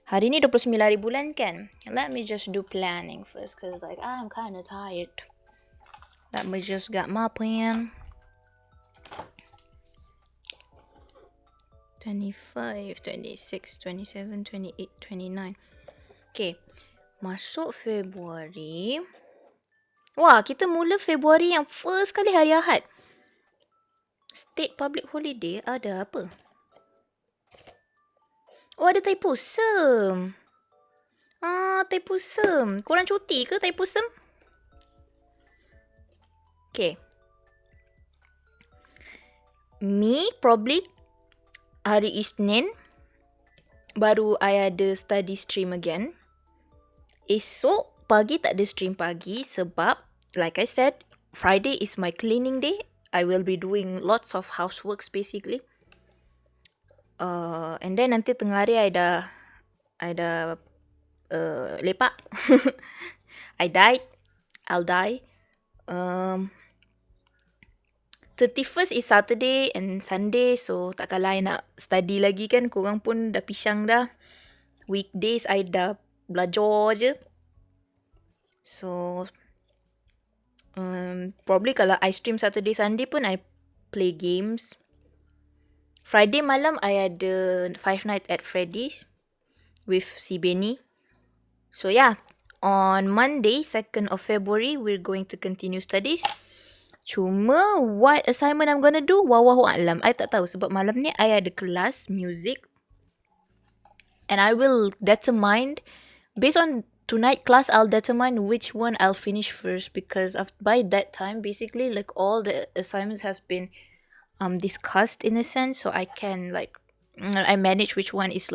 29 hari bulan kan? Let me just do planning first, cause like I'm kind of tired. Let me just get my plan. 25, 26, 27, 28, 29. Okay, masuk Februari. Wah, kita mula Februari yang first kali hari Ahad. State public holiday ada apa? Oh, ada Thaipusam. Thaipusam. Korang cuti ke Thaipusam? Okay. Me, probably hari Isnin baru I ada study stream again. Esok pagi tak ada stream pagi sebab like I said, Friday is my cleaning day. I will be doing lots of houseworks basically. And then nanti tengah hari I dah lepak. I'll die. 31st is Saturday and Sunday, so takkanlah I nak study lagi kan. Korang pun dah pisang dah. Weekdays I dah belajar je. So probably kalau I stream Saturday Sunday pun I play games. Friday malam I ada Five Nights at Freddy's with si Benny. So yeah, on Monday 2nd of February we're going to continue studies. Cuma what assignment I'm gonna do, wallahu a'lam. I tak tahu sebab malam ni I ada kelas music. And I will determine, based on tonight class, I'll determine which one I'll finish first because by that time, basically like all the assignments has been discussed in a sense. So I can I manage which one is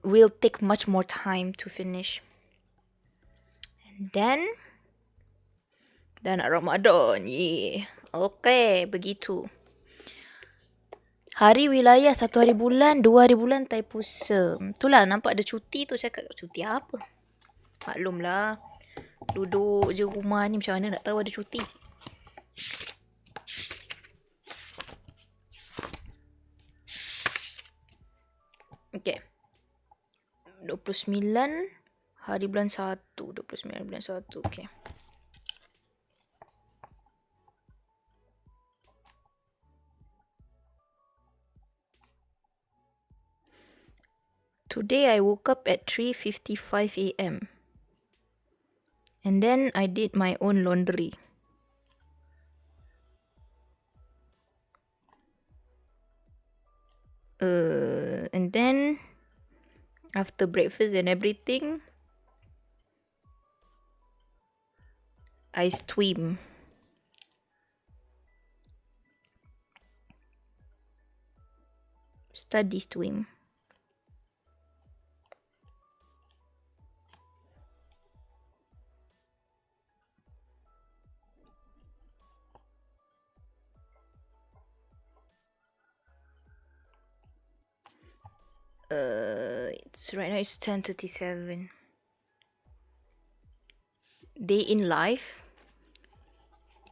will take much more time to finish. And then nak Ramadan. Yeah. Okay, begitu. Hari wilayah, 1 hari bulan, 2 hari bulan, tai puasa. Itulah nampak ada cuti tu, cakap cuti apa? Maklumlah. Duduk je rumah ni macam mana nak tahu ada cuti. Okay. 29 hari bulan 1. 29 hari bulan 1. Okay. Today I woke up at 3:55 a.m. And then I did my own laundry. And then after breakfast and everything, I swim. Study swim. It's right now it's 10:37. Day in life.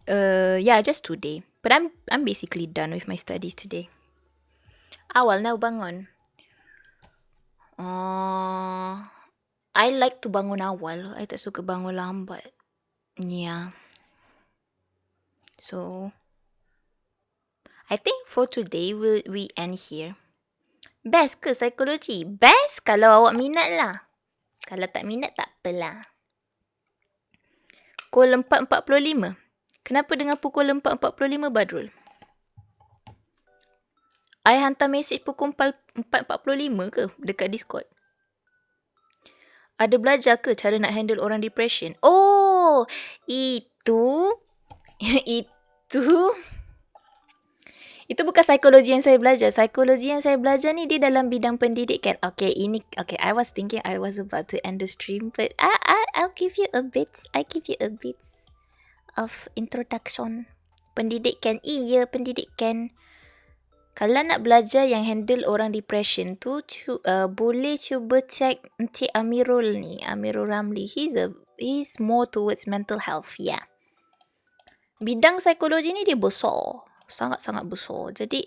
Yeah, just today. But I'm basically done with my studies today. Awal na bangun. I like to bangun awal. I tak suka bangun lambat. Yeah. So I think for today we end here. Best ke psikologi? Best kalau awak minat lah. Kalau tak minat tak apalah. Pukul 4.45. Kenapa dengan pukul 4.45 Badrul? I hantar mesej pukul 4.45 ke dekat Discord? Ada belajar ke cara nak handle orang depression? Oh, itu itu bukan psikologi yang saya belajar. Psikologi yang saya belajar ni dia dalam bidang pendidikan. Okay, I was thinking I was about to end the stream, but I'll give you a bit. I give you a bit of introduction. Pendidikan. Iya, pendidikan. Kalau nak belajar yang handle orang depression tu, boleh cuba check Encik Amirul ni, Amirul Ramli. He's more towards mental health, yeah. Bidang psikologi ni dia besar. Sangat-sangat besar. Jadi,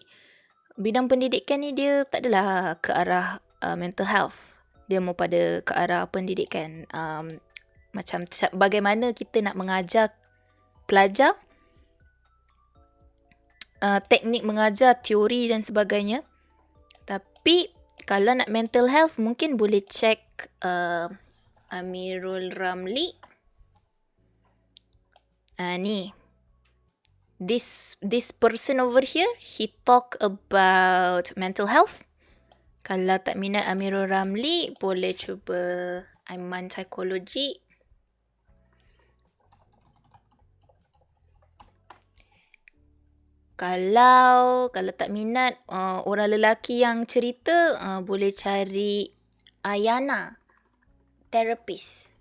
bidang pendidikan ni dia tak adalah ke arah mental health. Dia mau pada ke arah pendidikan. Macam bagaimana kita nak mengajar pelajar. Teknik mengajar, teori dan sebagainya. Tapi, kalau nak mental health, mungkin boleh check Amirul Ramli. Ni. This person over here, he talk about mental health. Kalau tak minat Amirul Ramli, boleh cuba Aiman Psychology. Kalau tak minat orang lelaki yang cerita, boleh cari Ayana, therapist.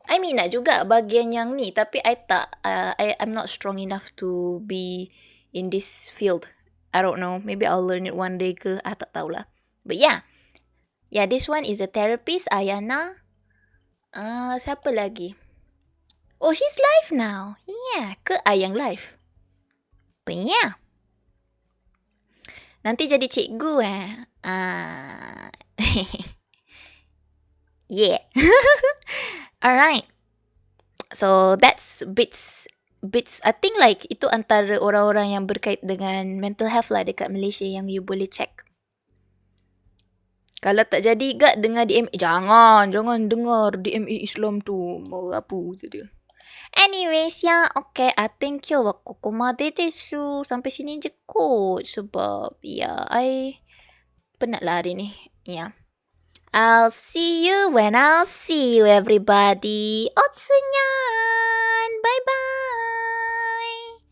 I minat juga bahagian yang ni, tapi I'm not strong enough to be in this field. I don't know, maybe I'll learn it one day ke, tak tahulah. But yeah, this one is a therapist, Ayana. Siapa lagi? Oh, she's live now. Yeah, ke Ayang live? But yeah. Nanti jadi cikgu Yeah. Alright. So that's bits. I think like itu antara orang-orang yang berkait dengan mental health lah dekat Malaysia yang you boleh check. Kalau tak jadi gak dengar DMA. Jangan dengar DMA Islam tu. Mau apa saja. Anyways, okay. Thank you. Kokomade desu. Sampai sini je kot. Sebab, I penat lah hari ni. I'll see you when I'll see you, everybody. Otsunyan. Bye-bye.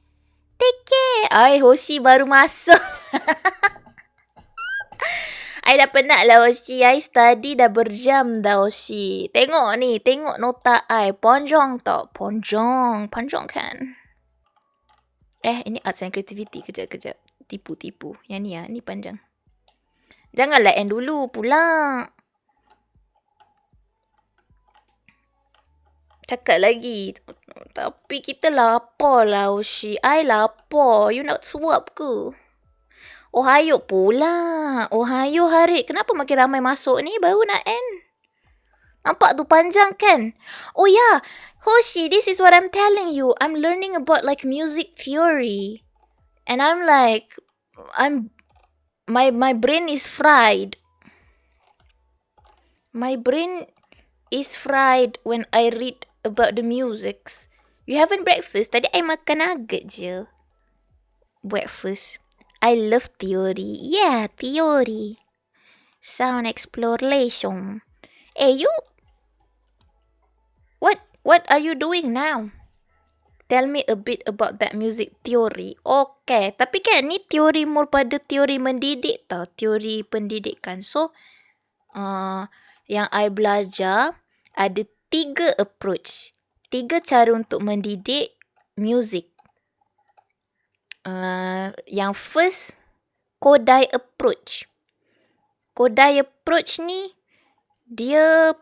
Take care. Hoshi baru masuk. I dah penat lah Hoshi. I study dah berjam dah Hoshi. Tengok nota I. Ponjong tak? Ponjong kan? Ini arts and creativity. Kejap. Tipu. Yang ni ni panjang. Janganlah end dulu pula. Cakap lagi. Tapi kita lapar lah Hoshi. I lapar. You nak suap ke? Ohayo pula. Ohayo Harit. Kenapa makin ramai masuk ni? Baru nak end. Nampak tu panjang kan? Oh yeah. Hoshi, this is what I'm telling you. I'm learning about like music theory. And I'm like, my brain is fried. My brain is fried when I read about the musics. You haven't breakfast? Tadi I makan nugget je. Breakfast. I love theory. Yeah, theory. Sound exploration. You? What are you doing now? Tell me a bit about that music theory. Okay. Tapi kan ni teori more pada teori mendidik tau. Teori pendidikan. So, yang I belajar ada 3 approach. 3 cara untuk mendidik music. Yang first, Kodai approach. Kodai approach ni dia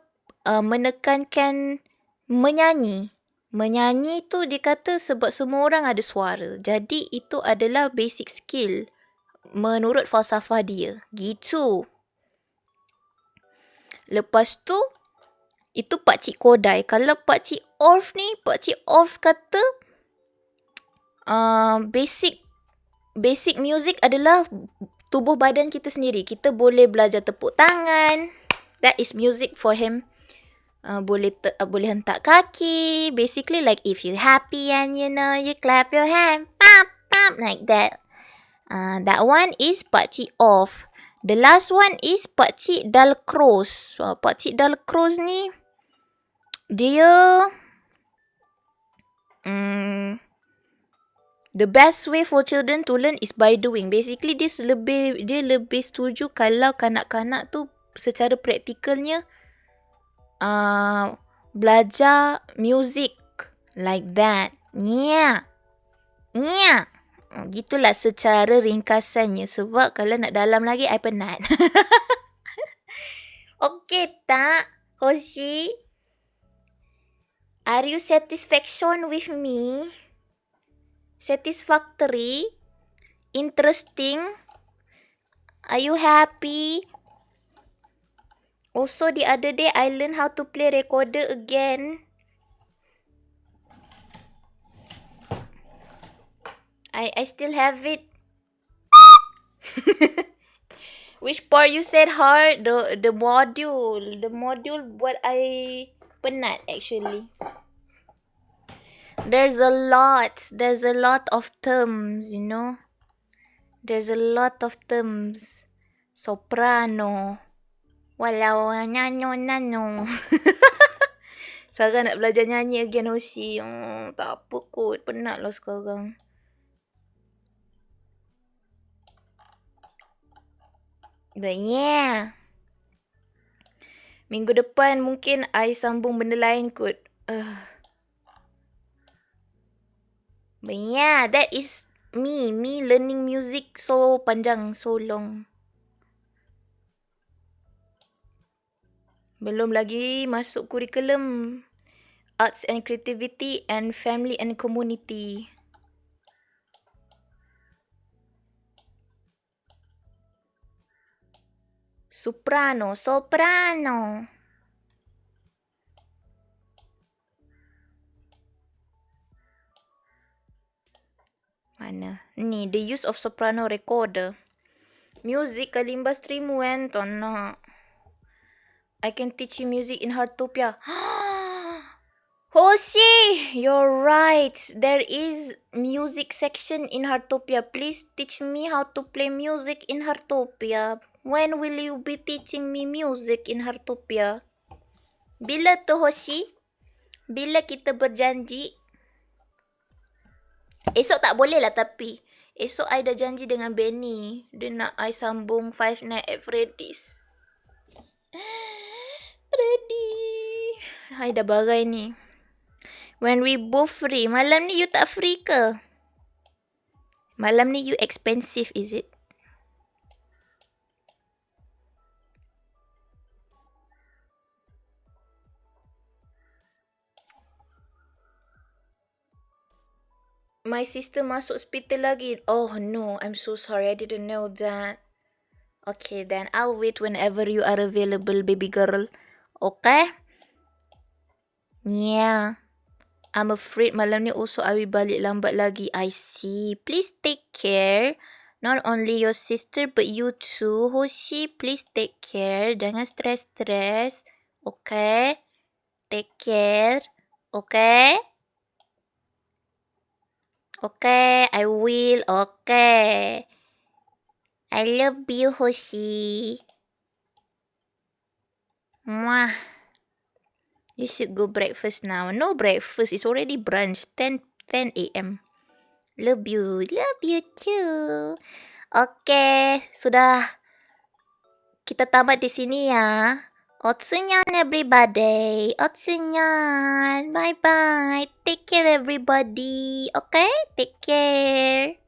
menekankan menyanyi. Menyanyi tu dia kata sebab semua orang ada suara. Jadi itu adalah basic skill menurut falsafah dia. Gitu. Lepas tu itu Pakcik Kodai. Kalau Pakcik Orf ni, Pakcik Orf kata basic music adalah tubuh badan kita sendiri. Kita boleh belajar tepuk tangan. That is music for him. Boleh hentak kaki. Basically like if you happy and you clap your hand. Pop, pop, like that. That one is Pakcik Off. The last one is Pakcik Dalcroze. Pakcik Dalcroze ni dia the best way for children to learn is by doing. Basically dia lebih setuju kalau kanak-kanak tu secara praktikalnya belajar music like that. Yeah. Gitulah secara ringkasannya. Sebab kalau nak dalam lagi I penat. Okay tak Hoshi? Are you satisfaction with me? Satisfactory? Interesting? Are you happy? Also the other day I learned how to play recorder again. I still have it. Which part you said hard? The module. The module buat I penat actually. There's a lot of terms, you know. There's a lot of terms. Soprano. Walau nano. Sara nak belajar nyanyi again Hoshi. Tak apa kot. Penat lah sekarang. But yeah. Minggu depan mungkin I sambung benda lain kot. But yeah, that is me learning music so panjang, so long. Belum lagi masuk kurikulum Arts and Creativity and Family and Community. Soprano. Mana? Ni, the use of soprano recorder. Music kalimba stream went on. I can teach you music in Heartopia. Hoshi, you're right. There is music section in Heartopia. Please teach me how to play music in Heartopia. When will you be teaching me music in Heartopia? Bila tu Hoshi? Bila kita berjanji? Esok tak boleh lah tapi. Esok I dah janji dengan Benny. Dia nak I sambung Five Nights at Freddy's. Freddy. I dah bagai ni. When we both free. Malam ni you tak free ke? Malam ni you expensive is it? My sister masuk hospital lagi. Oh no, I'm so sorry. I didn't know that. Okay then, I'll wait whenever you are available, baby girl. Okay? Yeah. I'm afraid malam ni also I will balik lambat lagi. I see. Please take care. Not only your sister but you too. Hoshi, please take care. Jangan stress. Okay? Take care. Okay? Okay, I will. Okay. I love you, Hoshi. Mwah. You should go breakfast now. No breakfast. It's already brunch. 10 a.m. Love you. Love you too. Okay. Sudah. Kita tamat di sini ya. Otsunyan everybody. Otsunyan. Bye-bye. Take care everybody. Okay? Take care.